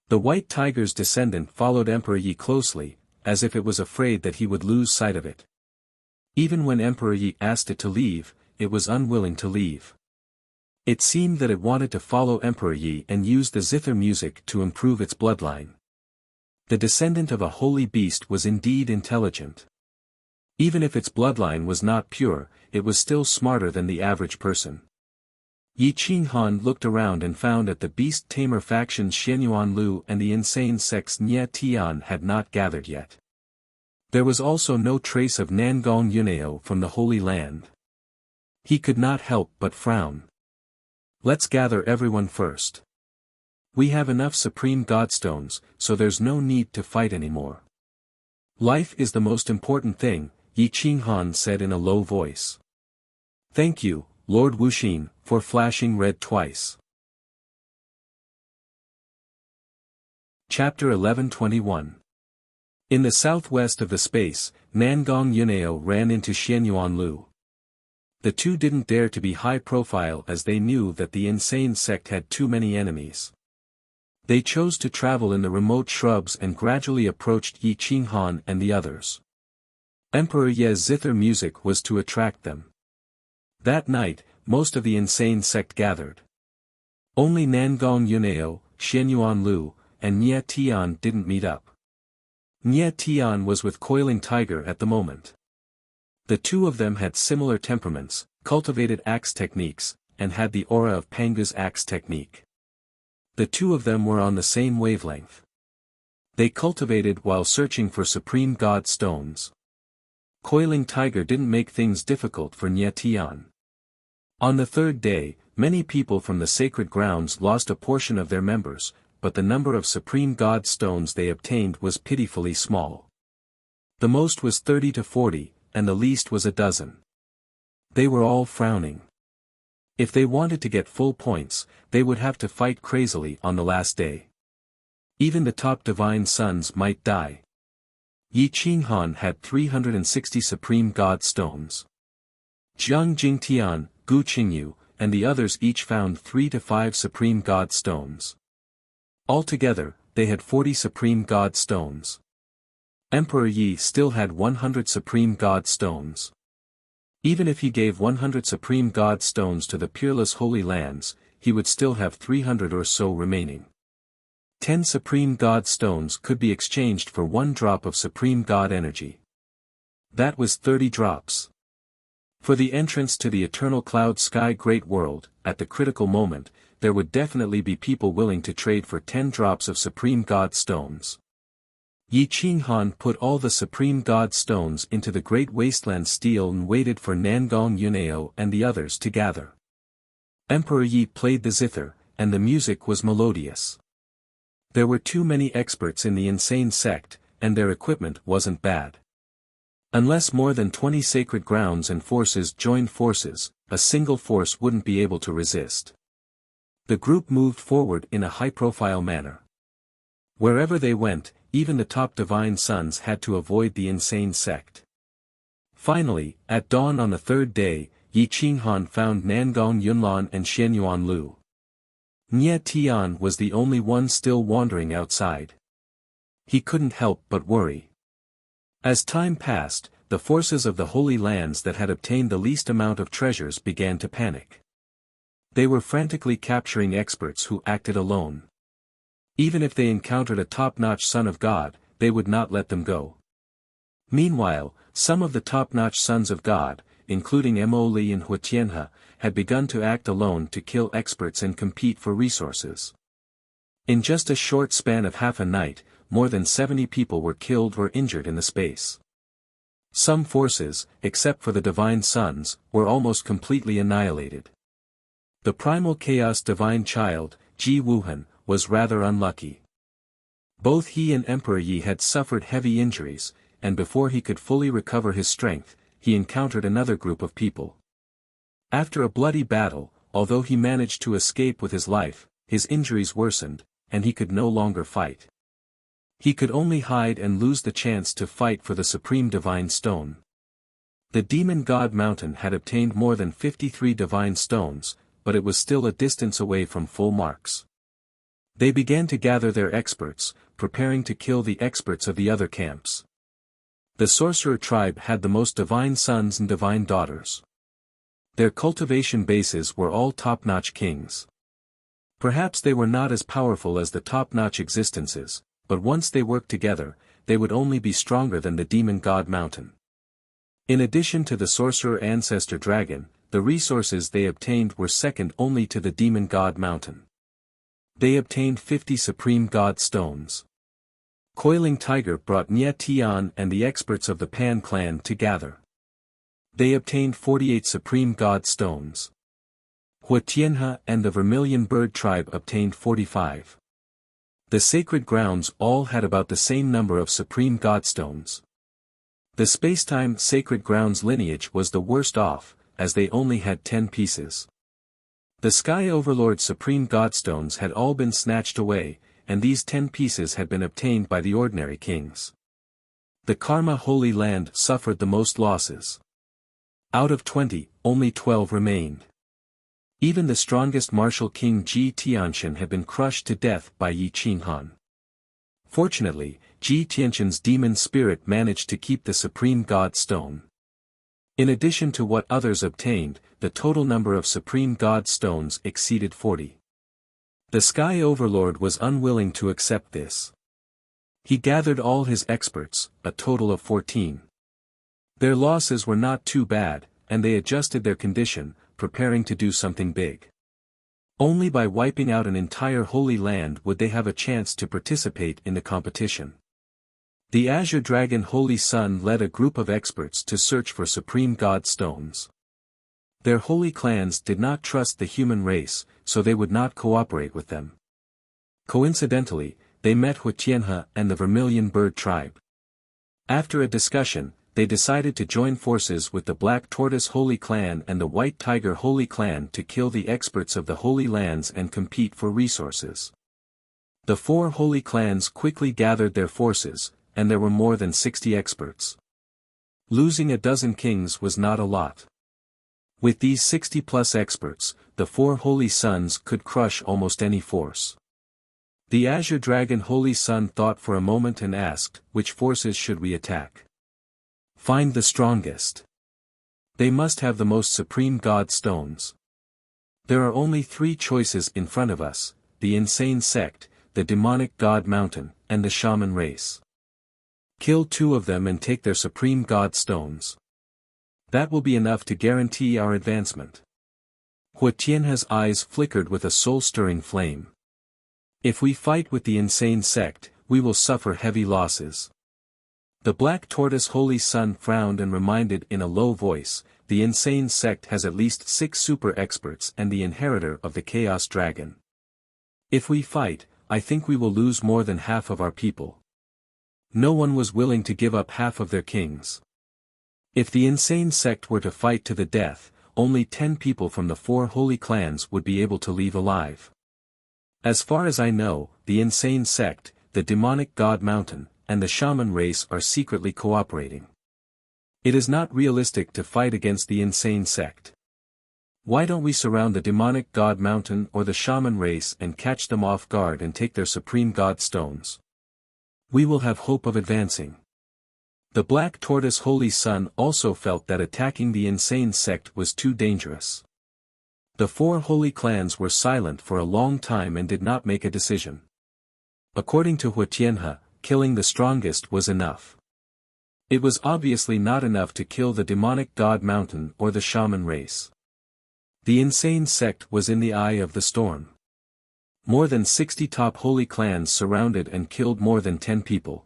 The White Tiger's descendant followed Emperor Yi closely, as if it was afraid that he would lose sight of it. Even when Emperor Yi asked it to leave, it was unwilling to leave. It seemed that it wanted to follow Emperor Yi and use the zither music to improve its bloodline. The descendant of a holy beast was indeed intelligent. Even if its bloodline was not pure, it was still smarter than the average person. Yi Qinghan looked around and found that the beast-tamer factions Xianyuan Lu and the insane sects Nye Tian had not gathered yet. There was also no trace of Nangong Yunao from the Holy Land. He could not help but frown. Let's gather everyone first. We have enough supreme godstones, so there's no need to fight anymore. Life is the most important thing, Yi Qinghan said in a low voice. Thank you, Lord Wuxin, for flashing red twice. Chapter 11:21. In the southwest of the space, Nangong Yunao ran into Xianyuan Lu. The two didn't dare to be high profile as they knew that the insane sect had too many enemies. They chose to travel in the remote shrubs and gradually approached Yi Qinghan and the others. Emperor Ye's zither music was to attract them. That night, most of the insane sect gathered. Only Nangong Yunao, Xianyuan Lu, and Nye Tian didn't meet up. Nye Tian was with Coiling Tiger at the moment. The two of them had similar temperaments, cultivated axe techniques, and had the aura of Panga's axe technique. The two of them were on the same wavelength. They cultivated while searching for supreme god stones. Coiling Tiger didn't make things difficult for Nye Tian. On the third day, many people from the sacred grounds lost a portion of their members, but the number of supreme god stones they obtained was pitifully small. The most was 30 to 40, and the least was a dozen. They were all frowning. If they wanted to get full points, they would have to fight crazily on the last day. Even the top divine sons might die. Yi Qinghan had 360 supreme god stones. Jiang Jingtian, Gu Qingyu, and the others each found 3 to 5 supreme god stones. Altogether, they had 40 supreme god stones. Emperor Yi still had 100 supreme god stones. Even if he gave 100 supreme god stones to the peerless Holy Lands, he would still have 300 or so remaining. 10 supreme god stones could be exchanged for 1 drop of supreme god energy. That was 30 drops. For the entrance to the eternal cloud sky great world, at the critical moment, there would definitely be people willing to trade for 10 drops of supreme god stones. Yi Qinghan put all the supreme god stones into the great wasteland steel and waited for Nangong Yunao and the others to gather. Emperor Yi played the zither, and the music was melodious. There were too many experts in the insane sect, and their equipment wasn't bad. Unless more than 20 sacred grounds and forces joined forces, a single force wouldn't be able to resist. The group moved forward in a high-profile manner. Wherever they went, even the top divine sons had to avoid the insane sect. Finally, at dawn on the third day, Yi Qinghan found Nangong Yunlan and Xianyuan Lu. Nye Tian was the only one still wandering outside. He couldn't help but worry. As time passed, the forces of the Holy Lands that had obtained the least amount of treasures began to panic. They were frantically capturing experts who acted alone. Even if they encountered a top-notch son of God, they would not let them go. Meanwhile, some of the top-notch sons of God, including Mo Li and Huitianhe, had begun to act alone to kill experts and compete for resources. In just a short span of half a night, more than 70 people were killed or injured in the space. Some forces, except for the Divine Sons, were almost completely annihilated. The primal chaos divine child, Ji Wuhan, was rather unlucky. Both he and Emperor Yi had suffered heavy injuries, and before he could fully recover his strength, he encountered another group of people. After a bloody battle, although he managed to escape with his life, his injuries worsened, and he could no longer fight. He could only hide and lose the chance to fight for the Supreme Divine Stone. The Demon God Mountain had obtained more than 53 Divine Stones, but it was still a distance away from full marks. They began to gather their experts, preparing to kill the experts of the other camps. The sorcerer tribe had the most divine sons and divine daughters. Their cultivation bases were all top-notch kings. Perhaps they were not as powerful as the top-notch existences, but once they worked together, they would only be stronger than the Demon God Mountain. In addition to the sorcerer ancestor dragon, the resources they obtained were second only to the Demon God Mountain. They obtained 50 Supreme God Stones. Coiling Tiger brought Nye Tian and the experts of the Pan clan together. They obtained 48 Supreme God Stones. Huitianhe and the Vermilion Bird tribe obtained 45. The sacred grounds all had about the same number of Supreme Godstones. The Spacetime Sacred Grounds lineage was the worst off, as they only had 10 pieces. The Sky Overlord Supreme Godstones had all been snatched away, and these 10 pieces had been obtained by the ordinary kings. The Karma Holy Land suffered the most losses. Out of 20, only 12 remained. Even the strongest martial king Ji Tianxian had been crushed to death by Yi Qinghan. Fortunately, Ji Tianxian's demon spirit managed to keep the Supreme God Stone. In addition to what others obtained, the total number of Supreme God Stones exceeded 40. The Sky Overlord was unwilling to accept this. He gathered all his experts, a total of 14. Their losses were not too bad, and they adjusted their condition, preparing to do something big. Only by wiping out an entire holy land would they have a chance to participate in the competition. The Azure Dragon Holy Sun led a group of experts to search for Supreme God Stones. Their holy clans did not trust the human race, so they would not cooperate with them. Coincidentally, they met Huitianhe and the Vermilion Bird tribe. After a discussion, they decided to join forces with the Black Tortoise Holy Clan and the White Tiger Holy Clan to kill the experts of the Holy Lands and compete for resources. The 4 holy clans quickly gathered their forces, and there were more than 60 experts. Losing a dozen kings was not a lot. With these 60-plus experts, the 4 holy sons could crush almost any force. The Azure Dragon Holy Sun thought for a moment and asked, which forces should we attack? Find the strongest. They must have the most Supreme God Stones. There are only 3 choices in front of us, the Insane Sect, the Demonic God Mountain, and the Shaman race. Kill 2 of them and take their Supreme God Stones. That will be enough to guarantee our advancement. Huitianhe's eyes flickered with a soul-stirring flame. If we fight with the Insane Sect, we will suffer heavy losses. The Black Tortoise Holy Sun frowned and reminded in a low voice, the Insane Sect has at least 6 super experts and the inheritor of the Chaos Dragon. If we fight, I think we will lose more than half of our people. No one was willing to give up half of their kings. If the Insane Sect were to fight to the death, only 10 people from the 4 holy clans would be able to leave alive. As far as I know, the Insane Sect, the Demonic God Mountain, and the Shaman race are secretly cooperating. It is not realistic to fight against the Insane Sect. Why don't we surround the Demonic God Mountain or the Shaman race and catch them off guard and take their Supreme God Stones? We will have hope of advancing. The Black Tortoise Holy Sun also felt that attacking the Insane Sect was too dangerous. The 4 holy clans were silent for a long time and did not make a decision. According to Wuxia, killing the strongest was enough. It was obviously not enough to kill the demonic god mountain or the shaman race. The insane sect was in the eye of the storm. More than 60 top holy clans surrounded and killed more than 10 people.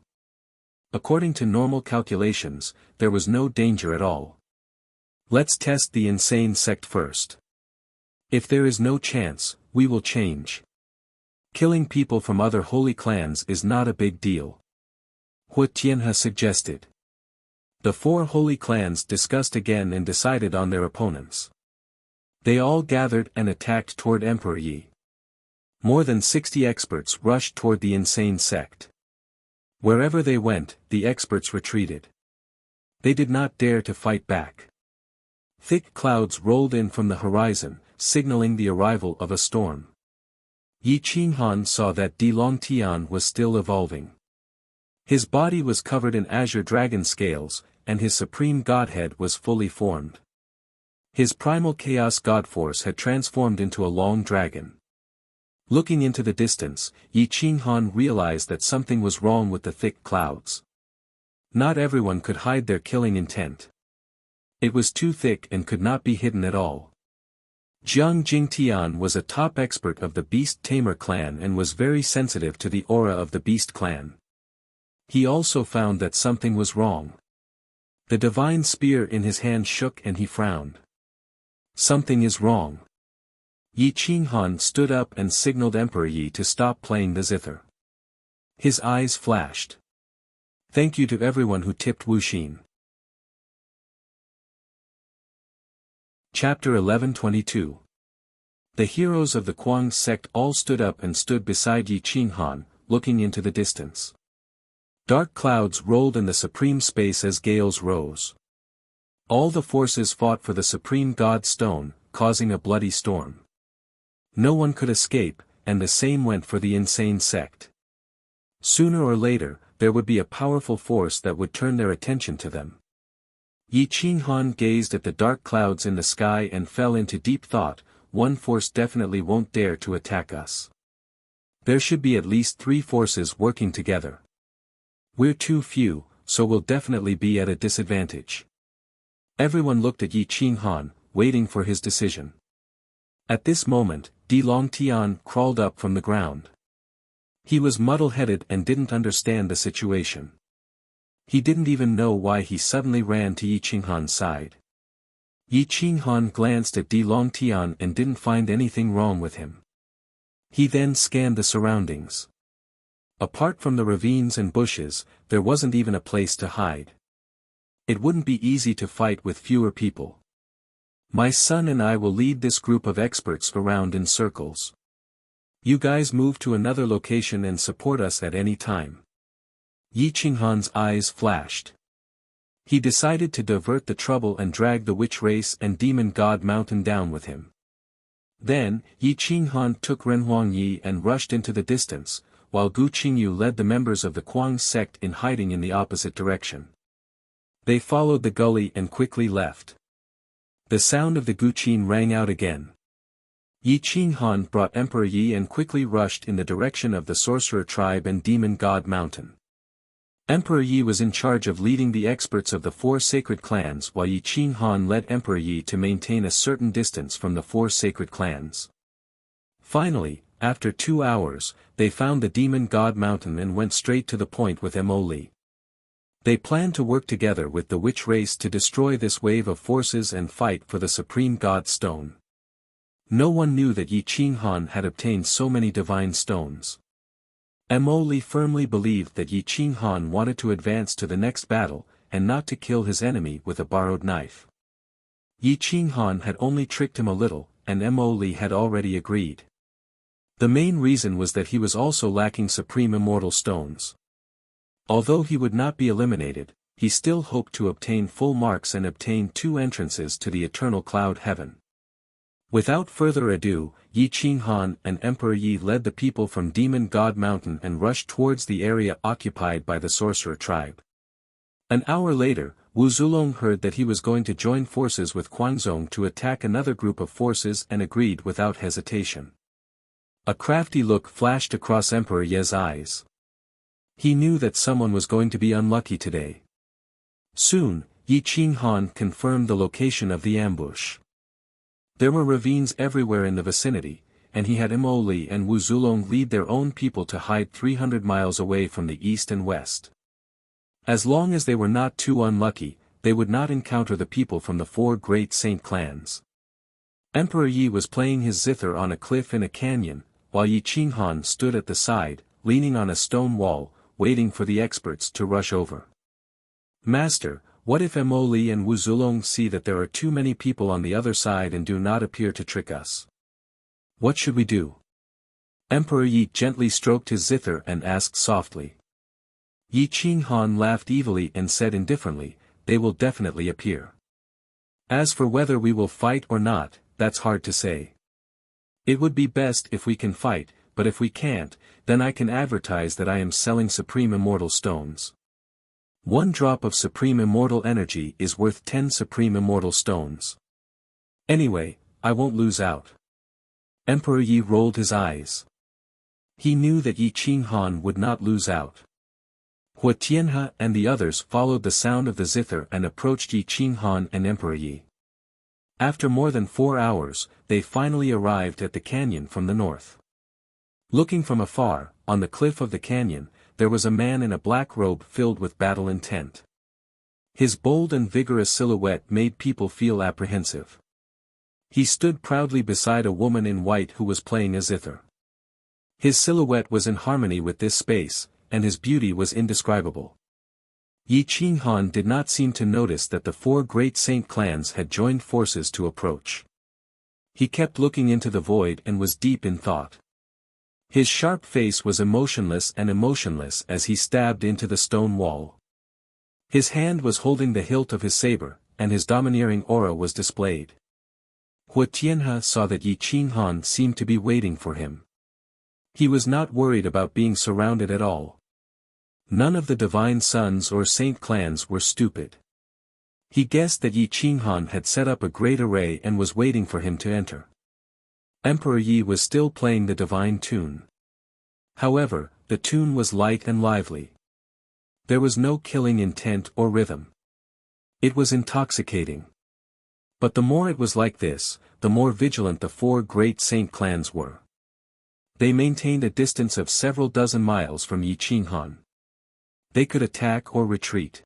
According to normal calculations, there was no danger at all. Let's test the insane sect first. If there is no chance, we will change. Killing people from other holy clans is not a big deal. Wuxia suggested. The 4 holy clans discussed again and decided on their opponents. They all gathered and attacked toward Emperor Yi. More than 60 experts rushed toward the insane sect. Wherever they went, the experts retreated. They did not dare to fight back. Thick clouds rolled in from the horizon, signaling the arrival of a storm. Yi Qinghan saw that Di Longtian was still evolving. His body was covered in azure dragon scales, and his supreme godhead was fully formed. His primal chaos godforce had transformed into a long dragon. Looking into the distance, Yi Qinghan realized that something was wrong with the thick clouds. Not everyone could hide their killing intent. It was too thick and could not be hidden at all. Jiang Jingtian was a top expert of the Beast Tamer clan and was very sensitive to the aura of the Beast clan. He also found that something was wrong. The divine spear in his hand shook and he frowned. Something is wrong. Yi Qinghan stood up and signaled Emperor Yi to stop playing the zither. His eyes flashed. Thank you to everyone who tipped Wuxia. Chapter 11:22. The heroes of the Kuang sect all stood up and stood beside Yi Qinghan, looking into the distance. Dark clouds rolled in the supreme space as gales rose. All the forces fought for the supreme god stone, causing a bloody storm. No one could escape, and the same went for the insane sect. Sooner or later, there would be a powerful force that would turn their attention to them. Yi Qinghan gazed at the dark clouds in the sky and fell into deep thought. One force definitely won't dare to attack us. There should be at least 3 forces working together. We're too few, so we'll definitely be at a disadvantage. Everyone looked at Yi Qinghan, waiting for his decision. At this moment, Di Longtian crawled up from the ground. He was muddle-headed and didn't understand the situation. He didn't even know why he suddenly ran to Yi Qinghan's side. Yi Qinghan glanced at Di Longtian and didn't find anything wrong with him. He then scanned the surroundings. Apart from the ravines and bushes, there wasn't even a place to hide. It wouldn't be easy to fight with fewer people. My son and I will lead this group of experts around in circles. You guys move to another location and support us at any time. Yi Qinghan's eyes flashed. He decided to divert the trouble and drag the witch race and demon god mountain down with him. Then, Yi Qinghan took Renhuang Yi and rushed into the distance, while Gu Qingyu led the members of the Kuang sect in hiding in the opposite direction. They followed the gully and quickly left. The sound of the guqin rang out again. Yi Qinghan brought Emperor Yi and quickly rushed in the direction of the sorcerer tribe and demon god mountain. Emperor Yi was in charge of leading the experts of the 4 sacred clans while Yi Qinghan led Emperor Yi to maintain a certain distance from the 4 sacred clans. Finally, after 2 hours, they found the demon god mountain and went straight to the point with Mo Li. They planned to work together with the witch race to destroy this wave of forces and fight for the supreme god stone. No one knew that Yi Qinghan had obtained so many divine stones. Mo Li firmly believed that Yi Qinghan wanted to advance to the next battle, and not to kill his enemy with a borrowed knife. Yi Qinghan had only tricked him a little, and Mo Li had already agreed. The main reason was that he was also lacking supreme immortal stones. Although he would not be eliminated, he still hoped to obtain full marks and obtain 2 entrances to the eternal cloud heaven. Without further ado, Yi Qinghan and Emperor Yi led the people from Demon God Mountain and rushed towards the area occupied by the sorcerer tribe. An hour later, Wu Zulong heard that he was going to join forces with Quanzong to attack another group of forces and agreed without hesitation. A crafty look flashed across Emperor Ye's eyes. He knew that someone was going to be unlucky today. Soon, Yi Qinghan confirmed the location of the ambush. There were ravines everywhere in the vicinity, and he had Mo Li and Wu Zulong lead their own people to hide 300 miles away from the east and west. As long as they were not too unlucky, they would not encounter the people from the 4 great saint clans. Emperor Yi was playing his zither on a cliff in a canyon, while Yi Qinghan stood at the side, leaning on a stone wall, waiting for the experts to rush over. Master, what if Mo Li and Wu Zulong see that there are too many people on the other side and do not appear to trick us? What should we do? Emperor Yi gently stroked his zither and asked softly. Yi Qinghan laughed evilly and said indifferently, they will definitely appear. As for whether we will fight or not, that's hard to say. It would be best if we can fight, but if we can't, then I can advertise that I am selling supreme immortal stones. 1 drop of supreme immortal energy is worth 10 supreme immortal stones. Anyway, I won't lose out. Emperor Yi rolled his eyes. He knew that Yi Qinghan would not lose out. Hua Tianhe and the others followed the sound of the zither and approached Yi Qinghan and Emperor Yi. After more than 4 hours, they finally arrived at the canyon from the north. Looking from afar, on the cliff of the canyon, there was a man in a black robe filled with battle intent. His bold and vigorous silhouette made people feel apprehensive. He stood proudly beside a woman in white who was playing a zither. His silhouette was in harmony with this space, and his beauty was indescribable. Yi Qinghan did not seem to notice that the 4 great saint clans had joined forces to approach. He kept looking into the void and was deep in thought. His sharp face was emotionless as he stabbed into the stone wall. His hand was holding the hilt of his saber, and his domineering aura was displayed. Hua Tianhe saw that Yi Qinghan seemed to be waiting for him. He was not worried about being surrounded at all. None of the divine sons or saint clans were stupid. He guessed that Yi Qinghan had set up a great array and was waiting for him to enter. Emperor Yi was still playing the divine tune. However, the tune was light and lively. There was no killing intent or rhythm. It was intoxicating. But the more it was like this, the more vigilant the 4 great saint clans were. They maintained a distance of several dozen miles from Yi Qinghan. They could attack or retreat.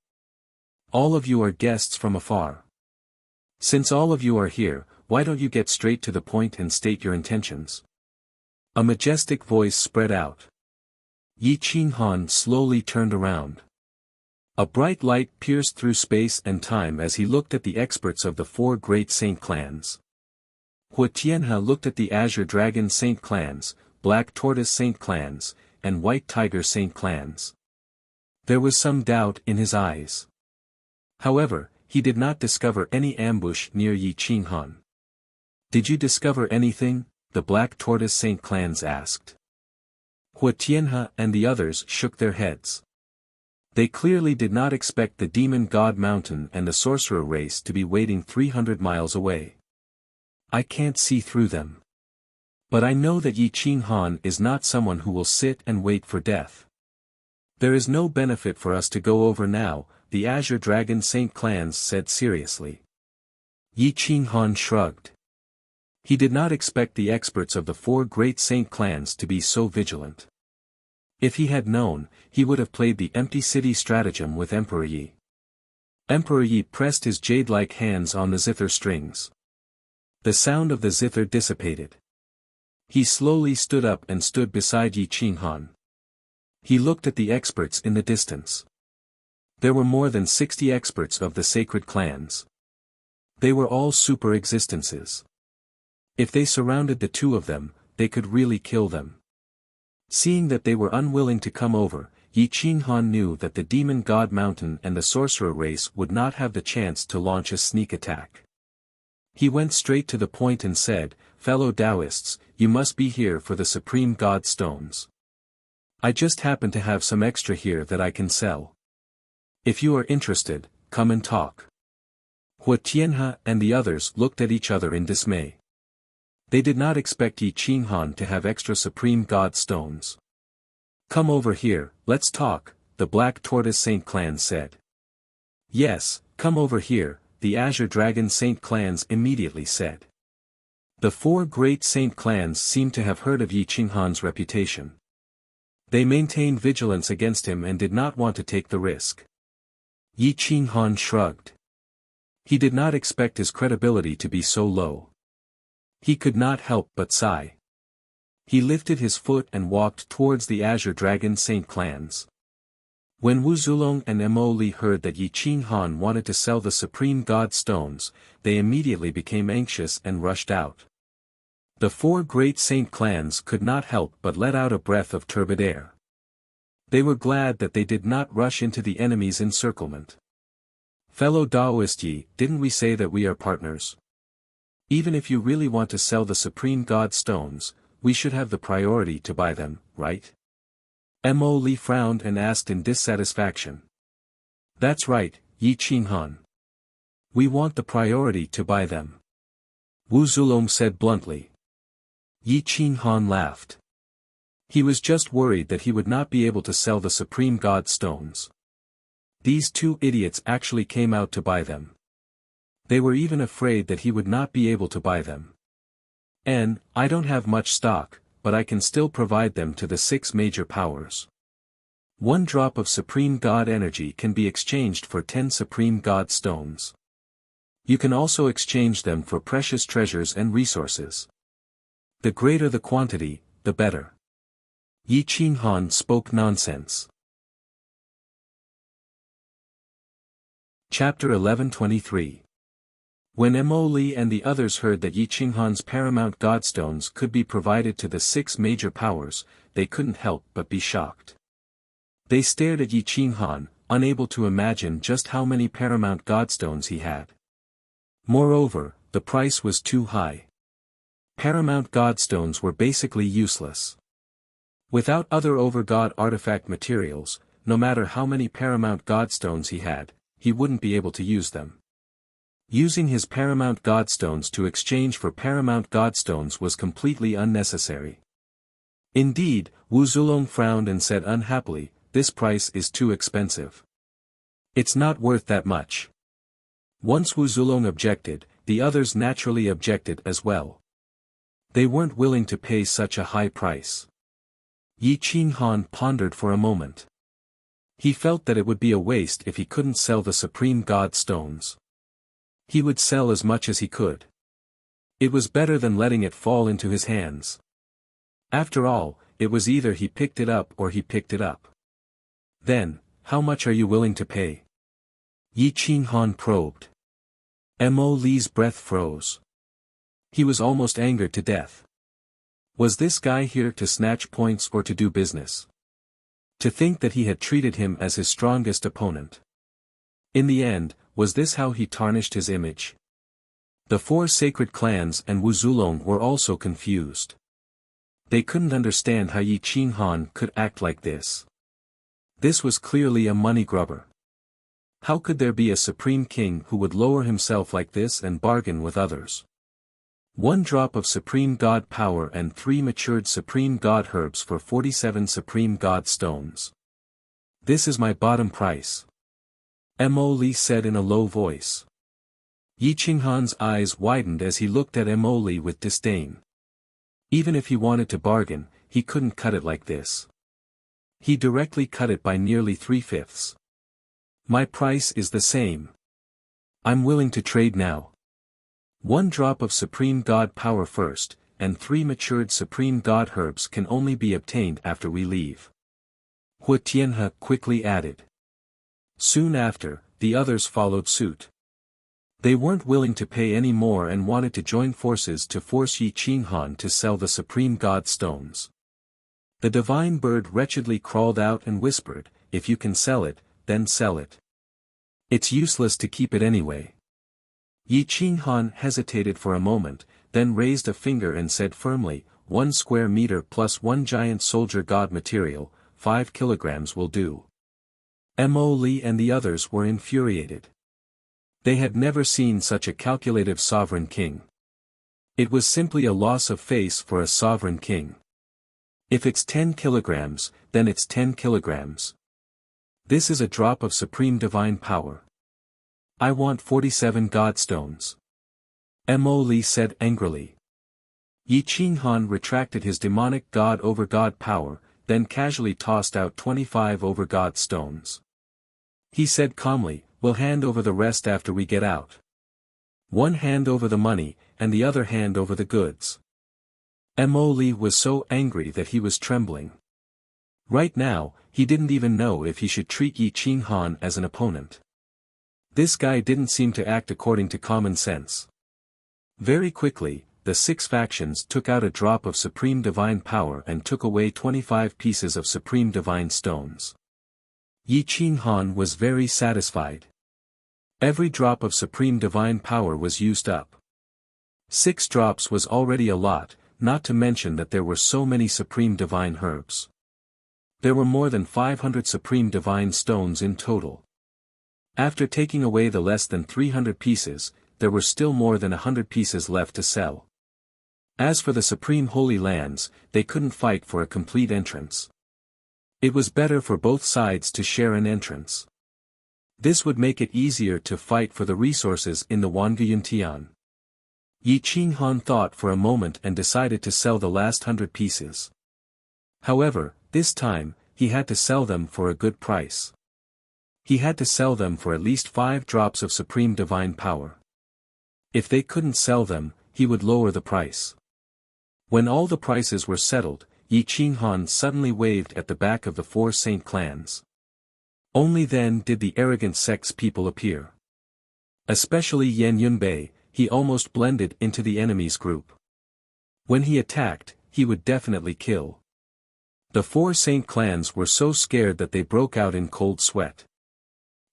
All of you are guests from afar. Since all of you are here, why don't you get straight to the point and state your intentions? A majestic voice spread out. Yi Qinghan slowly turned around. A bright light pierced through space and time as he looked at the experts of the 4 great saint clans. Hua Tianhe looked at the Azure Dragon saint clans, Black Tortoise saint clans, and White Tiger saint clans. There was some doubt in his eyes. However, he did not discover any ambush near Yi Qinghan. Did you discover anything? The Black Tortoise saint clans asked. Hua Tianhe and the others shook their heads. They clearly did not expect the Demon God Mountain and the Sorcerer race to be waiting 300 miles away. I can't see through them. But I know that Yi Qinghan is not someone who will sit and wait for death. There is no benefit for us to go over now, the Azure Dragon Saint clans said seriously. Yi Qinghan shrugged. He did not expect the experts of the 4 great saint clans to be so vigilant. If he had known, he would have played the empty city stratagem with Emperor Yi. Emperor Yi pressed his jade-like hands on the zither strings. The sound of the zither dissipated. He slowly stood up and stood beside Yi Qinghan. He looked at the experts in the distance. There were more than 60 experts of the sacred clans. They were all super existences. If they surrounded the 2 of them, they could really kill them. Seeing that they were unwilling to come over, Yi Qinghan knew that the Demon God Mountain and the Sorcerer race would not have the chance to launch a sneak attack. He went straight to the point and said, "Fellow Taoists, you must be here for the Supreme God Stones. I just happen to have some extra here that I can sell. If you are interested, come and talk. Hua Tianhe and the others looked at each other in dismay. They did not expect Yi Qinghan to have extra Supreme God stones. Come over here, let's talk, the Black Tortoise Saint Clans said. Yes, come over here, the Azure Dragon Saint Clans immediately said. The four great Saint Clans seemed to have heard of Yi Qinghan's reputation. They maintained vigilance against him and did not want to take the risk. Yi Qinghan shrugged. He did not expect his credibility to be so low. He could not help but sigh. He lifted his foot and walked towards the Azure Dragon Saint Clans. When Wu Zulong and Mo Li heard that Yi Qinghan wanted to sell the Supreme God stones, they immediately became anxious and rushed out. The four great Saint Clans could not help but let out a breath of turbid air. They were glad that they did not rush into the enemy's encirclement. Fellow Daoist Yi, didn't we say that we are partners? Even if you really want to sell the Supreme God stones, we should have the priority to buy them, right? Mo Li frowned and asked in dissatisfaction. That's right, Yi Qinghan. We want the priority to buy them. Wu Zulong said bluntly. Yi Qinghan laughed. He was just worried that he would not be able to sell the Supreme God stones. These two idiots actually came out to buy them. They were even afraid that he would not be able to buy them. I don't have much stock, but I can still provide them to the 6 major powers. 1 drop of Supreme God energy can be exchanged for 10 Supreme God stones. You can also exchange them for precious treasures and resources. The greater the quantity, the better. Yi Qinghan spoke nonsense. Chapter 1123. When Mo Li and the others heard that Yi Qinghan's paramount godstones could be provided to the 6 major powers, they couldn't help but be shocked. They stared at Yi Qinghan, unable to imagine just how many paramount godstones he had. Moreover, the price was too high. Paramount godstones were basically useless. Without other over-god artifact materials, no matter how many paramount godstones he had, he wouldn't be able to use them. Using his paramount godstones to exchange for paramount godstones was completely unnecessary. Indeed, Wu Zulong frowned and said unhappily, this price is too expensive. It's not worth that much. Once Wu Zulong objected, the others naturally objected as well. They weren't willing to pay such a high price. Yi Qinghan pondered for a moment. He felt that it would be a waste if he couldn't sell the Supreme God stones. He would sell as much as he could. It was better than letting it fall into his hands. After all, it was either he picked it up or he picked it up. Then, how much are you willing to pay? Yi Qinghan probed. Mo Li's breath froze. He was almost angered to death. Was this guy here to snatch points or to do business? To think that he had treated him as his strongest opponent. In the end, was this how he tarnished his image? The 4 sacred clans and Wu Zulong were also confused. They couldn't understand how Yi Qinghan could act like this. This was clearly a money grubber. How could there be a supreme king who would lower himself like this and bargain with others? 1 drop of Supreme God power and 3 matured Supreme God herbs for 47 Supreme God stones. This is my bottom price. Mo Li said in a low voice. Yi Qinghan's eyes widened as he looked at Mo Li with disdain. Even if he wanted to bargain, he couldn't cut it like this. He directly cut it by nearly 3/5. My price is the same. I'm willing to trade now. 1 drop of Supreme God power first, and 3 matured Supreme God herbs can only be obtained after we leave. Hua Tianhe quickly added. Soon after, the others followed suit. They weren't willing to pay any more and wanted to join forces to force Yi Qinghan to sell the Supreme God stones. The divine bird wretchedly crawled out and whispered, if you can sell it, then sell it. It's useless to keep it anyway. Yi Qinghan hesitated for a moment, then raised a finger and said firmly, 1 square meter plus 1 giant soldier god material, 5 kilograms will do. Mo Li and the others were infuriated. They had never seen such a calculative sovereign king. It was simply a loss of face for a sovereign king. If it's 10 kilograms, then it's 10 kilograms. This is a drop of supreme divine power. I want 47 godstones. Mo Li said angrily. Yi Qinghan retracted his demonic god over god power, then casually tossed out 25 over god stones. He said calmly, "We'll hand over the rest after we get out. One hand over the money, and the other hand over the goods." Mo Li was so angry that he was trembling. Right now, he didn't even know if he should treat Yi Qinghan as an opponent. This guy didn't seem to act according to common sense. Very quickly, the 6 factions took out a drop of supreme divine power and took away 25 pieces of supreme divine stones. Yi Qinghan was very satisfied. Every drop of supreme divine power was used up. 6 drops was already a lot, not to mention that there were so many supreme divine herbs. There were more than 500 supreme divine stones in total. After taking away the less than 300 pieces, there were still more than 100 pieces left to sell. As for the supreme holy lands, they couldn't fight for a complete entrance. It was better for both sides to share an entrance. This would make it easier to fight for the resources in the Wanguyun Tian. Yi Qinghan thought for a moment and decided to sell the last 100 pieces. However, this time, he had to sell them for a good price. He had to sell them for at least 5 drops of supreme divine power. If they couldn't sell them, he would lower the price. When all the prices were settled, Yi Qinghan suddenly waved at the back of the 4 saint clans. Only then did the arrogant sect's people appear. Especially Yan Yunbei, he almost blended into the enemy's group. When he attacked, he would definitely kill. The 4 saint clans were so scared that they broke out in cold sweat.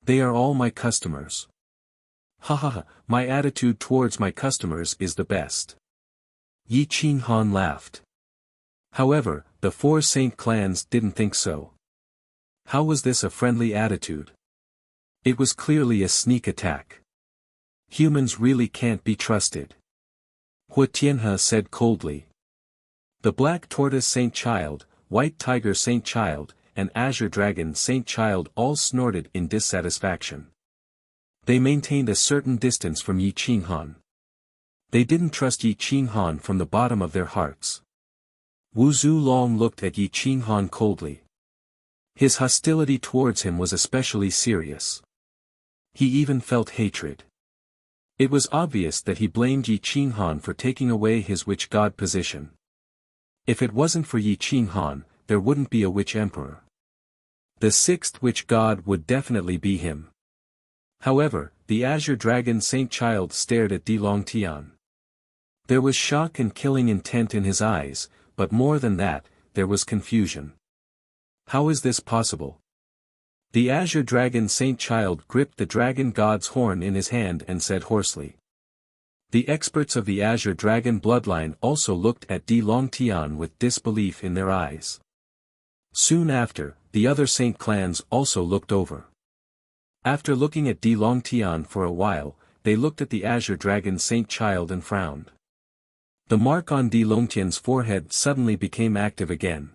They are all my customers. Ha ha ha, my attitude towards my customers is the best. Yi Qinghan laughed. However, the 4 saint clans didn't think so. How was this a friendly attitude? It was clearly a sneak attack. Humans really can't be trusted. Hua Tianhe said coldly. The Black Tortoise Saint Child, White Tiger Saint Child, and Azure Dragon Saint Child all snorted in dissatisfaction. They maintained a certain distance from Yi Qinghan. They didn't trust Yi Qinghan from the bottom of their hearts. Wu Zulong looked at Yi Qinghan coldly. His hostility towards him was especially serious. He even felt hatred. It was obvious that he blamed Yi Qinghan for taking away his witch god position. If it wasn't for Yi Qinghan, there wouldn't be a witch emperor. The 6th witch god would definitely be him. However, the Azure Dragon Saint Child stared at Dilong Tian. There was shock and killing intent in his eyes, but more than that, there was confusion. How is this possible? The Azure Dragon Saint Child gripped the dragon god's horn in his hand and said hoarsely. The experts of the Azure Dragon bloodline also looked at Dilong Tian with disbelief in their eyes. Soon after, the other saint clans also looked over. After looking at Dilong Tian for a while, they looked at the Azure Dragon Saint Child and frowned. The mark on Dilong Tian's forehead suddenly became active again.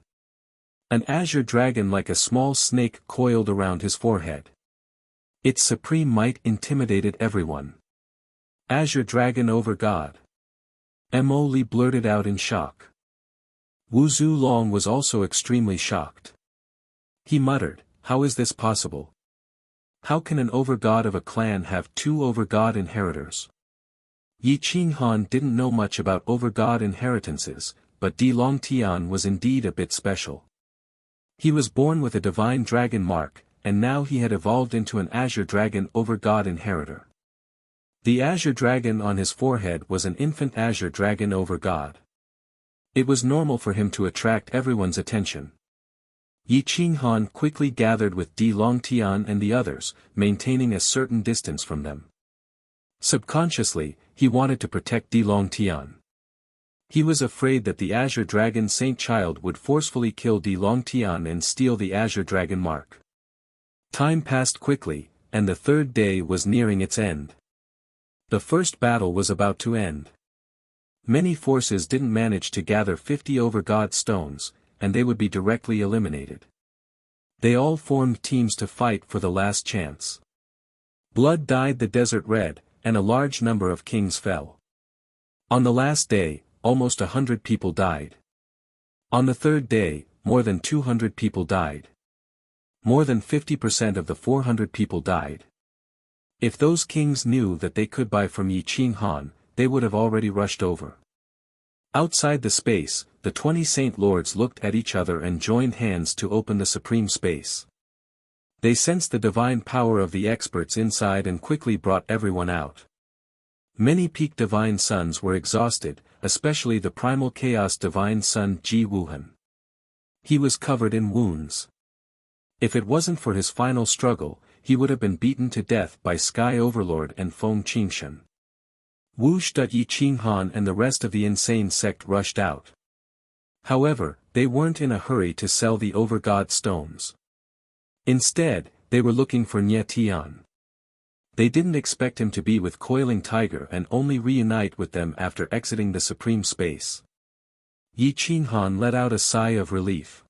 An azure dragon like a small snake coiled around his forehead. Its supreme might intimidated everyone. Azure Dragon over God. Mo Li blurted out in shock. Wu Zulong was also extremely shocked. He muttered, "How is this possible? How can an overgod of a clan have 2 overgod inheritors?" Yi Qinghan didn't know much about overgod inheritances, but Dilong Tian was indeed a bit special. He was born with a divine dragon mark, and now he had evolved into an azure dragon overgod inheritor. The azure dragon on his forehead was an infant azure dragon overgod. It was normal for him to attract everyone's attention. Yi Qinghan quickly gathered with Dilong Tian and the others, maintaining a certain distance from them. Subconsciously, he wanted to protect Dilong Tian. He was afraid that the Azure Dragon Saint Child would forcefully kill Dilong Tian and steal the Azure Dragon mark. Time passed quickly, and the 3rd day was nearing its end. The first battle was about to end. Many forces didn't manage to gather 50 over-god stones, and they would be directly eliminated. They all formed teams to fight for the last chance. Blood dyed the desert red, and a large number of kings fell. On the last day, almost 100 people died. On the third day, more than 200 people died. More than 50% of the 400 people died. If those kings knew that they could buy from Yi Qing Han, they would have already rushed over. Outside the space, the 20 Saint Lords looked at each other and joined hands to open the supreme space. They sensed the divine power of the experts inside and quickly brought everyone out. Many peak divine sons were exhausted, especially the primal chaos divine son Ji Wuhan. He was covered in wounds. If it wasn't for his final struggle, he would have been beaten to death by Sky Overlord and Feng Qingshan. Wuxia, Yi Qing Han and the rest of the insane sect rushed out. However, they weren't in a hurry to sell the over-god stones. Instead, they were looking for Nie Tian. They didn't expect him to be with Coiling Tiger and only reunite with them after exiting the supreme space. Yi Qing Han let out a sigh of relief.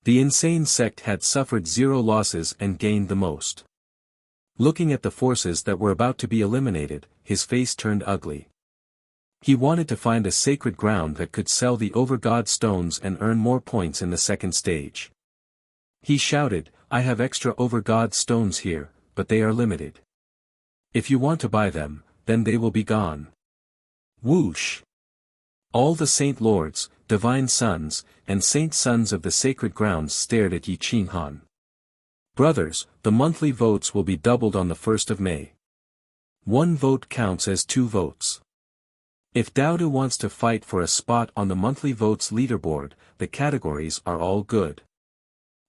The insane sect had suffered 0 losses and gained the most. Looking at the forces that were about to be eliminated, his face turned ugly. He wanted to find a sacred ground that could sell the over-god stones and earn more points in the second stage. He shouted, "I have extra over-god stones here, but they are limited. If you want to buy them, then they will be gone." Whoosh! All the Saint Lords, Divine Sons, and Saint Sons of the Sacred Grounds stared at Yi Qing Han. "Brothers, the monthly votes will be doubled on the 1st of May. 1 vote counts as 2 votes. If Daodu wants to fight for a spot on the monthly votes leaderboard, the categories are all good.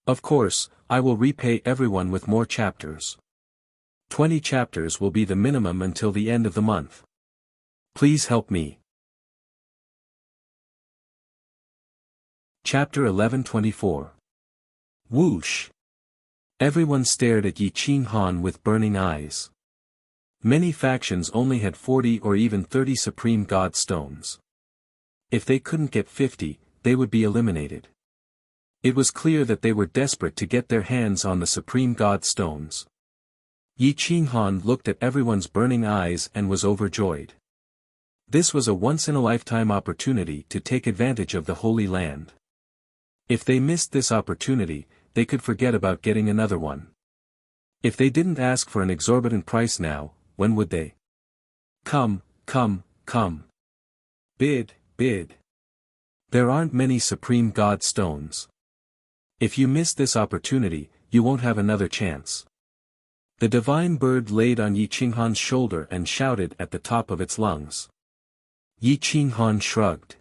Of course, I will repay everyone with more chapters. 20 chapters will be the minimum until the end of the month. Please help me." Chapter 1124. Whoosh! Everyone stared at Yi Qing Han with burning eyes. Many factions only had 40 or even 30 supreme god stones. If they couldn't get 50, they would be eliminated. It was clear that they were desperate to get their hands on the supreme god stones. Yi Qing Han looked at everyone's burning eyes and was overjoyed. This was a once-in-a-lifetime opportunity to take advantage of the Holy Land. If they missed this opportunity, they could forget about getting another one. If they didn't ask for an exorbitant price now, when would they? Come, come, come. Bid, bid. There aren't many supreme god stones. If you miss this opportunity, you won't have another chance. The divine bird laid on Yi Qing Han's shoulder and shouted at the top of its lungs. Yi Qing Han shrugged.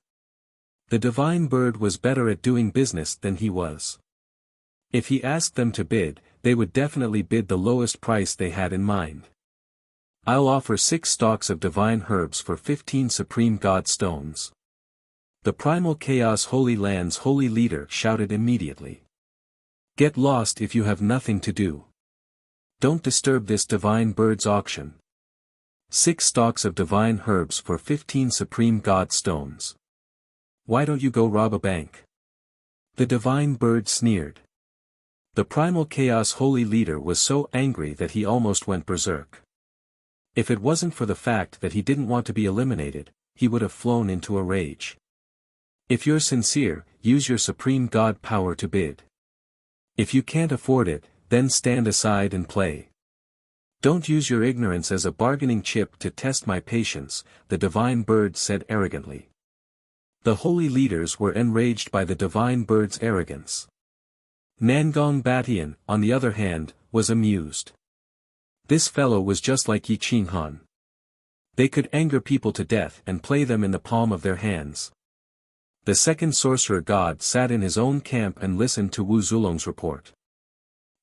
The divine bird was better at doing business than he was. If he asked them to bid, they would definitely bid the lowest price they had in mind. "I'll offer 6 stalks of divine herbs for 15 supreme god stones." The Primal Chaos Holy Land's holy leader shouted immediately. "Get lost if you have nothing to do. Don't disturb this divine bird's auction. 6 stalks of divine herbs for 15 supreme god stones. Why don't you go rob a bank?" The divine bird sneered. The Primal Chaos Holy Leader was so angry that he almost went berserk. If it wasn't for the fact that he didn't want to be eliminated, he would have flown into a rage. If you're sincere, use your supreme god power to bid. If you can't afford it, then stand aside and play. Don't use your ignorance as a bargaining chip to test my patience, the divine bird said arrogantly. The holy leaders were enraged by the divine bird's arrogance. Nangong Batian, on the other hand, was amused. This fellow was just like Yi Qing Han. They could anger people to death and play them in the palm of their hands. The second sorcerer god sat in his own camp and listened to Wu Zulong's report.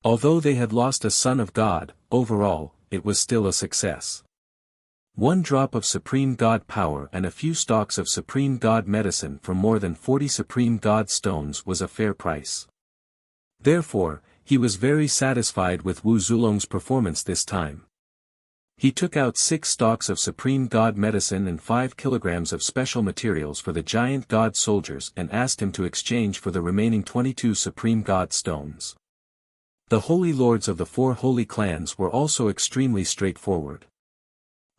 Although they had lost a son of God, overall, it was still a success. 1 drop of supreme god power and a few stalks of supreme god medicine for more than 40 supreme god stones was a fair price. Therefore, he was very satisfied with Wu Zulong's performance this time. He took out 6 stalks of supreme god medicine and 5 kilograms of special materials for the giant god soldiers and asked him to exchange for the remaining 22 supreme god stones. The holy lords of the 4 holy clans were also extremely straightforward.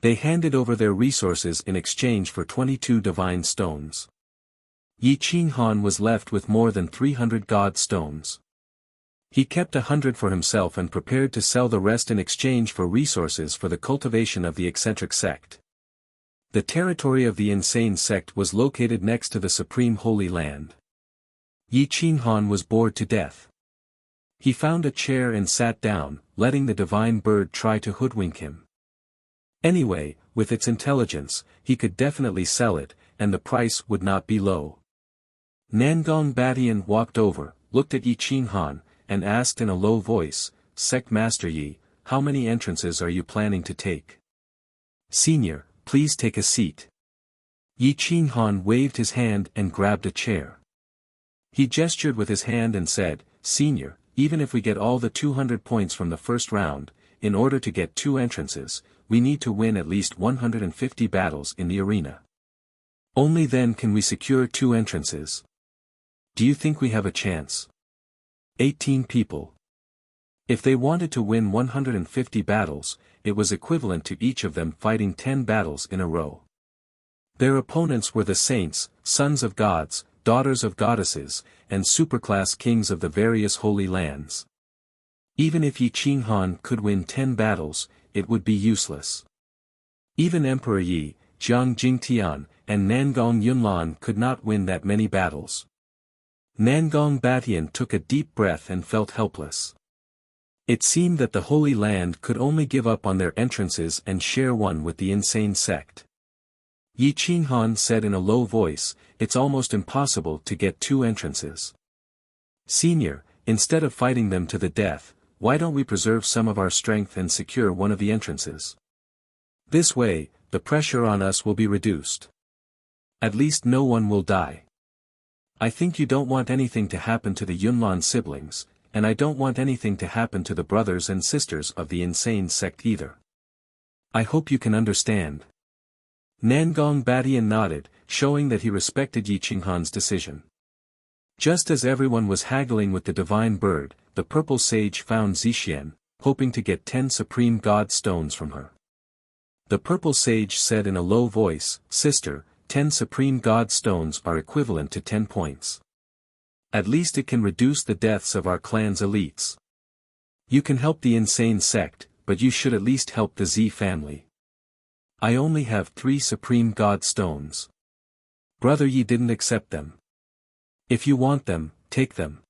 They handed over their resources in exchange for 22 divine stones. Yi Qinghan was left with more than 300 god stones. He kept 100 for himself and prepared to sell the rest in exchange for resources for the cultivation of the eccentric sect. The territory of the insane sect was located next to the supreme holy land. Yi Qinghan was bored to death. He found a chair and sat down, letting the divine bird try to hoodwink him. Anyway, with its intelligence, he could definitely sell it, and the price would not be low. Nangong Batian walked over, looked at Yi Qinghan, and asked in a low voice, "Sect Master Yi, how many entrances are you planning to take?" "Senior, please take a seat." Yi Qinghan waved his hand and grabbed a chair. He gestured with his hand and said, "Senior, even if we get all the 200 points from the first round, in order to get 2 entrances, we need to win at least 150 battles in the arena. Only then can we secure 2 entrances. Do you think we have a chance?" 18 people. If they wanted to win 150 battles, it was equivalent to each of them fighting 10 battles in a row. Their opponents were the saints, sons of gods, daughters of goddesses, and superclass kings of the various holy lands. Even if Yi Qinghan could win 10 battles, it would be useless. Even Emperor Yi, Jiang Jingtian, and Nangong Yunlan could not win that many battles. Nangong Batian took a deep breath and felt helpless. It seemed that the Holy Land could only give up on their entrances and share one with the insane sect. Yi Qinghan said in a low voice, "It's almost impossible to get 2 entrances. Senior, instead of fighting them to the death, why don't we preserve some of our strength and secure one of the entrances? This way, the pressure on us will be reduced. At least no one will die. I think you don't want anything to happen to the Yunlan siblings, and I don't want anything to happen to the brothers and sisters of the insane sect either. I hope you can understand." Nangong Batian nodded, showing that he respected Yi Qinghan's decision. Just as everyone was haggling with the divine bird, the purple sage found Zixian, hoping to get 10 supreme god stones from her. The purple sage said in a low voice, "Sister, 10 supreme god stones are equivalent to 10 points. At least it can reduce the deaths of our clan's elites. You can help the insane sect, but you should at least help the Z family. I only have 3 supreme god stones." Brother Yi didn't accept them. "If you want them, take them."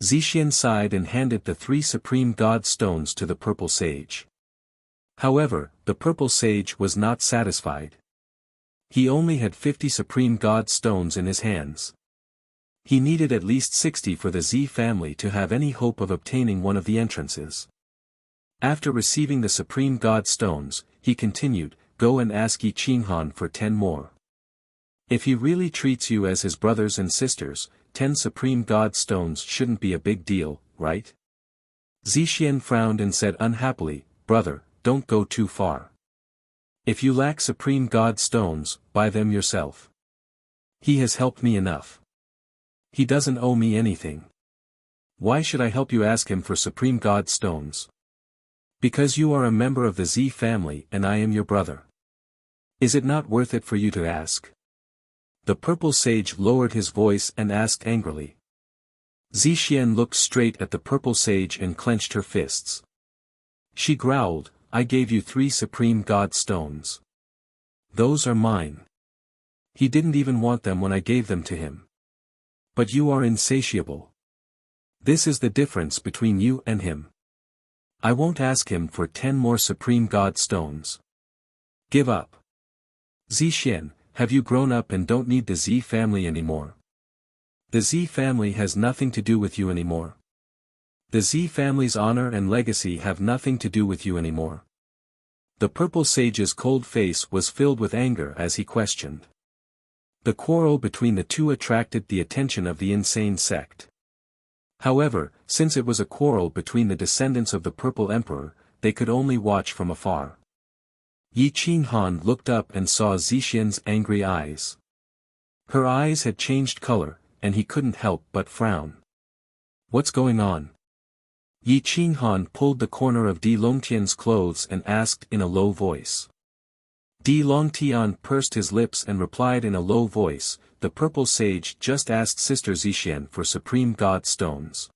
Zixian sighed and handed the 3 supreme god stones to the purple sage. However, the purple sage was not satisfied. He only had 50 supreme god stones in his hands. He needed at least 60 for the Z family to have any hope of obtaining one of the entrances. After receiving the supreme god stones, he continued, "Go and ask Yi Qinghan for 10 more. If he really treats you as his brothers and sisters, 10 supreme god stones shouldn't be a big deal, right?" Zixian frowned and said unhappily, "Brother, don't go too far. If you lack supreme god stones, buy them yourself. He has helped me enough. He doesn't owe me anything. Why should I help you ask him for supreme god stones? Because you are a member of the Z family and I am your brother. Is it not worth it for you to ask?" The purple sage lowered his voice and asked angrily. Zixian looked straight at the purple sage and clenched her fists. She growled, "I gave you 3 supreme god stones. Those are mine. He didn't even want them when I gave them to him. But you are insatiable. This is the difference between you and him. I won't ask him for 10 more supreme god stones. Give up. Zixian, have you grown up and don't need the Z family anymore? The Z family has nothing to do with you anymore. The Z family's honor and legacy have nothing to do with you anymore." The purple sage's cold face was filled with anger as he questioned. The quarrel between the two attracted the attention of the insane sect. However, since it was a quarrel between the descendants of the Purple Emperor, they could only watch from afar. Yi Qinghan looked up and saw Zixian's angry eyes. Her eyes had changed color, and he couldn't help but frown. What's going on? Yi Qinghan pulled the corner of Di Longtian's clothes and asked in a low voice. Di Longtian pursed his lips and replied in a low voice, the purple sage just asked Sister Zixian for supreme god stones.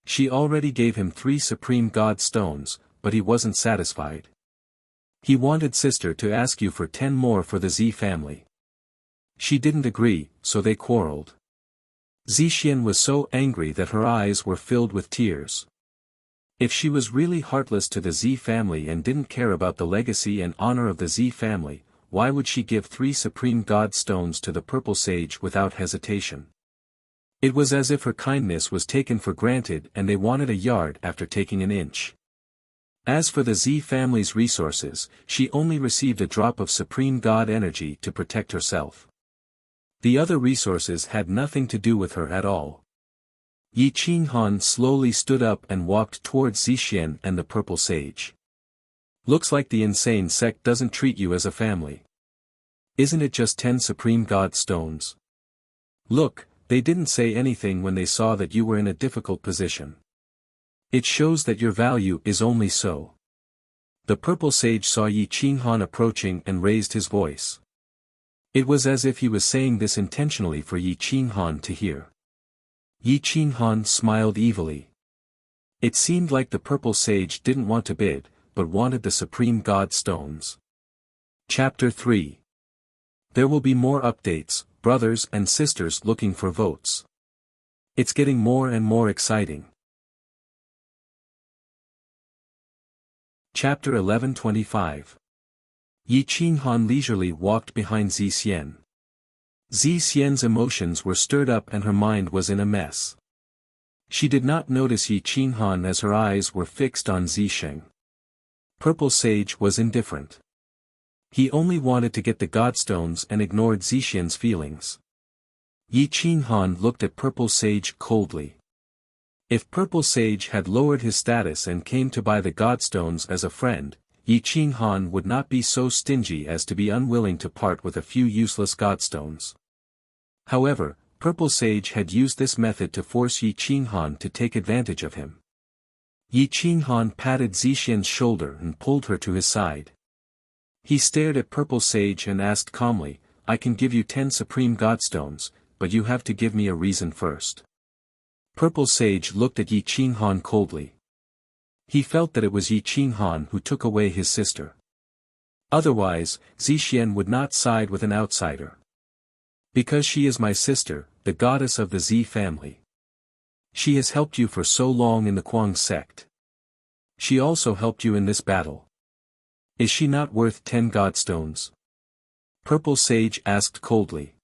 She already gave him 3 supreme god stones, but he wasn't satisfied. He wanted Sister to ask you for 10 more for the Z family. She didn't agree, so they quarreled. Zixian was so angry that her eyes were filled with tears. If she was really heartless to the Z family and didn't care about the legacy and honor of the Z family, why would she give 3 supreme god stones to the purple sage without hesitation? It was as if her kindness was taken for granted and they wanted a yard after taking an inch. As for the Z family's resources, she only received a drop of supreme god energy to protect herself. The other resources had nothing to do with her at all. Yi Qinghan slowly stood up and walked towards Zixian and the purple sage. Looks like the insane sect doesn't treat you as a family. Isn't it just 10 supreme god stones? Look, they didn't say anything when they saw that you were in a difficult position. It shows that your value is only so. The purple sage saw Yi Qinghan approaching and raised his voice. It was as if he was saying this intentionally for Yi Qinghan to hear. Yi Qinghan smiled evilly. It seemed like the purple sage didn't want to bid, but wanted the supreme god stones. Chapter 3. There will be more updates, brothers and sisters looking for votes. It's getting more and more exciting. Chapter 11:25. Yi Qinghan leisurely walked behind Zixian. Zixian's emotions were stirred up and her mind was in a mess. She did not notice Yi Qinghan as her eyes were fixed on Zisheng. Purple Sage was indifferent. He only wanted to get the godstones and ignored Zixian's feelings. Yi Qinghan looked at Purple Sage coldly. If Purple Sage had lowered his status and came to buy the godstones as a friend, Yi Qinghan would not be so stingy as to be unwilling to part with a few useless godstones. However, Purple Sage had used this method to force Yi Qinghan to take advantage of him. Yi Qinghan patted Zixian's shoulder and pulled her to his side. He stared at Purple Sage and asked calmly, I can give you 10 supreme godstones, but you have to give me a reason first. Purple Sage looked at Yi Qinghan coldly. He felt that it was Yi Qinghan who took away his sister. Otherwise, Zixian would not side with an outsider. Because she is my sister, the goddess of the Z family. She has helped you for so long in the Kuang sect. She also helped you in this battle. Is she not worth 10 godstones? Purple Sage asked coldly.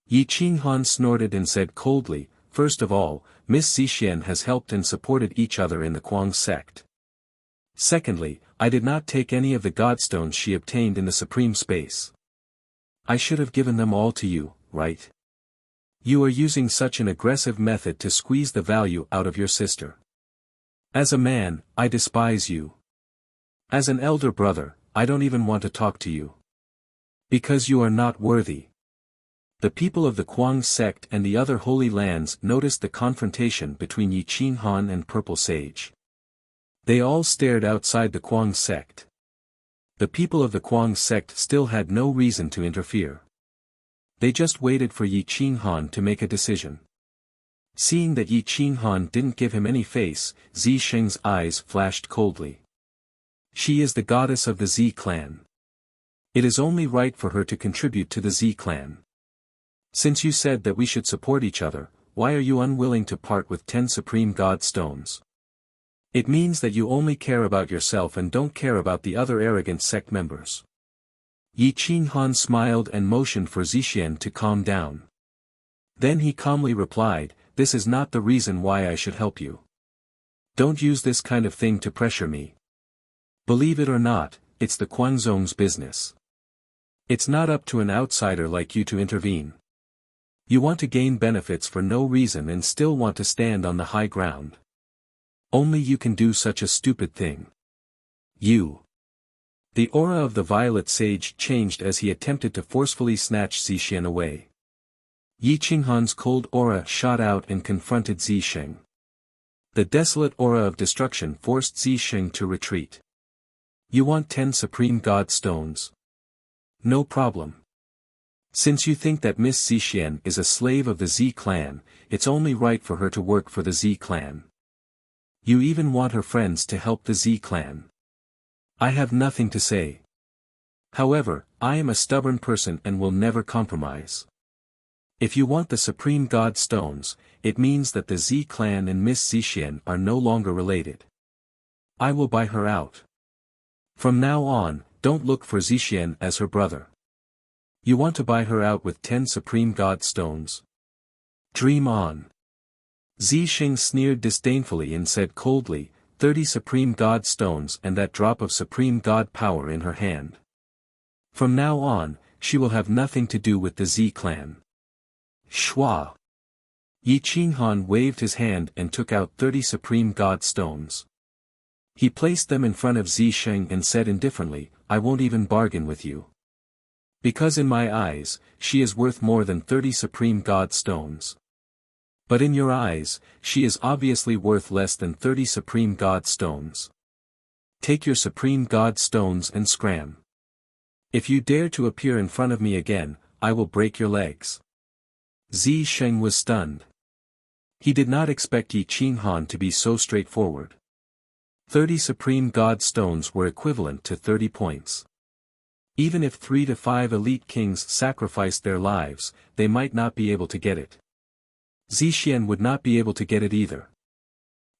Yi Qinghan snorted and said coldly, first of all, Miss Zixian has helped and supported each other in the Kuang sect. Secondly, I did not take any of the godstones she obtained in the supreme space. I should have given them all to you, right? You are using such an aggressive method to squeeze the value out of your sister. As a man, I despise you. As an elder brother, I don't even want to talk to you. Because you are not worthy. The people of the Kuang sect and the other holy lands noticed the confrontation between Yi Qinghan and Purple Sage. They all stared outside the Kuang sect. The people of the Kuang sect still had no reason to interfere. They just waited for Yi Qinghan to make a decision. Seeing that Yi Qinghan didn't give him any face, Zisheng's eyes flashed coldly. She is the goddess of the Z clan. It is only right for her to contribute to the Z clan. Since you said that we should support each other, why are you unwilling to part with 10 supreme god stones? It means that you only care about yourself and don't care about the other arrogant sect members. Yi Qinghan smiled and motioned for Zixian to calm down. Then he calmly replied, this is not the reason why I should help you. Don't use this kind of thing to pressure me. Believe it or not, it's the Guangzong's business. It's not up to an outsider like you to intervene. You want to gain benefits for no reason and still want to stand on the high ground. Only you can do such a stupid thing. You. The aura of the violet sage changed as he attempted to forcefully snatch Zixian away. Yi Qinghan's cold aura shot out and confronted Zixing. The desolate aura of destruction forced Zixing to retreat. You want 10 Supreme God Stones? No problem. Since you think that Miss Zixian is a slave of the Z clan, it's only right for her to work for the Z clan. You even want her friends to help the Z clan. I have nothing to say. However, I am a stubborn person and will never compromise. If you want the Supreme God Stones, it means that the Z clan and Miss Zixian are no longer related. I will buy her out. From now on, don't look for Zixian as her brother. You want to buy her out with 10 Supreme God Stones? Dream on. Zixing sneered disdainfully and said coldly, 30 Supreme God Stones and that drop of Supreme God power in her hand. From now on, she will have nothing to do with the Z clan. Shua. Yi Qinghan waved his hand and took out 30 Supreme God Stones. He placed them in front of Zixing and said indifferently, I won't even bargain with you. Because in my eyes, she is worth more than 30 Supreme God Stones. But in your eyes, she is obviously worth less than 30 Supreme God Stones. Take your Supreme God Stones and scram. If you dare to appear in front of me again, I will break your legs. Zixing was stunned. He did not expect Yi Qinghan to be so straightforward. 30 Supreme God Stones were equivalent to 30 points. Even if 3 to 5 elite kings sacrificed their lives, they might not be able to get it. Zixian would not be able to get it either.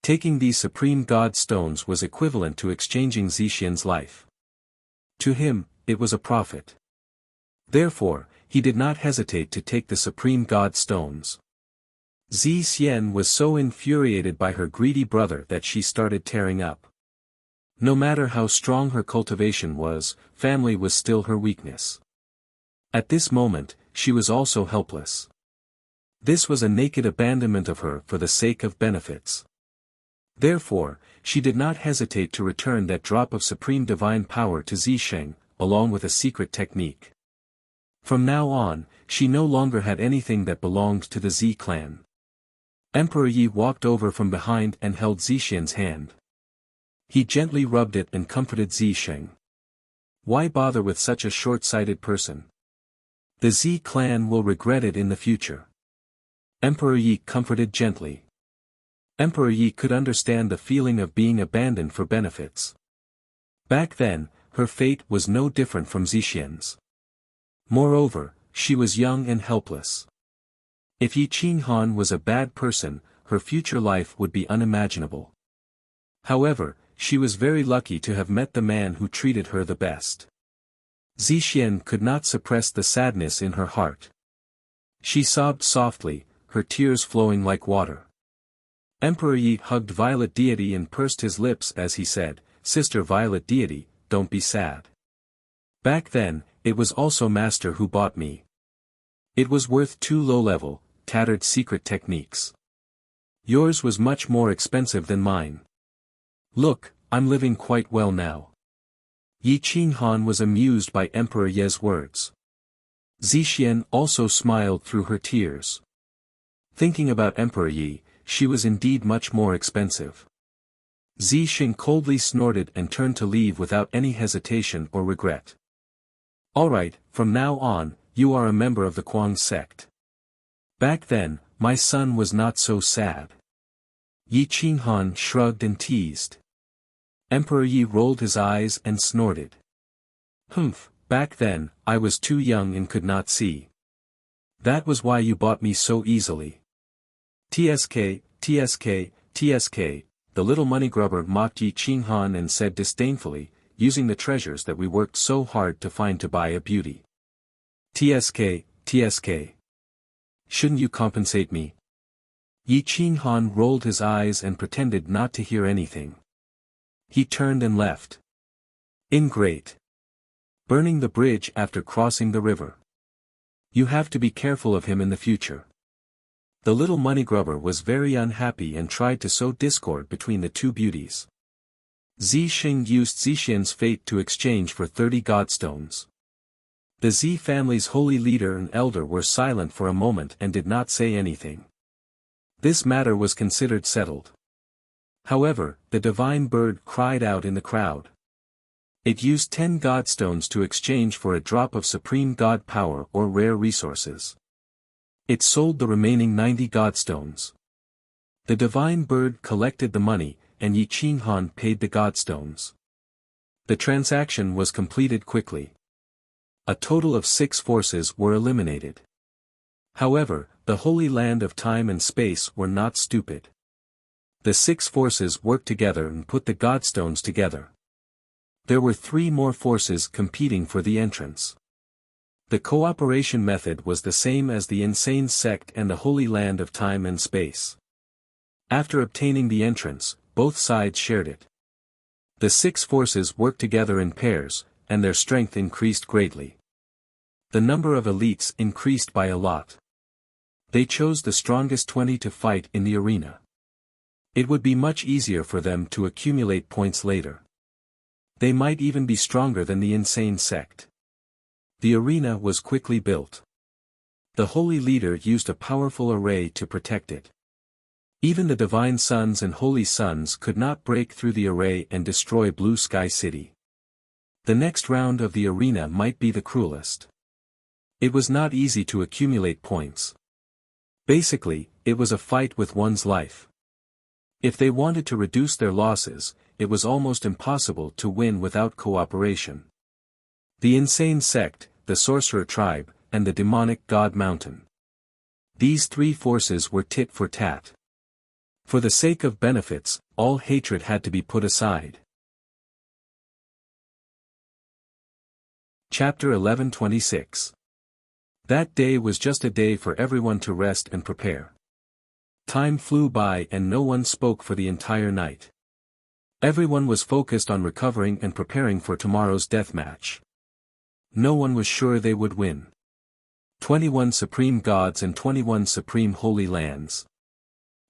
Taking these Supreme God Stones was equivalent to exchanging Zixian's life. To him, it was a profit. Therefore, he did not hesitate to take the Supreme God Stones. Zixian was so infuriated by her greedy brother that she started tearing up. No matter how strong her cultivation was, family was still her weakness. At this moment, she was also helpless. This was a naked abandonment of her for the sake of benefits. Therefore, she did not hesitate to return that drop of supreme divine power to Zixing, along with a secret technique. From now on, she no longer had anything that belonged to the Z clan. Emperor Yi walked over from behind and held Zixian's hand. He gently rubbed it and comforted Zixing. Why bother with such a short-sighted person? The Z clan will regret it in the future. Emperor Yi comforted gently. Emperor Yi could understand the feeling of being abandoned for benefits. Back then, her fate was no different from Zixian's. Moreover, she was young and helpless. If Yi Qinghan was a bad person, her future life would be unimaginable. However, she was very lucky to have met the man who treated her the best. Zixian could not suppress the sadness in her heart. She sobbed softly, her tears flowing like water. Emperor Yi hugged Violet Deity and pursed his lips as he said, Sister Violet Deity, don't be sad. Back then, it was also Master who bought me. It was worth 2 low-level, tattered secret techniques. Yours was much more expensive than mine. Look, I'm living quite well now. Yi Qinghan was amused by Emperor Ye's words. Zixian also smiled through her tears. Thinking about Emperor Yi, she was indeed much more expensive. Zixing coldly snorted and turned to leave without any hesitation or regret. Alright, from now on, you are a member of the Kuang sect. Back then, my son was not so sad. Yi Qinghan shrugged and teased. Emperor Yi rolled his eyes and snorted. Humph, back then, I was too young and could not see. That was why you bought me so easily. TSK, TSK, TSK, the little money grubber mocked Yi Qinghan and said disdainfully, using the treasures that we worked so hard to find to buy a beauty. TSK, TSK. Shouldn't you compensate me? Yi Qinghan rolled his eyes and pretended not to hear anything. He turned and left. Ingrate. Burning the bridge after crossing the river. You have to be careful of him in the future. The little money grubber was very unhappy and tried to sow discord between the two beauties. Zixing used Zixian's fate to exchange for 30 godstones. The Zi family's holy leader and elder were silent for a moment and did not say anything. This matter was considered settled. However, the divine bird cried out in the crowd. It used 10 godstones to exchange for a drop of supreme god power or rare resources. It sold the remaining 90 godstones. The divine bird collected the money, and Yi Qinghan paid the godstones. The transaction was completed quickly. A total of 6 forces were eliminated. However, the Holy Land of Time and Space were not stupid. The 6 forces worked together and put the godstones together. There were 3 more forces competing for the entrance. The cooperation method was the same as the insane sect and the Holy Land of Time and Space. After obtaining the entrance, both sides shared it. The 6 forces worked together in pairs, and their strength increased greatly. The number of elites increased by a lot. They chose the strongest 20 to fight in the arena. It would be much easier for them to accumulate points later. They might even be stronger than the insane sect. The arena was quickly built. The holy leader used a powerful array to protect it. Even the divine sons and holy sons could not break through the array and destroy Blue Sky City. The next round of the arena might be the cruelest. It was not easy to accumulate points. Basically, it was a fight with one's life. If they wanted to reduce their losses, it was almost impossible to win without cooperation. The insane sect, the sorcerer tribe, and the demonic god mountain. These 3 forces were tit for tat. For the sake of benefits, all hatred had to be put aside. Chapter 11:26. That day was just a day for everyone to rest and prepare. Time flew by and no one spoke for the entire night. Everyone was focused on recovering and preparing for tomorrow's death match. No one was sure they would win. 21 supreme gods and 21 supreme holy lands.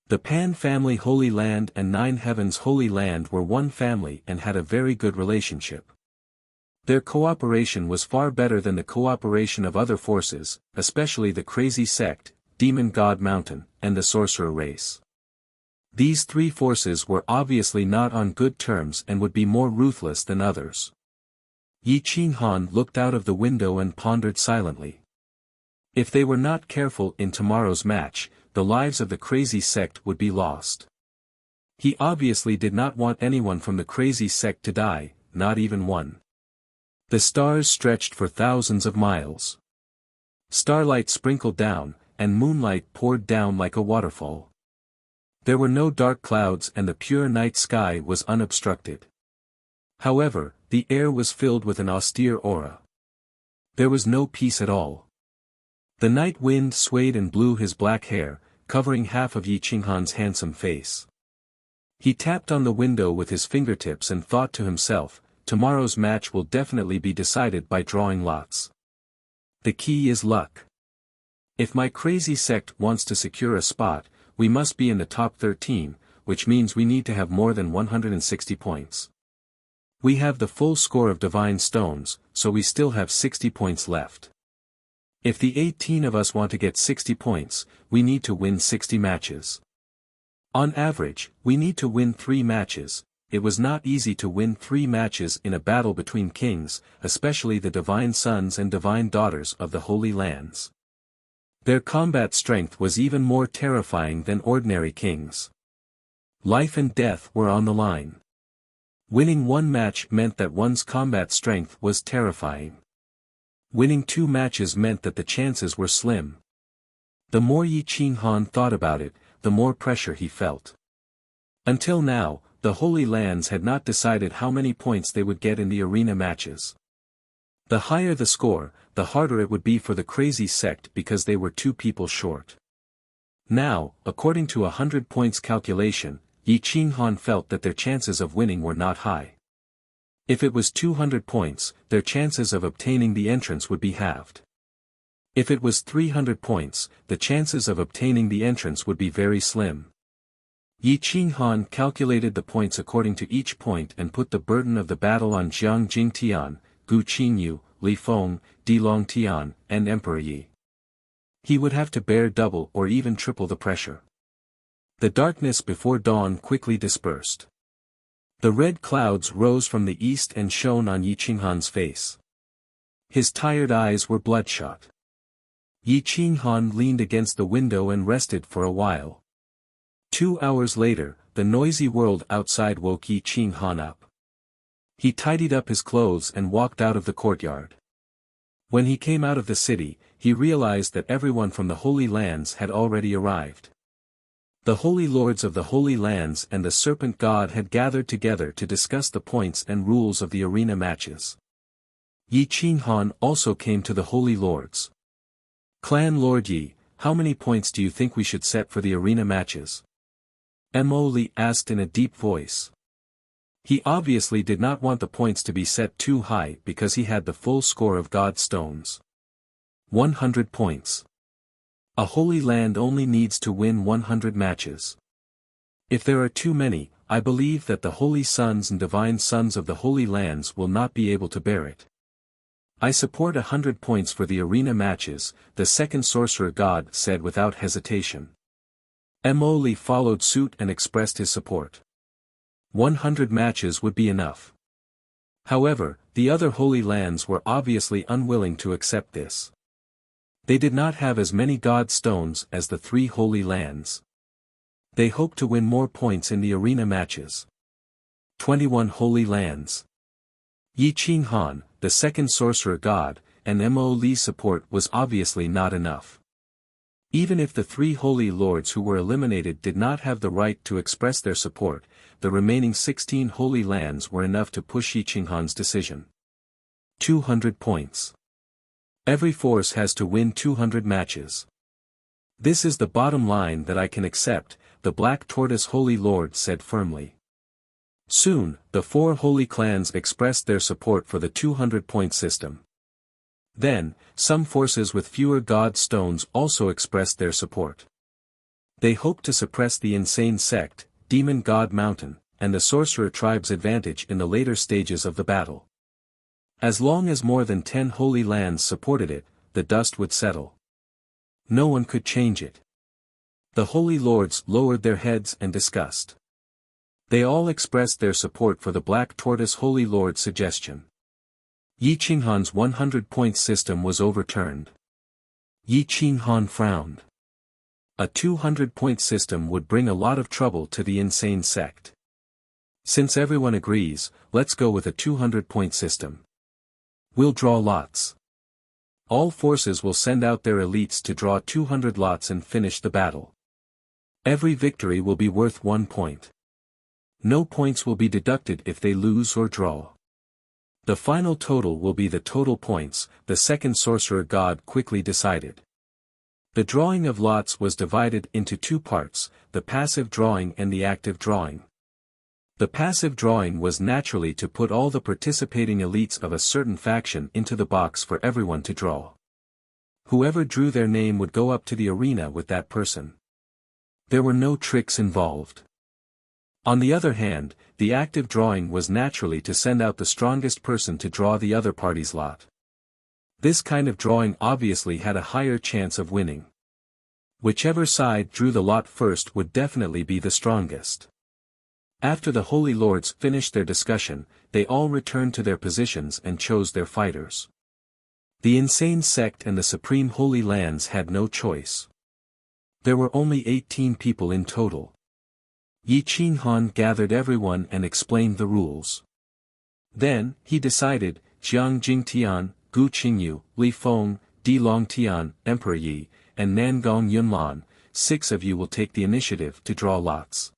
The Pan family Holy Land and 9 Heavens Holy Land were one family and had a very good relationship. Their cooperation was far better than the cooperation of other forces, especially the crazy sect, Demon God Mountain, and the sorcerer race. These 3 forces were obviously not on good terms and would be more ruthless than others. Yi Qinghan looked out of the window and pondered silently. If they were not careful in tomorrow's match, the lives of the crazy sect would be lost. He obviously did not want anyone from the crazy sect to die, not even one. The stars stretched for thousands of miles. Starlight sprinkled down, and moonlight poured down like a waterfall. There were no dark clouds and the pure night sky was unobstructed. However, the air was filled with an austere aura. There was no peace at all. The night wind swayed and blew his black hair, covering half of Yi Qinghan's handsome face. He tapped on the window with his fingertips and thought to himself, tomorrow's match will definitely be decided by drawing lots. The key is luck. If my crazy sect wants to secure a spot, we must be in the top 13, which means we need to have more than 160 points. We have the full score of divine stones, so we still have 60 points left. If the 18 of us want to get 60 points, we need to win 60 matches. On average, we need to win 3 matches. It was not easy to win 3 matches in a battle between kings, especially the divine sons and divine daughters of the Holy Lands. Their combat strength was even more terrifying than ordinary kings. Life and death were on the line. Winning 1 match meant that one's combat strength was terrifying. Winning 2 matches meant that the chances were slim. The more Yi Qinghan thought about it, the more pressure he felt. Until now, the Holy Lands had not decided how many points they would get in the arena matches. The higher the score, the harder it would be for the crazy sect because they were 2 people short. Now, according to a 100 points calculation, Yi Qinghan felt that their chances of winning were not high. If it was 200 points, their chances of obtaining the entrance would be halved. If it was 300 points, the chances of obtaining the entrance would be very slim. Yi Qinghan calculated the points according to each point and put the burden of the battle on Jiang Jingtian, Gu Qingyu, Li Feng, Di Longtian, and Emperor Yi. He would have to bear double or even triple the pressure. The darkness before dawn quickly dispersed. The red clouds rose from the east and shone on Yi Qinghan's face. His tired eyes were bloodshot. Yi Qinghan leaned against the window and rested for a while. 2 hours later, the noisy world outside woke Yi Qinghan up. He tidied up his clothes and walked out of the courtyard. When he came out of the city, he realized that everyone from the Holy Lands had already arrived. The Holy Lords of the Holy Lands and the Serpent God had gathered together to discuss the points and rules of the arena matches. Yi Qinghan also came to the Holy Lords. Clan Lord Yi, how many points do you think we should set for the arena matches? Mo Li asked in a deep voice. He obviously did not want the points to be set too high because he had the full score of God stones. 100 points. A holy land only needs to win 100 matches. If there are too many, I believe that the holy sons and divine sons of the holy lands will not be able to bear it. I support 100 points for the arena matches, the second sorcerer god said without hesitation. Mo Li followed suit and expressed his support. 100 matches would be enough. However, the other holy lands were obviously unwilling to accept this. They did not have as many god stones as the 3 holy lands. They hoped to win more points in the arena matches. 21 holy lands. Yi Qinghan, the second sorcerer god, and Mo Li's support was obviously not enough. Even if the 3 holy lords who were eliminated did not have the right to express their support, the remaining 16 holy lands were enough to push Yi Qinghan's decision. 200 points. Every force has to win 200 matches. This is the bottom line that I can accept, the Black Tortoise Holy Lord said firmly. Soon, the 4 holy clans expressed their support for the 200-point system. Then, some forces with fewer god stones also expressed their support. They hoped to suppress the insane sect, Demon God Mountain, and the sorcerer tribe's advantage in the later stages of the battle. As long as more than 10 holy lands supported it, the dust would settle. No one could change it. The holy lords lowered their heads and discussed. They all expressed their support for the Black Tortoise Holy Lord's suggestion. Yi Qinghan's 100-point system was overturned. Yi Qinghan frowned. A 200-point system would bring a lot of trouble to the insane sect. Since everyone agrees, let's go with a 200-point system. We'll draw lots. All forces will send out their elites to draw 200 lots and finish the battle. Every victory will be worth 1 point. No points will be deducted if they lose or draw. The final total will be the total points, the second sorcerer god quickly decided. The drawing of lots was divided into 2 parts, the passive drawing and the active drawing. The passive drawing was naturally to put all the participating elites of a certain faction into the box for everyone to draw. Whoever drew their name would go up to the arena with that person. There were no tricks involved. On the other hand, the active drawing was naturally to send out the strongest person to draw the other party's lot. This kind of drawing obviously had a higher chance of winning. Whichever side drew the lot first would definitely be the strongest. After the Holy Lords finished their discussion, they all returned to their positions and chose their fighters. The insane sect and the Supreme Holy Lands had no choice. There were only 18 people in total. Yi Qinghan gathered everyone and explained the rules. Then, he decided, Jiang Jingtian, Gu Qingyu, Li Feng, Di Longtian, Emperor Yi, and Nangong Yunlan, 6 of you will take the initiative to draw lots.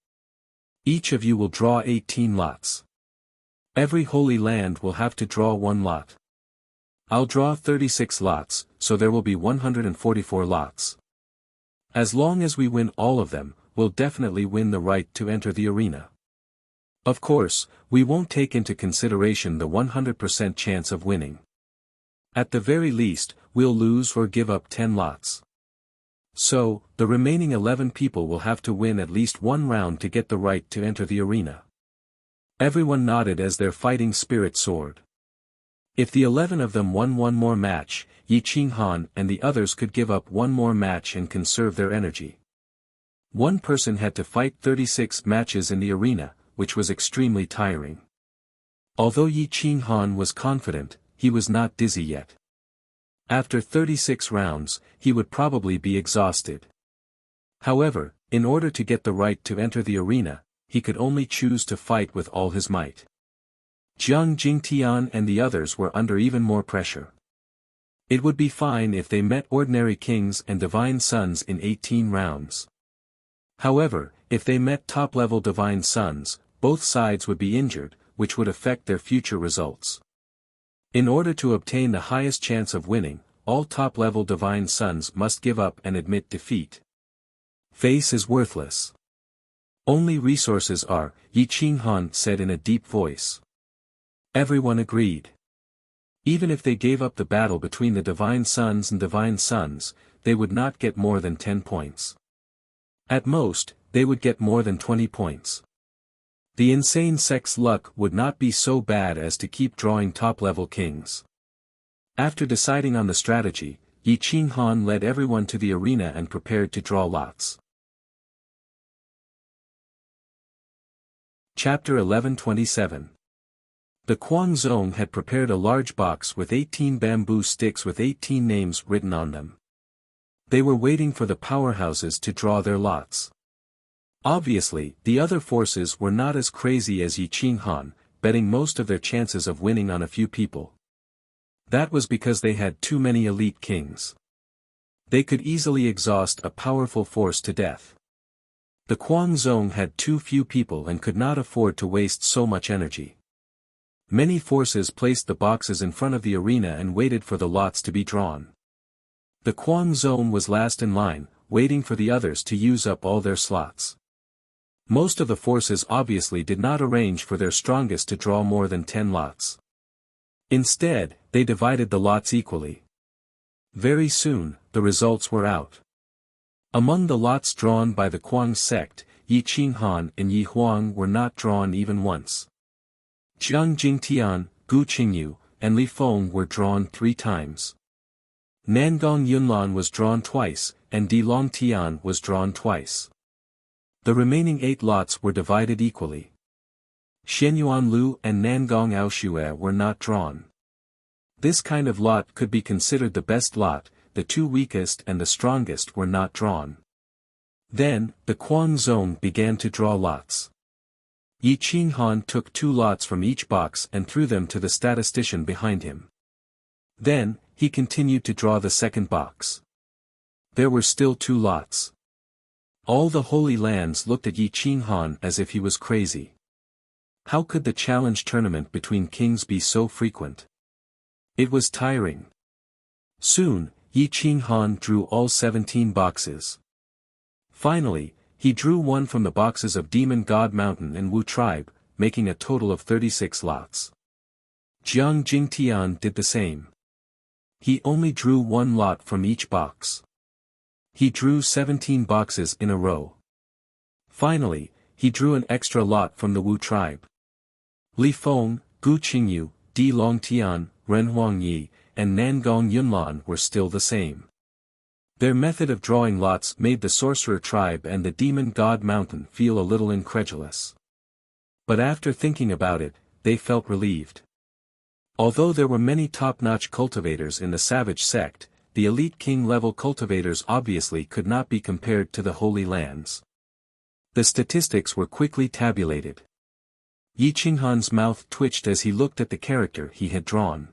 Each of you will draw 18 lots. Every holy land will have to draw 1 lot. I'll draw 36 lots, so there will be 144 lots. As long as we win all of them, we'll definitely win the right to enter the arena. Of course, we won't take into consideration the 100% chance of winning. At the very least, we'll lose or give up 10 lots. So, the remaining 11 people will have to win at least one round to get the right to enter the arena. Everyone nodded as their fighting spirit soared. If the 11 of them won one more match, Yi Qinghan and the others could give up one more match and conserve their energy. One person had to fight 36 matches in the arena, which was extremely tiring. Although Yi Qinghan was confident, he was not dizzy yet. After 36 rounds, he would probably be exhausted. However, in order to get the right to enter the arena, he could only choose to fight with all his might. Jiang Jingtian and the others were under even more pressure. It would be fine if they met ordinary kings and divine sons in 18 rounds. However, if they met top-level divine sons, both sides would be injured, which would affect their future results. In order to obtain the highest chance of winning, all top-level divine sons must give up and admit defeat. Face is worthless. Only resources are, Yi Qinghan said in a deep voice. Everyone agreed. Even if they gave up the battle between the divine sons and divine sons, they would not get more than 10 points. At most, they would get more than 20 points. The insane sect's luck would not be so bad as to keep drawing top-level kings. After deciding on the strategy, Yi Qinghan led everyone to the arena and prepared to draw lots. Chapter 11:27. The Guangzong had prepared a large box with 18 bamboo sticks with 18 names written on them. They were waiting for the powerhouses to draw their lots. Obviously, the other forces were not as crazy as Yi Qinghan, betting most of their chances of winning on a few people. That was because they had too many elite kings. They could easily exhaust a powerful force to death. The Guangzong had too few people and could not afford to waste so much energy. Many forces placed the boxes in front of the arena and waited for the lots to be drawn. The Guangzong was last in line, waiting for the others to use up all their slots. Most of the forces obviously did not arrange for their strongest to draw more than 10 lots. Instead, they divided the lots equally. Very soon, the results were out. Among the lots drawn by the Guang sect, Yi Qinghan and Yi Huang were not drawn even once. Jiang Jingtian, Gu Qingyu, and Li Feng were drawn 3 times. Nangong Yunlan was drawn twice, and Di Longtian was drawn twice. The remaining 8 lots were divided equally. Shenyuan Lu and Nangong Aoshue were not drawn. This kind of lot could be considered the best lot, the 2 weakest and the strongest were not drawn. Then, the Guangzong began to draw lots. Yi Qinghan took 2 lots from each box and threw them to the statistician behind him. Then, he continued to draw the second box. There were still 2 lots. All the Holy Lands looked at Yi Qinghan as if he was crazy. How could the challenge tournament between kings be so frequent? It was tiring. Soon, Yi Qinghan drew all 17 boxes. Finally, he drew one from the boxes of Demon God Mountain and Wu Tribe, making a total of 36 lots. Jiang Jingtian did the same. He only drew 1 lot from each box. He drew 17 boxes in a row. Finally, he drew an extra lot from the Wu tribe. Li Feng, Gu Qingyu, Di Longtian, Ren Huangyi, and Nangong Yunlan were still the same. Their method of drawing lots made the Sorcerer tribe and the Demon God Mountain feel a little incredulous. But after thinking about it, they felt relieved. Although there were many top-notch cultivators in the Savage sect, the elite king-level cultivators obviously could not be compared to the Holy Lands. The statistics were quickly tabulated. Yi Qinghan's mouth twitched as he looked at the character he had drawn.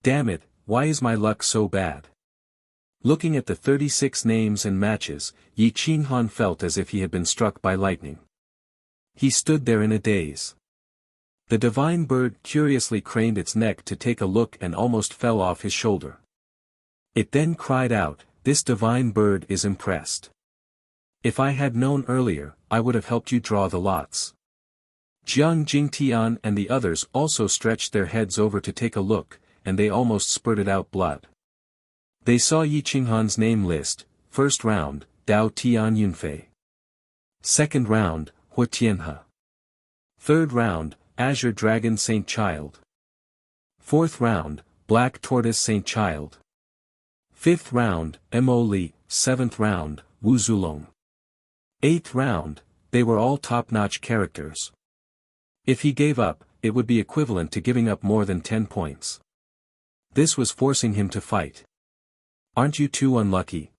Damn it, why is my luck so bad? Looking at the 36 names and matches, Yi Qinghan felt as if he had been struck by lightning. He stood there in a daze. The divine bird curiously craned its neck to take a look and almost fell off his shoulder. It then cried out, "This divine bird is impressed. If I had known earlier, I would have helped you draw the lots." Jiang Jingtian and the others also stretched their heads over to take a look, and they almost spurted out blood. They saw Yi Qinghan's name list, First round, Dao Tian Yunfei. Second round, Hua Tianhe. Third round, Azure Dragon Saint Child. Fourth round, Black Tortoise Saint Child. Fifth round, Mo Li. Seventh round, Wu Zulong. Eighth round, they were all top-notch characters. If he gave up, it would be equivalent to giving up more than 10 points. This was forcing him to fight. Aren't you too unlucky?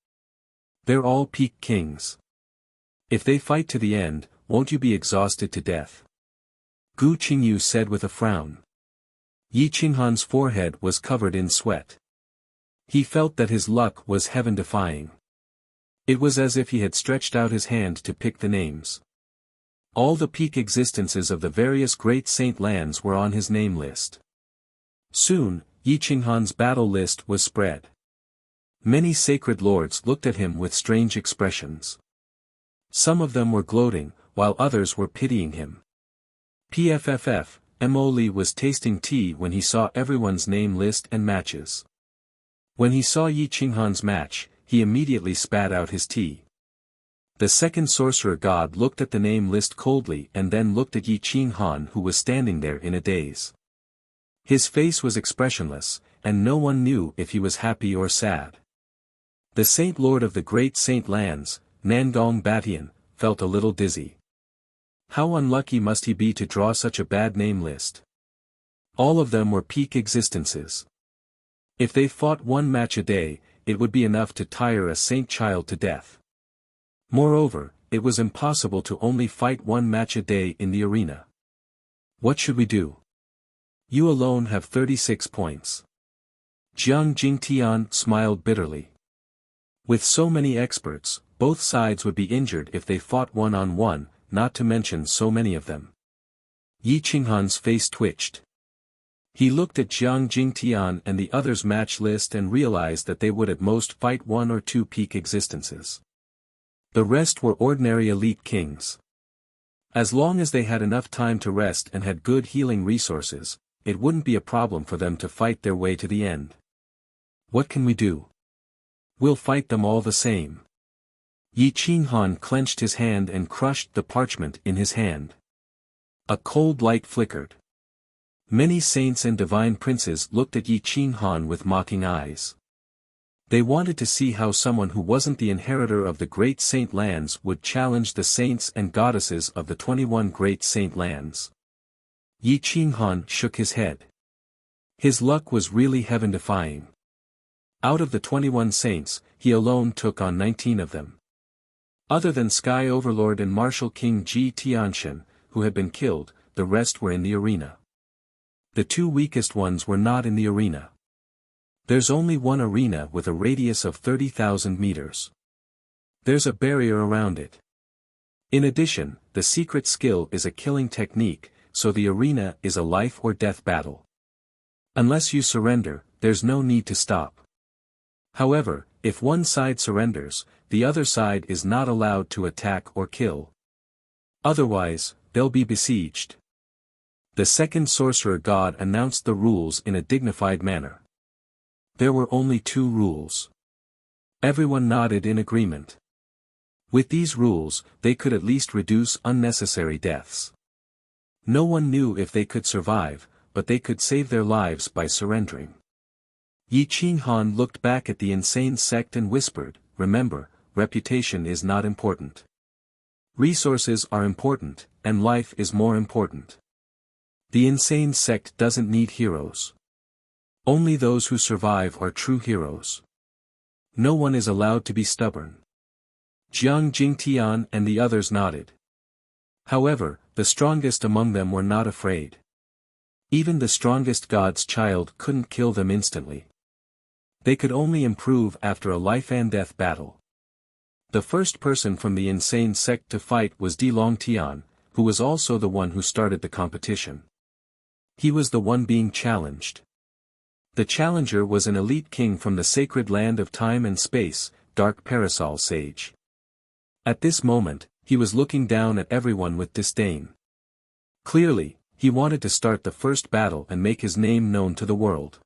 They're all peak kings. If they fight to the end, won't you be exhausted to death? Gu Qingyu said with a frown. Yi Qinghan's forehead was covered in sweat. He felt that his luck was heaven-defying. It was as if he had stretched out his hand to pick the names. All the peak existences of the various great saint lands were on his name list. Soon, Yi Qinghan's battle list was spread. Many sacred lords looked at him with strange expressions. Some of them were gloating, while others were pitying him. PFFF, Mo Li was tasting tea when he saw everyone's name list and matches. When he saw Yi Qinghan's match, he immediately spat out his tea. The second sorcerer god looked at the name list coldly and then looked at Yi Qinghan, who was standing there in a daze. His face was expressionless, and no one knew if he was happy or sad. The Saint Lord of the Great Saint Lands, Nangong Batian, felt a little dizzy. How unlucky must he be to draw such a bad name list? All of them were peak existences. If they fought one match a day, it would be enough to tire a saint child to death. Moreover, it was impossible to only fight one match a day in the arena. What should we do? You alone have 36 points. Jiang Jingtian smiled bitterly. With so many experts, both sides would be injured if they fought one-on-one, not to mention so many of them. Yi Qinghan's face twitched. He looked at Jiang Jingtian and the others' match list and realized that they would at most fight one or two peak existences. The rest were ordinary elite kings. As long as they had enough time to rest and had good healing resources, it wouldn't be a problem for them to fight their way to the end. What can we do? We'll fight them all the same. Yi Qinghan clenched his hand and crushed the parchment in his hand. A cold light flickered. Many saints and divine princes looked at Yi Qinghan with mocking eyes. They wanted to see how someone who wasn't the inheritor of the great saint lands would challenge the saints and goddesses of the 21 great saint lands. Yi Qinghan shook his head. His luck was really heaven-defying. Out of the 21 saints, he alone took on 19 of them. Other than Sky Overlord and Martial King Ji Tianxian, who had been killed, the rest were in the arena. The two weakest ones were not in the arena. There's only one arena with a radius of 30,000 meters. There's a barrier around it. In addition, the secret skill is a killing technique, so the arena is a life or death battle. Unless you surrender, there's no need to stop. However, if one side surrenders, the other side is not allowed to attack or kill. Otherwise, they'll be besieged. The second sorcerer god announced the rules in a dignified manner. There were only 2 rules. Everyone nodded in agreement. With these rules, they could at least reduce unnecessary deaths. No one knew if they could survive, but they could save their lives by surrendering. Yi Qinghan looked back at the insane sect and whispered, "Remember, reputation is not important. Resources are important, and life is more important. The insane sect doesn't need heroes. Only those who survive are true heroes. No one is allowed to be stubborn." Jiang Jingtian and the others nodded. However, the strongest among them were not afraid. Even the strongest god's child couldn't kill them instantly. They could only improve after a life-and-death battle. The first person from the insane sect to fight was Di Longtian, who was also the one who started the competition. He was the one being challenged. The challenger was an elite king from the sacred land of time and space, Dark Parasol Sage. At this moment, he was looking down at everyone with disdain. Clearly, he wanted to start the first battle and make his name known to the world.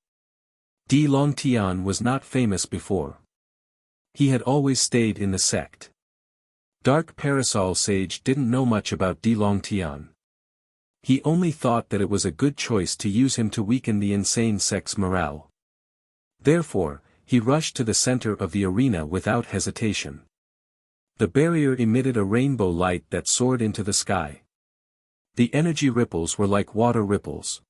Di Longtian was not famous before. He had always stayed in the sect. Dark Parasol Sage didn't know much about Di Longtian. He only thought that it was a good choice to use him to weaken the insane sect's morale. Therefore, he rushed to the center of the arena without hesitation. The barrier emitted a rainbow light that soared into the sky. The energy ripples were like water ripples.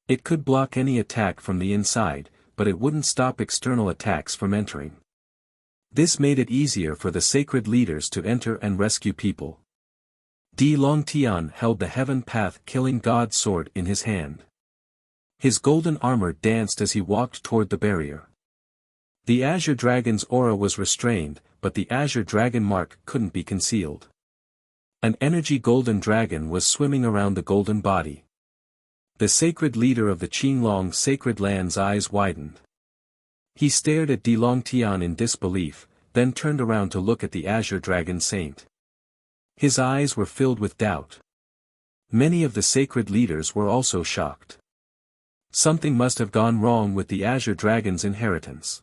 It could block any attack from the inside, but it wouldn't stop external attacks from entering. This made it easier for the sacred leaders to enter and rescue people. Di Longtian held the Heaven Path Killing God sword in his hand. His golden armor danced as he walked toward the barrier. The Azure Dragon's aura was restrained, but the Azure Dragon mark couldn't be concealed. An energy golden dragon was swimming around the golden body. The sacred leader of the Qinglong sacred land's eyes widened. He stared at Di Longtian in disbelief, then turned around to look at the Azure Dragon Saint. His eyes were filled with doubt. Many of the sacred leaders were also shocked. Something must have gone wrong with the Azure Dragon's inheritance.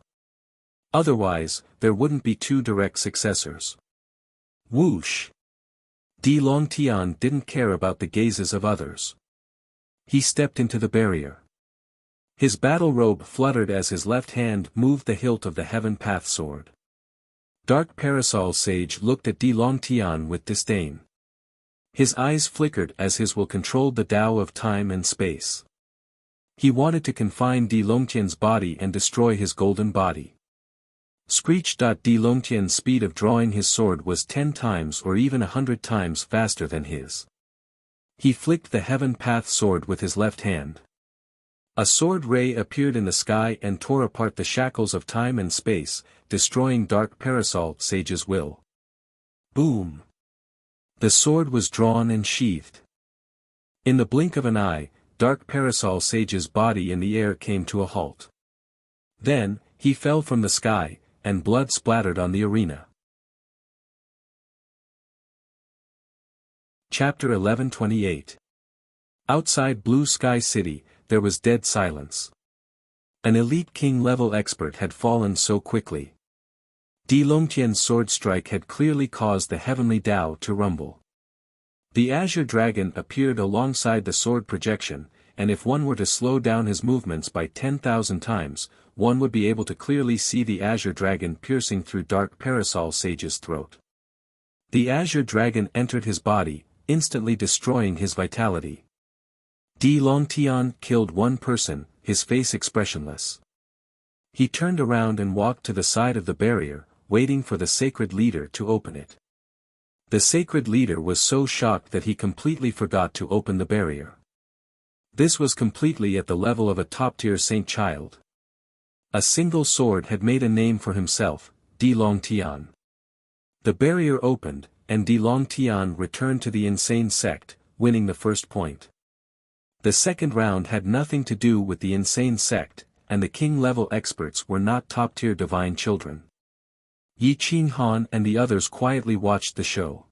Otherwise, there wouldn't be two direct successors. Whoosh! Di Longtian didn't care about the gazes of others. He stepped into the barrier. His battle robe fluttered as his left hand moved the hilt of the Heaven Path sword. Dark Parasol Sage looked at Di Longtian with disdain. His eyes flickered as his will controlled the Tao of time and space. He wanted to confine Di Longtian's body and destroy his golden body. Screech. Di Longtian's speed of drawing his sword was 10 times or even 100 times faster than his. He flicked the Heaven Path sword with his left hand. A sword ray appeared in the sky and tore apart the shackles of time and space, destroying Dark Parasol Sage's will. Boom! The sword was drawn and sheathed. In the blink of an eye, Dark Parasol Sage's body in the air came to a halt. Then, he fell from the sky, and blood splattered on the arena. Chapter 1128. Outside Blue Sky City, there was dead silence. An elite king-level expert had fallen so quickly. Di Longtian's sword strike had clearly caused the heavenly Tao to rumble. The Azure Dragon appeared alongside the sword projection, and if one were to slow down his movements by 10,000 times, one would be able to clearly see the Azure Dragon piercing through Dark Parasol Sage's throat. The Azure Dragon entered his body, instantly destroying his vitality. Di Longtian killed one person, his face expressionless. He turned around and walked to the side of the barrier, waiting for the sacred leader to open it. The sacred leader was so shocked that he completely forgot to open the barrier. This was completely at the level of a top-tier saint child. A single sword had made a name for himself, Di Longtian. The barrier opened, and Di Longtian returned to the insane sect, winning the first point. The second round had nothing to do with the insane sect, and the king-level experts were not top-tier divine children. Yi Qinghan and the others quietly watched the show.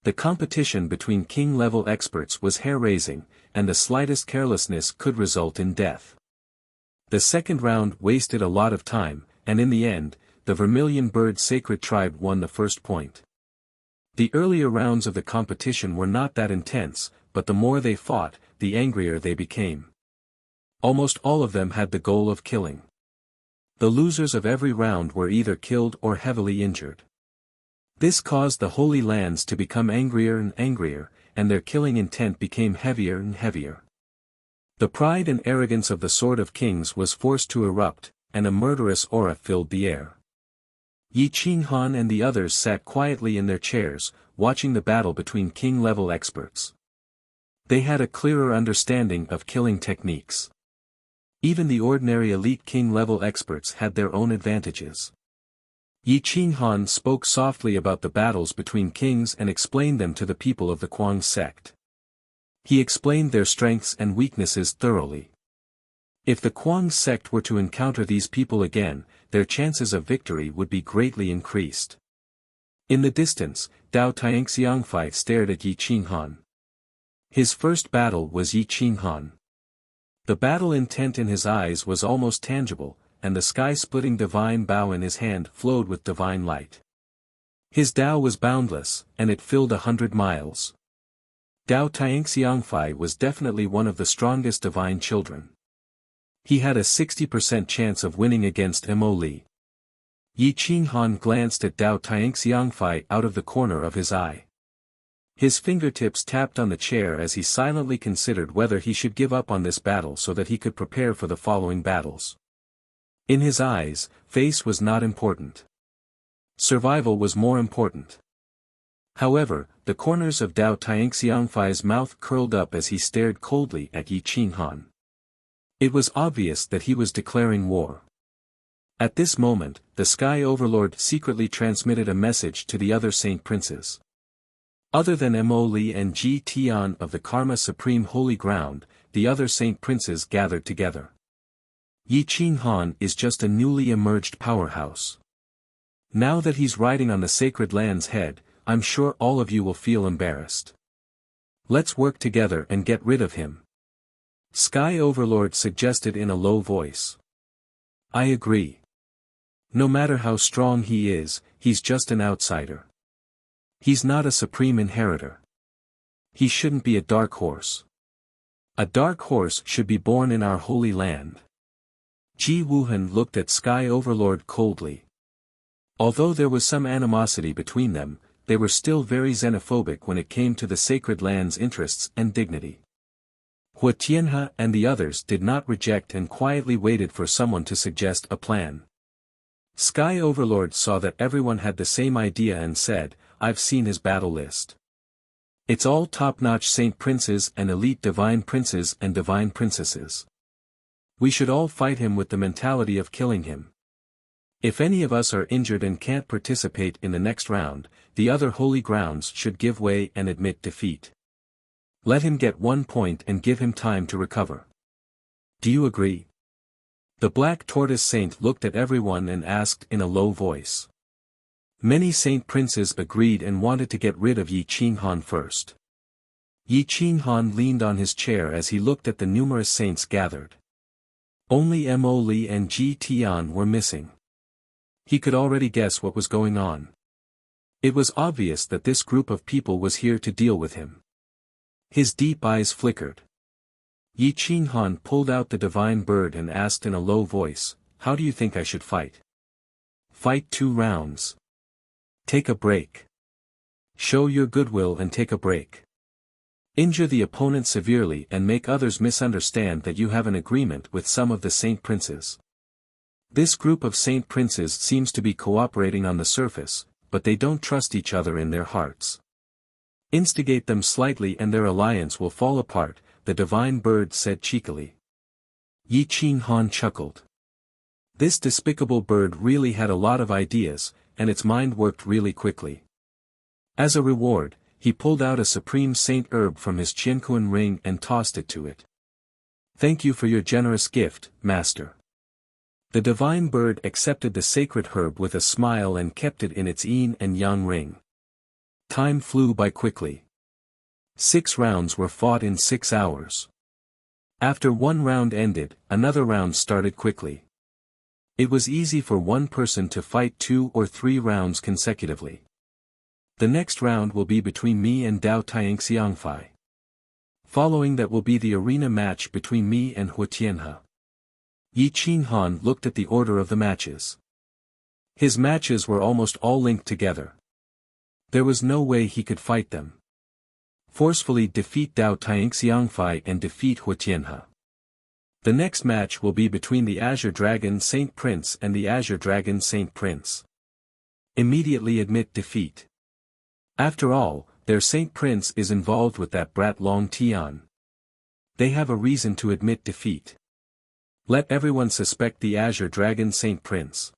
The competition between king-level experts was hair-raising, and the slightest carelessness could result in death. The second round wasted a lot of time, and in the end, the Vermilion Bird Sacred Tribe won the first point. The earlier rounds of the competition were not that intense, but the more they fought, the angrier they became. Almost all of them had the goal of killing. The losers of every round were either killed or heavily injured. This caused the Holy Lands to become angrier and angrier, and their killing intent became heavier and heavier. The pride and arrogance of the Sword of Kings was forced to erupt, and a murderous aura filled the air. Yi Qinghan and the others sat quietly in their chairs, watching the battle between king-level experts. They had a clearer understanding of killing techniques. Even the ordinary elite king-level experts had their own advantages. Yi Qinghan spoke softly about the battles between kings and explained them to the people of the Kuang sect. He explained their strengths and weaknesses thoroughly. If the Kuang sect were to encounter these people again, their chances of victory would be greatly increased. In the distance, Dao Tianxiangfei stared at Yi Qinghan. His first battle was Yi Qinghan. The battle intent in his eyes was almost tangible, and the sky-splitting divine bow in his hand flowed with divine light. His Tao was boundless, and it filled 100 miles. Dao Tianxiangfei was definitely one of the strongest divine children. He had a 60% chance of winning against Mo Li. Yi Qinghan glanced at Dao Tianxiangfei out of the corner of his eye. His fingertips tapped on the chair as he silently considered whether he should give up on this battle so that he could prepare for the following battles. In his eyes, face was not important. Survival was more important. However, the corners of Dao Tianxiangfei's mouth curled up as he stared coldly at Yi Qinghan. It was obvious that he was declaring war. At this moment, the Sky Overlord secretly transmitted a message to the other Saint Princes. Other than Mo Li and Ji Tian of the Karma Supreme Holy Ground, the other Saint Princes gathered together. Yi Qinghan is just a newly emerged powerhouse. Now that he's riding on the sacred land's head, I'm sure all of you will feel embarrassed. Let's work together and get rid of him. Sky Overlord suggested in a low voice. I agree. No matter how strong he is, he's just an outsider. He's not a supreme inheritor. He shouldn't be a dark horse. A dark horse should be born in our holy land. Ji Wuhan looked at Sky Overlord coldly. Although there was some animosity between them, they were still very xenophobic when it came to the sacred land's interests and dignity. Hua Tianhe and the others did not reject and quietly waited for someone to suggest a plan. Sky Overlord saw that everyone had the same idea and said, I've seen his battle list. It's all top-notch saint princes and elite divine princes and divine princesses. We should all fight him with the mentality of killing him. If any of us are injured and can't participate in the next round, the other holy grounds should give way and admit defeat. Let him get 1 point and give him time to recover. Do you agree? The Black Tortoise Saint looked at everyone and asked in a low voice. Many saint princes agreed and wanted to get rid of Yi Qinghan first. Yi Qinghan leaned on his chair as he looked at the numerous saints gathered. Only Mo Li and Ji Tian were missing. He could already guess what was going on. It was obvious that this group of people was here to deal with him. His deep eyes flickered. Yi Qinghan pulled out the divine bird and asked in a low voice, how do you think I should fight? Fight 2 rounds. Take a break. Show your goodwill and take a break. Injure the opponent severely and make others misunderstand that you have an agreement with some of the saint princes. This group of saint princes seems to be cooperating on the surface, but they don't trust each other in their hearts. Instigate them slightly and their alliance will fall apart, the divine bird said cheekily. Yi Qinghan chuckled. This despicable bird really had a lot of ideas, and its mind worked really quickly. As a reward, he pulled out a supreme saint herb from his Qianquan ring and tossed it to it. Thank you for your generous gift, master. The divine bird accepted the sacred herb with a smile and kept it in its yin and yang ring. Time flew by quickly. 6 rounds were fought in 6 hours. After one round ended, another round started quickly. It was easy for one person to fight 2 or 3 rounds consecutively. The next round will be between me and Dao Tianxiangfei. Following that will be the arena match between me and Hua Tianhe. Yi Qinghan looked at the order of the matches. His matches were almost all linked together. There was no way he could fight them. Forcefully defeat Dao Tianxiangfei and defeat Hua Tianhe. The next match will be between the Azure Dragon Saint Prince and the Azure Dragon Saint Prince. Immediately admit defeat. After all, their Saint Prince is involved with that brat Long Tian. They have a reason to admit defeat. Let everyone suspect the Azure Dragon Saint Prince.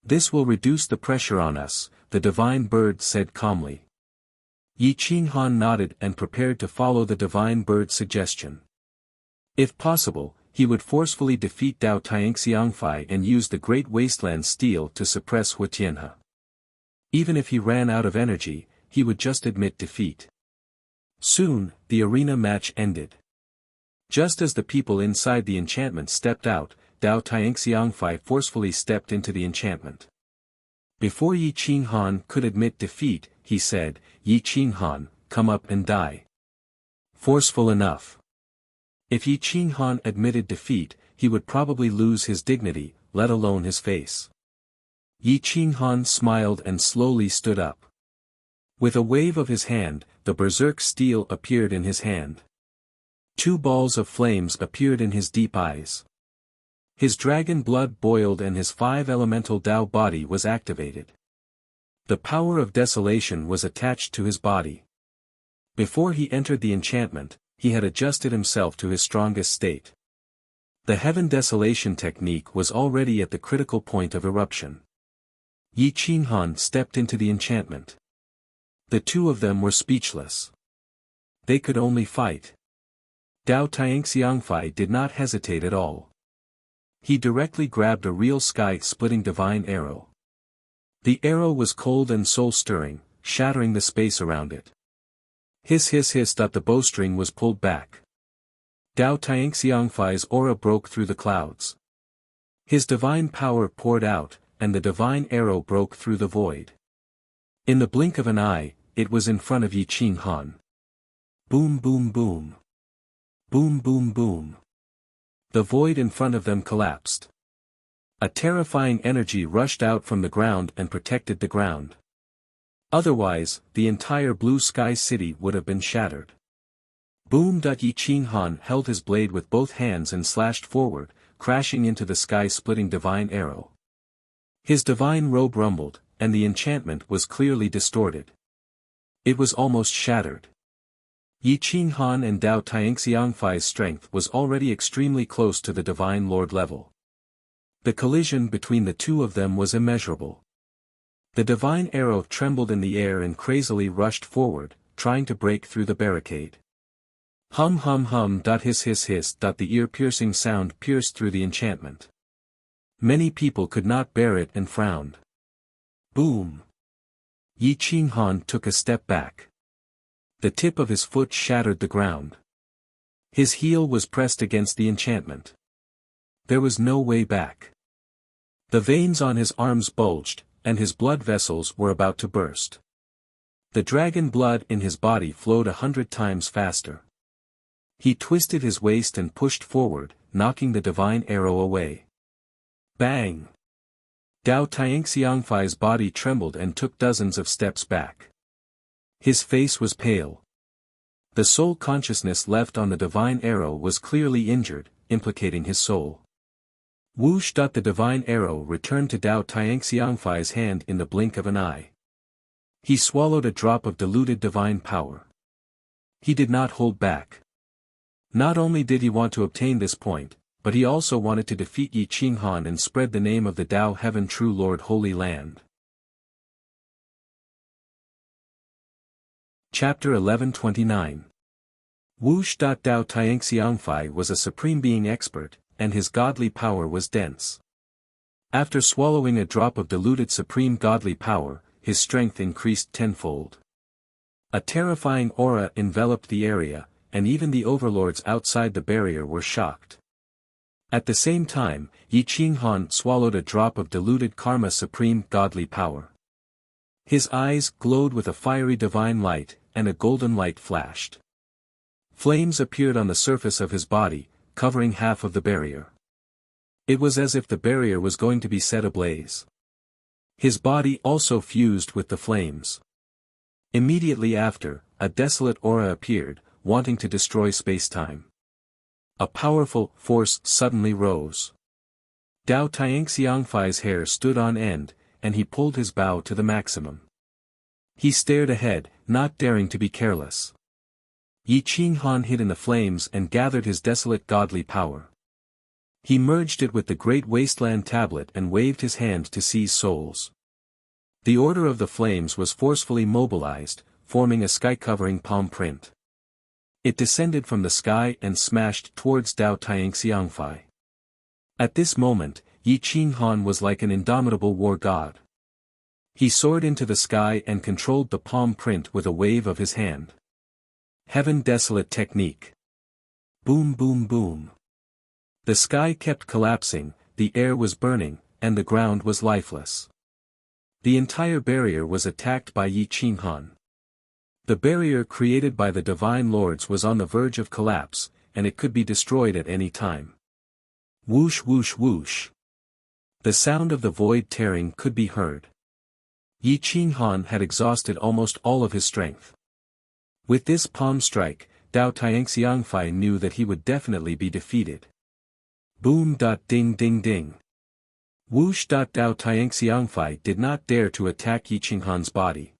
This will reduce the pressure on us, the divine bird said calmly. Yi Qinghan nodded and prepared to follow the divine bird's suggestion. If possible, he would forcefully defeat Dao Tianxiangfei and use the Great Wasteland Steel to suppress Hua Tianhe. Even if he ran out of energy, he would just admit defeat. Soon, the arena match ended. Just as the people inside the enchantment stepped out, Dao Tianxiangfei forcefully stepped into the enchantment. Before Yi Qinghan could admit defeat, he said, "Yi Qinghan, come up and die." Forceful enough. If Yi Qinghan admitted defeat, he would probably lose his dignity, let alone his face. Yi Qinghan smiled and slowly stood up. With a wave of his hand, the berserk steel appeared in his hand. 2 balls of flames appeared in his deep eyes. His dragon blood boiled and his 5 elemental Dao body was activated. The power of desolation was attached to his body. Before he entered the enchantment, he had adjusted himself to his strongest state. The heaven desolation technique was already at the critical point of eruption. Yi Qinghan stepped into the enchantment. The 2 of them were speechless. They could only fight. Dao Tianxiangfei did not hesitate at all. He directly grabbed a real sky-splitting divine arrow. The arrow was cold and soul-stirring, shattering the space around it. Hiss hiss hiss. The bowstring was pulled back. Dao Tianxiangfei's aura broke through the clouds. His divine power poured out, and the divine arrow broke through the void. In the blink of an eye, it was in front of Yi Qinghan. Boom boom boom. Boom boom boom. The void in front of them collapsed. A terrifying energy rushed out from the ground and protected the ground. Otherwise, the entire blue sky city would have been shattered. Boom. Yi Qinghan held his blade with both hands and slashed forward, crashing into the sky-splitting divine arrow. His divine robe rumbled, and the enchantment was clearly distorted. It was almost shattered. Yi Qinghan and Dao Tianxiangfei's strength was already extremely close to the divine lord level. The collision between the 2 of them was immeasurable. The divine arrow trembled in the air and crazily rushed forward, trying to break through the barricade. Hum hum hum. Hiss hiss hiss. The ear-piercing sound pierced through the enchantment. Many people could not bear it and frowned. Boom. Yi Qinghan took a step back. The tip of his foot shattered the ground. His heel was pressed against the enchantment. There was no way back. The veins on his arms bulged, and his blood vessels were about to burst. The dragon blood in his body flowed 100 times faster. He twisted his waist and pushed forward, knocking the divine arrow away. Bang! Dao Tianxiangfei's body trembled and took dozens of steps back. His face was pale. The soul consciousness left on the divine arrow was clearly injured, implicating his soul. Whoosh! The divine arrow returned to Dao Tianxiangfei's hand in the blink of an eye. He swallowed a drop of diluted divine power. He did not hold back. Not only did he want to obtain this point, but he also wanted to defeat Yi Qinghan and spread the name of the Dao Heaven True Lord Holy Land. Chapter 1129. Whoosh! Dao Tianxiangfei was a supreme being expert, and his godly power was dense. After swallowing a drop of diluted supreme godly power, his strength increased tenfold. A terrifying aura enveloped the area, and even the overlords outside the barrier were shocked. At the same time, Yi Qinghan swallowed a drop of diluted karma supreme godly power. His eyes glowed with a fiery divine light, and a golden light flashed. Flames appeared on the surface of his body, covering half of the barrier. It was as if the barrier was going to be set ablaze. His body also fused with the flames. Immediately after, a desolate aura appeared, wanting to destroy space-time. A powerful force suddenly rose. Dao Tianxiangfei's hair stood on end, and he pulled his bow to the maximum. He stared ahead, not daring to be careless. Yi Qinghan hid in the flames and gathered his desolate godly power. He merged it with the great wasteland tablet and waved his hand to seize souls. The order of the flames was forcefully mobilized, forming a sky-covering palm print. It descended from the sky and smashed towards Dao Tianxiangfei. At this moment, Yi Qinghan was like an indomitable war god. He soared into the sky and controlled the palm print with a wave of his hand. Heaven Desolate Technique. Boom boom boom. The sky kept collapsing, the air was burning, and the ground was lifeless. The entire barrier was attacked by Yi Qinghan. The barrier created by the divine lords was on the verge of collapse, and it could be destroyed at any time. Whoosh whoosh whoosh. The sound of the void tearing could be heard. Yi Qinghan had exhausted almost all of his strength. With this palm strike, Dao Tianxiangfei knew that he would definitely be defeated. Boom. Ding ding ding. Whoosh. Dao Tianxiangfei did not dare to attack Yi Qinghan's body.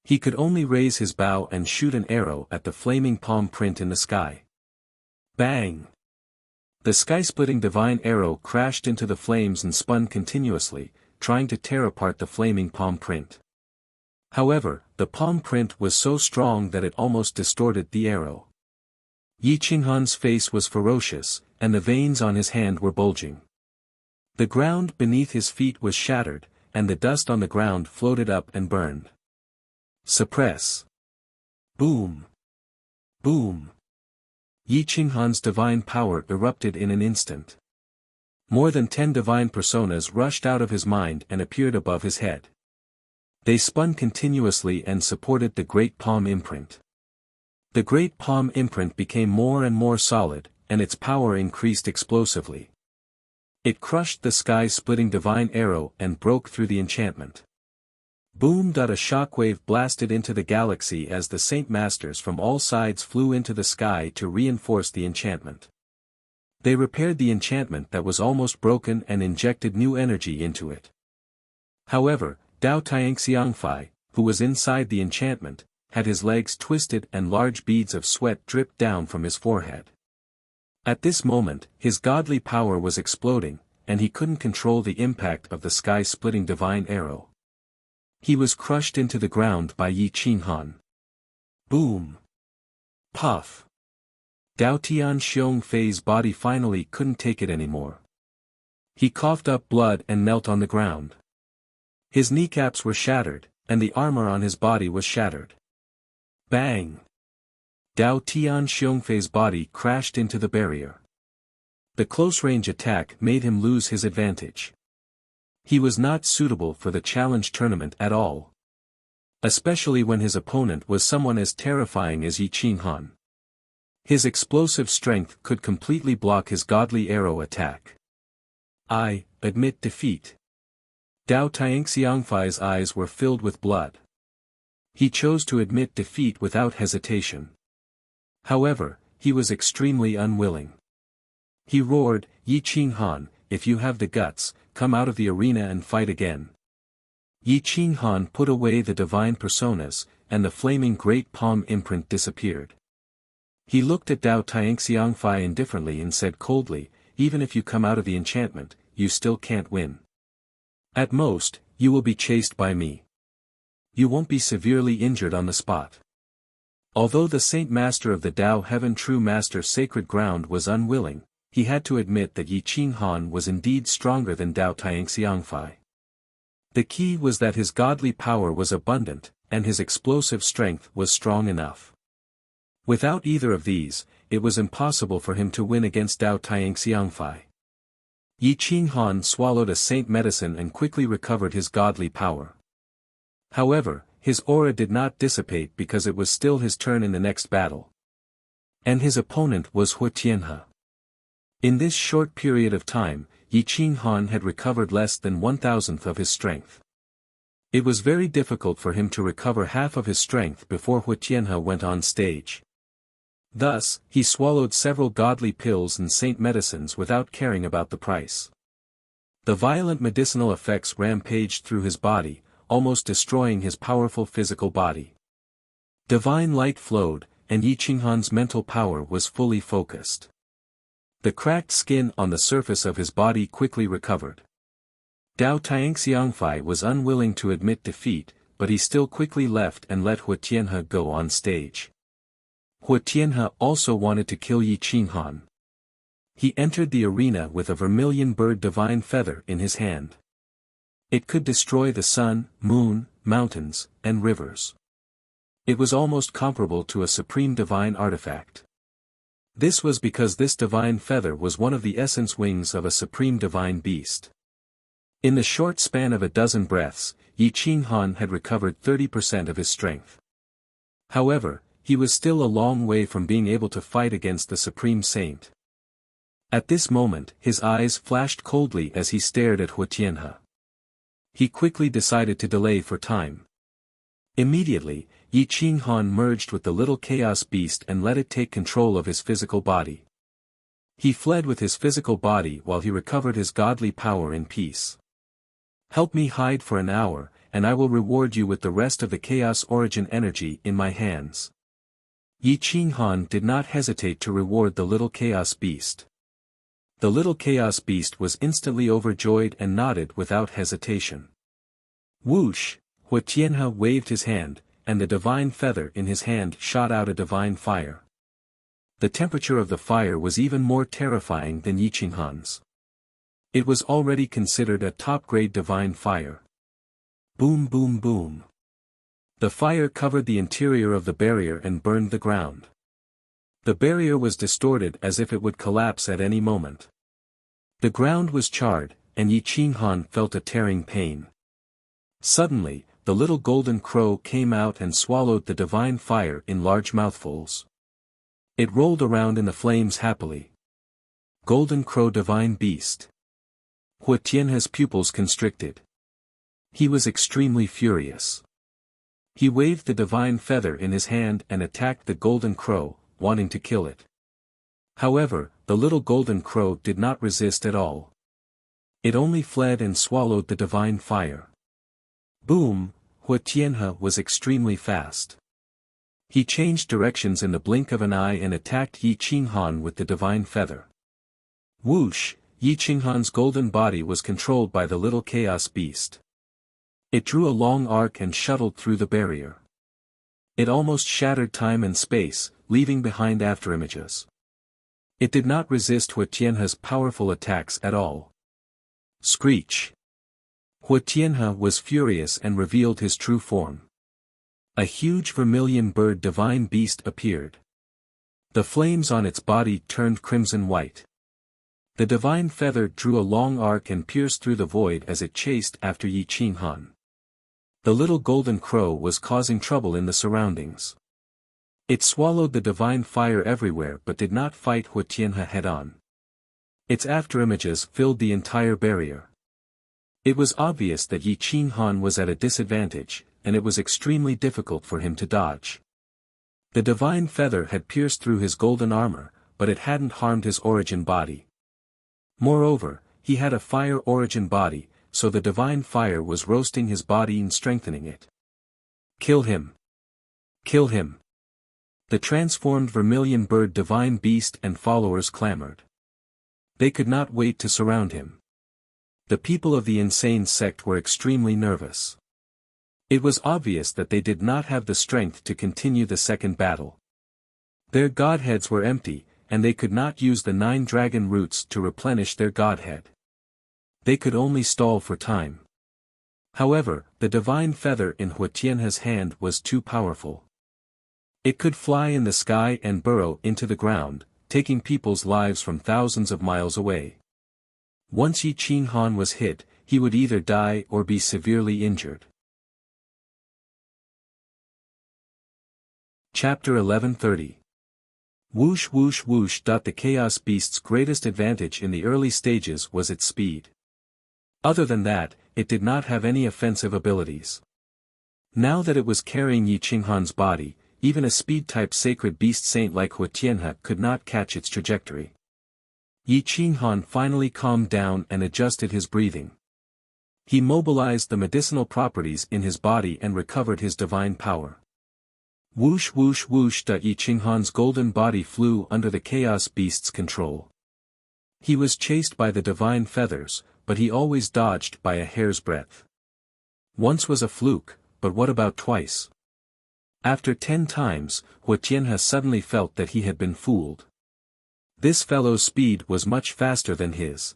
He could only raise his bow and shoot an arrow at the flaming palm print in the sky. Bang! The sky-splitting divine arrow crashed into the flames and spun continuously, trying to tear apart the flaming palm print. However, the palm print was so strong that it almost distorted the arrow. Yi Qinghan's face was ferocious, and the veins on his hand were bulging. The ground beneath his feet was shattered, and the dust on the ground floated up and burned. Suppress. Boom. Boom. Yi Qinghan's divine power erupted in an instant. More than 10 divine personas rushed out of his mind and appeared above his head. They spun continuously and supported the great palm imprint. The great palm imprint became more and more solid, and its power increased explosively. It crushed the sky-splitting divine arrow and broke through the enchantment. Boom. A shockwave blasted into the galaxy as the Saint Masters from all sides flew into the sky to reinforce the enchantment. They repaired the enchantment that was almost broken and injected new energy into it. However, Dao Tianxiangfei, who was inside the enchantment, had his legs twisted and large beads of sweat dripped down from his forehead. At this moment, his godly power was exploding, and he couldn't control the impact of the sky-splitting divine arrow. He was crushed into the ground by Yi Qinghan. Boom! Puff! Dao Tianxiangfei's body finally couldn't take it anymore. He coughed up blood and knelt on the ground. His kneecaps were shattered, and the armor on his body was shattered. Bang! Dao Tianxiangfei's body crashed into the barrier. The close-range attack made him lose his advantage. He was not suitable for the challenge tournament at all. Especially when his opponent was someone as terrifying as Yi Qinghan. His explosive strength could completely block his godly arrow attack. I admit defeat. Dao Tianxiangfei's eyes were filled with blood. He chose to admit defeat without hesitation. However, he was extremely unwilling. He roared, Yi Qinghan, if you have the guts, come out of the arena and fight again. Yi Qinghan put away the divine personas, and the flaming great palm imprint disappeared. He looked at Dao Tianxiangfei indifferently and said coldly, even if you come out of the enchantment, you still can't win. At most, you will be chased by me. You won't be severely injured on the spot. Although the Saint Master of the Tao Heaven True Master Sacred Ground was unwilling, he had to admit that Yi Qinghan was indeed stronger than Dao Tianxiangfei. The key was that his godly power was abundant, and his explosive strength was strong enough. Without either of these, it was impossible for him to win against Dao Tianxiangfei. Yi Qinghan swallowed a saint medicine and quickly recovered his godly power. However, his aura did not dissipate because it was still his turn in the next battle. And his opponent was Tianhe. In this short period of time, Yi Qinghan had recovered less than 1,000th of his strength. It was very difficult for him to recover half of his strength before Tianhe went on stage. Thus, he swallowed several godly pills and saint medicines without caring about the price. The violent medicinal effects rampaged through his body, almost destroying his powerful physical body. Divine light flowed, and Yi Qinghan's mental power was fully focused. The cracked skin on the surface of his body quickly recovered. Dao Tianxiangfei was unwilling to admit defeat, but he still quickly left and let Tianhe go on stage. Tianhe also wanted to kill Yi Qinghan. He entered the arena with a vermilion bird divine feather in his hand. It could destroy the sun, moon, mountains, and rivers. It was almost comparable to a supreme divine artifact. This was because this divine feather was one of the essence wings of a supreme divine beast. In the short span of a dozen breaths, Yi Qinghan had recovered 30% of his strength. However, he was still a long way from being able to fight against the Supreme Saint. At this moment his eyes flashed coldly as he stared at Hu Tianhe. He quickly decided to delay for time. Immediately, Yi Qinghan merged with the little chaos beast and let it take control of his physical body. He fled with his physical body while he recovered his godly power in peace. Help me hide for an hour, and I will reward you with the rest of the chaos origin energy in my hands. Yi Qinghan did not hesitate to reward the little chaos beast. The little chaos beast was instantly overjoyed and nodded without hesitation. Whoosh! Hu Tianhe waved his hand, and the divine feather in his hand shot out a divine fire. The temperature of the fire was even more terrifying than Yi Qinghan's. It was already considered a top-grade divine fire. Boom boom boom. The fire covered the interior of the barrier and burned the ground. The barrier was distorted as if it would collapse at any moment. The ground was charred, and Yi Qinghan felt a tearing pain. Suddenly, the little golden crow came out and swallowed the divine fire in large mouthfuls. It rolled around in the flames happily. Golden crow divine beast. Hu Tianhe's pupils constricted. He was extremely furious. He waved the divine feather in his hand and attacked the golden crow, wanting to kill it. However, the little golden crow did not resist at all. It only fled and swallowed the divine fire. Boom! Hu Tianhe was extremely fast. He changed directions in the blink of an eye and attacked Yi Qinghan with the divine feather. Whoosh! Yi Qinghan's golden body was controlled by the little chaos beast. It drew a long arc and shuttled through the barrier. It almost shattered time and space, leaving behind afterimages. It did not resist Hu Tianhe's powerful attacks at all. Screech! Hu Tianhe was furious and revealed his true form. A huge vermilion bird divine beast appeared. The flames on its body turned crimson white. The divine feather drew a long arc and pierced through the void as it chased after Yi Qinghan. The little golden crow was causing trouble in the surroundings. It swallowed the divine fire everywhere but did not fight Hu Tianhe head-on. Its afterimages filled the entire barrier. It was obvious that Yi Qinghan was at a disadvantage, and it was extremely difficult for him to dodge. The divine feather had pierced through his golden armor, but it hadn't harmed his origin body. Moreover, he had a fire origin body, so the divine fire was roasting his body and strengthening it. Kill him! Kill him! The transformed vermilion bird divine beast and followers clamored. They could not wait to surround him. The people of the insane sect were extremely nervous. It was obvious that they did not have the strength to continue the second battle. Their godheads were empty, and they could not use the 9 dragon roots to replenish their godhead. They could only stall for time. However, the divine feather in Hu Tianhe's hand was too powerful. It could fly in the sky and burrow into the ground, taking people's lives from thousands of miles away. Once Yi Qinghan was hit, he would either die or be severely injured. Chapter 1130. Whoosh whoosh whoosh. The Chaos Beast's greatest advantage in the early stages was its speed. Other than that, it did not have any offensive abilities. Now that it was carrying Yi Qinghan's body, even a speed-type sacred beast saint like Hu Tianhe could not catch its trajectory. Yi Qinghan finally calmed down and adjusted his breathing. He mobilized the medicinal properties in his body and recovered his divine power. Whoosh whoosh whoosh. Yi Qinghan's golden body flew under the Chaos Beast's control. He was chased by the divine feathers, but he always dodged by a hair's breadth. Once was a fluke, but what about twice? After 10 times, Hu Tianhe suddenly felt that he had been fooled. This fellow's speed was much faster than his.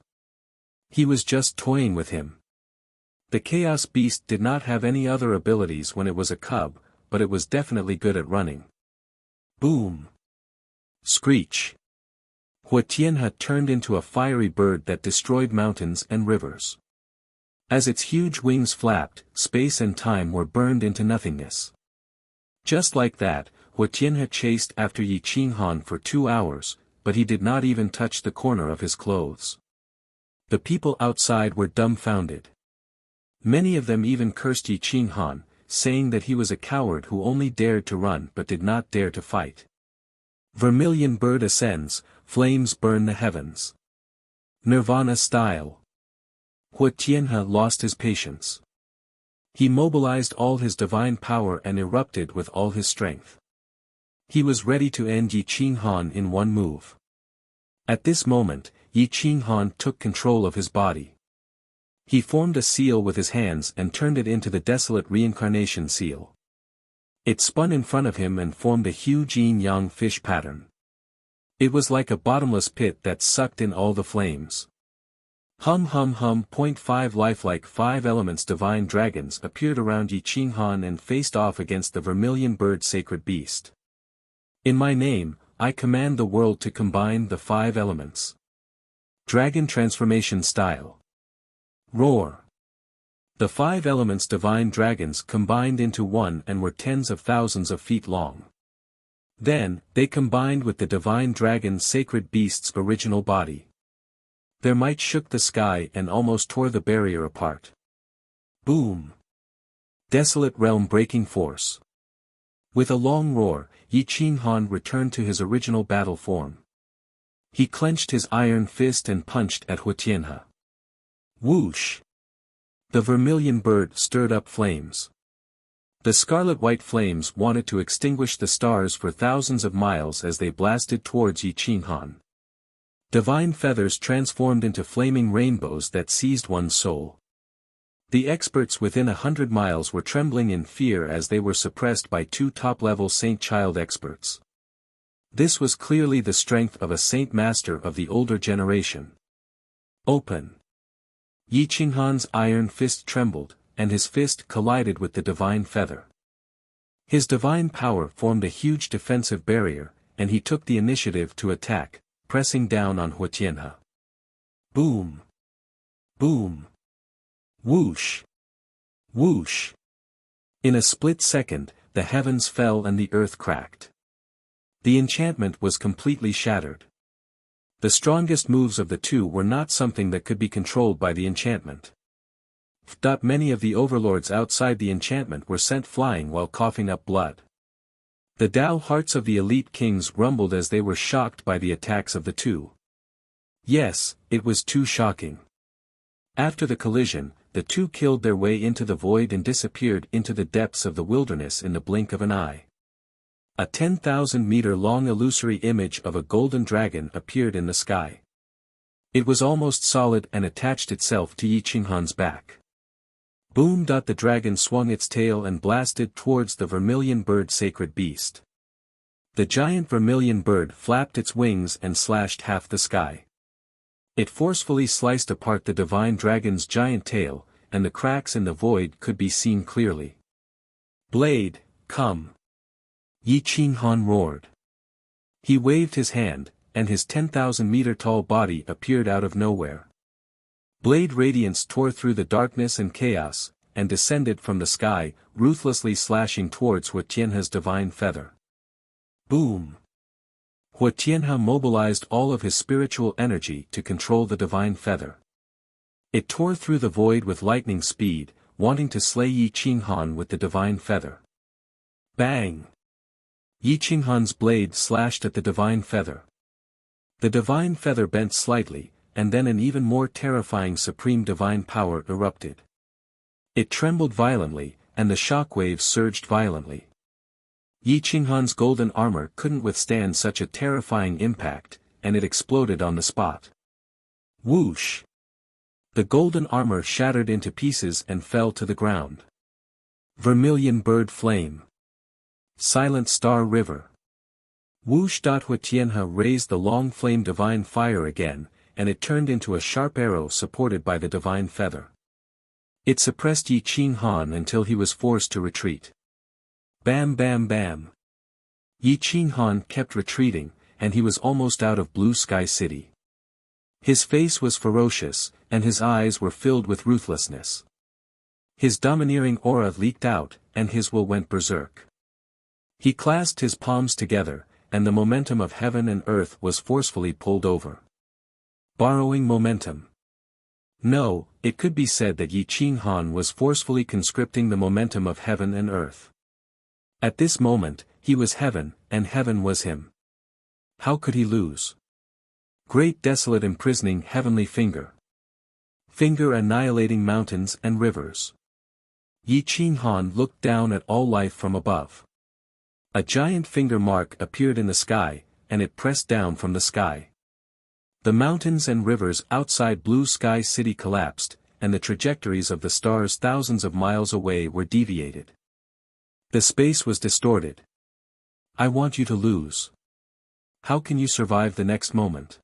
He was just toying with him. The Chaos Beast did not have any other abilities when it was a cub, but it was definitely good at running. Boom! Screech! Hua Tianhe turned into a fiery bird that destroyed mountains and rivers. As its huge wings flapped, space and time were burned into nothingness. Just like that, Hua Tianhe chased after Yi Qinghan for 2 hours, but he did not even touch the corner of his clothes. The people outside were dumbfounded. Many of them even cursed Yi Qinghan, saying that he was a coward who only dared to run but did not dare to fight. Vermilion bird ascends, flames burn the heavens. Nirvana style. Hua Tianhe lost his patience. He mobilized all his divine power and erupted with all his strength. He was ready to end Yi Qinghan in one move. At this moment, Yi Qinghan took control of his body. He formed a seal with his hands and turned it into the desolate reincarnation seal. It spun in front of him and formed a huge yin-yang fish pattern. It was like a bottomless pit that sucked in all the flames. Hum hum hum. 5 Lifelike 5 elements divine dragons appeared around Yi Qinghan and faced off against the vermilion bird sacred beast. In my name, I command the world to combine the 5 elements. Dragon transformation style. Roar. The 5 elements divine dragons combined into one and were tens of thousands of feet long. Then, they combined with the divine dragon sacred beast's original body. Their might shook the sky and almost tore the barrier apart. Boom! Desolate realm breaking force. With a long roar, Yi Qinghan returned to his original battle form. He clenched his iron fist and punched at Hua Tianhe. Whoosh! The vermilion bird stirred up flames. The scarlet-white flames wanted to extinguish the stars for thousands of miles as they blasted towards Yi Qinghan. Divine feathers transformed into flaming rainbows that seized one's soul. The experts within 100 miles were trembling in fear as they were suppressed by 2 top-level Saint Child experts. This was clearly the strength of a Saint Master of the older generation. Open. Yi Qinghan's iron fist trembled, and his fist collided with the divine feather. His divine power formed a huge defensive barrier, and he took the initiative to attack, pressing down on Hua Tianhe. Boom! Boom! Whoosh! Whoosh! In a split second, the heavens fell and the earth cracked. The enchantment was completely shattered. The strongest moves of the two were not something that could be controlled by the enchantment. Many of the overlords outside the enchantment were sent flying while coughing up blood. The Tao hearts of the elite kings rumbled as they were shocked by the attacks of the two. Yes, it was too shocking. After the collision, the two killed their way into the void and disappeared into the depths of the wilderness in the blink of an eye. A 10,000-meter-long illusory image of a golden dragon appeared in the sky. It was almost solid and attached itself to Yi Qinghan's back. Boom! The dragon swung its tail and blasted towards the vermilion bird sacred beast. The giant vermilion bird flapped its wings and slashed half the sky. It forcefully sliced apart the divine dragon's giant tail, and the cracks in the void could be seen clearly. Blade, come! Yi Qinghan roared. He waved his hand, and his 10,000-meter-tall body appeared out of nowhere. Blade radiance tore through the darkness and chaos, and descended from the sky, ruthlessly slashing towards Hua Tianhe's divine feather. Boom! Hua Tianhe mobilized all of his spiritual energy to control the divine feather. It tore through the void with lightning speed, wanting to slay Yi Qinghan with the divine feather. Bang! Yi Qinghan's blade slashed at the divine feather. The divine feather bent slightly, and then an even more terrifying supreme divine power erupted. It trembled violently, and the shock waves surged violently. Yi Qinghan's golden armor couldn't withstand such a terrifying impact, and it exploded on the spot. Whoosh! The golden armor shattered into pieces and fell to the ground. Vermilion bird flame. Silent Star River. Whoosh! Hua Tianhe raised the long flame divine fire again, and it turned into a sharp arrow supported by the divine feather. It suppressed Yi Qinghan until he was forced to retreat. Bam bam bam. Yi Qinghan kept retreating, and he was almost out of Blue Sky City. His face was ferocious, and his eyes were filled with ruthlessness. His domineering aura leaked out, and his will went berserk. He clasped his palms together, and the momentum of heaven and earth was forcefully pulled over. Borrowing momentum. No, it could be said that Yi Qinghan was forcefully conscripting the momentum of heaven and earth. At this moment, he was heaven, and heaven was him. How could he lose? Great desolate imprisoning heavenly finger. Finger annihilating mountains and rivers. Yi Qinghan looked down at all life from above. A giant finger mark appeared in the sky, and it pressed down from the sky. The mountains and rivers outside Blue Sky City collapsed, and the trajectories of the stars thousands of miles away were deviated. The space was distorted. I want you to lose. How can you survive the next moment?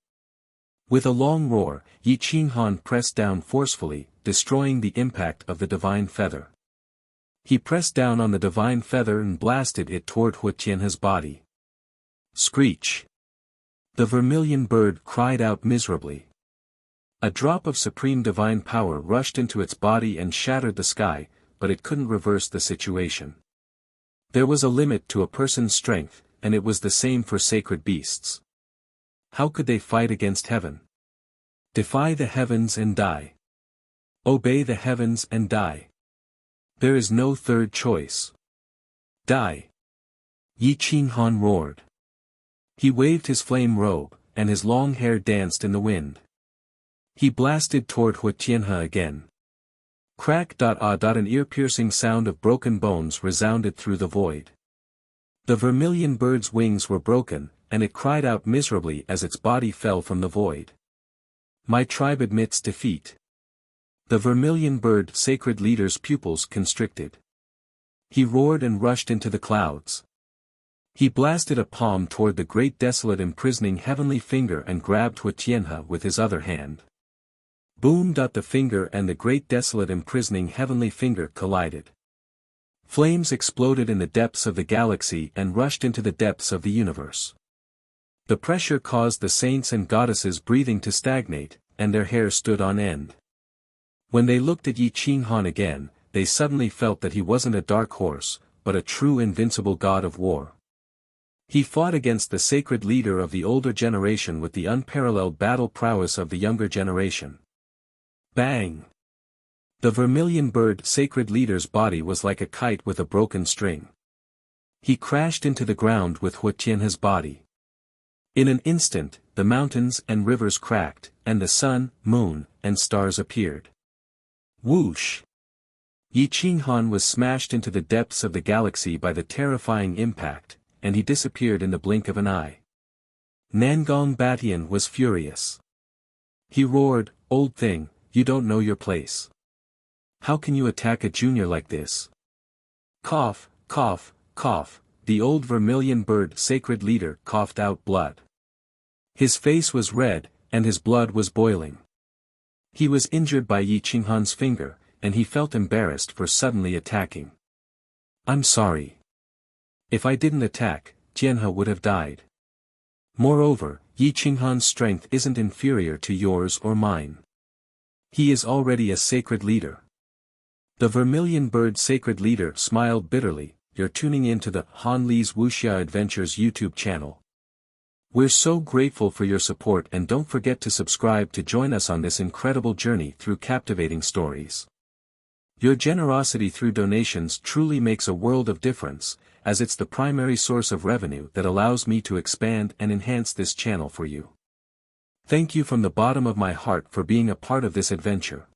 With a long roar, Yi Qinghan pressed down forcefully, destroying the impact of the divine feather. He pressed down on the divine feather and blasted it toward Hu Tianhe's body. Screech! The vermilion bird cried out miserably. A drop of supreme divine power rushed into its body and shattered the sky, but it couldn't reverse the situation. There was a limit to a person's strength, and it was the same for sacred beasts. How could they fight against heaven? Defy the heavens and die. Obey the heavens and die. There is no third choice. Die! Yi Qinghan roared. He waved his flame robe, and his long hair danced in the wind. He blasted toward Hu Tianhe again. Crack! An ear-piercing sound of broken bones resounded through the void. The vermilion bird's wings were broken, and it cried out miserably as its body fell from the void. My tribe admits defeat. The vermilion bird sacred leader's pupils constricted. He roared and rushed into the clouds. He blasted a palm toward the great desolate imprisoning heavenly finger and grabbed Hu Tianhe with his other hand. Boom! The finger and the great desolate imprisoning heavenly finger collided. Flames exploded in the depths of the galaxy and rushed into the depths of the universe. The pressure caused the saints and goddesses' breathing to stagnate, and their hair stood on end. When they looked at Yi Qinghan again, they suddenly felt that he wasn't a dark horse, but a true invincible god of war. He fought against the sacred leader of the older generation with the unparalleled battle prowess of the younger generation. Bang! The vermilion bird sacred leader's body was like a kite with a broken string. He crashed into the ground with Hu Tianhe's body. In an instant, the mountains and rivers cracked, and the sun, moon, and stars appeared. Whoosh! Yi Qinghan was smashed into the depths of the galaxy by the terrifying impact, and he disappeared in the blink of an eye. Nangong Batian was furious. He roared, "Old thing, you don't know your place. How can you attack a junior like this?" Cough, cough, cough, the old vermilion bird sacred leader coughed out blood. His face was red, and his blood was boiling. He was injured by Yi Qinghan's finger, and he felt embarrassed for suddenly attacking. "I'm sorry. If I didn't attack, Tianhe would have died. Moreover, Yi Qinghan's strength isn't inferior to yours or mine. He is already a sacred leader." The vermilion bird sacred leader smiled bitterly. You're tuning in to the Han Li's Wuxia Adventures YouTube channel. We're so grateful for your support, and don't forget to subscribe to join us on this incredible journey through captivating stories. Your generosity through donations truly makes a world of difference, as it's the primary source of revenue that allows me to expand and enhance this channel for you. Thank you from the bottom of my heart for being a part of this adventure.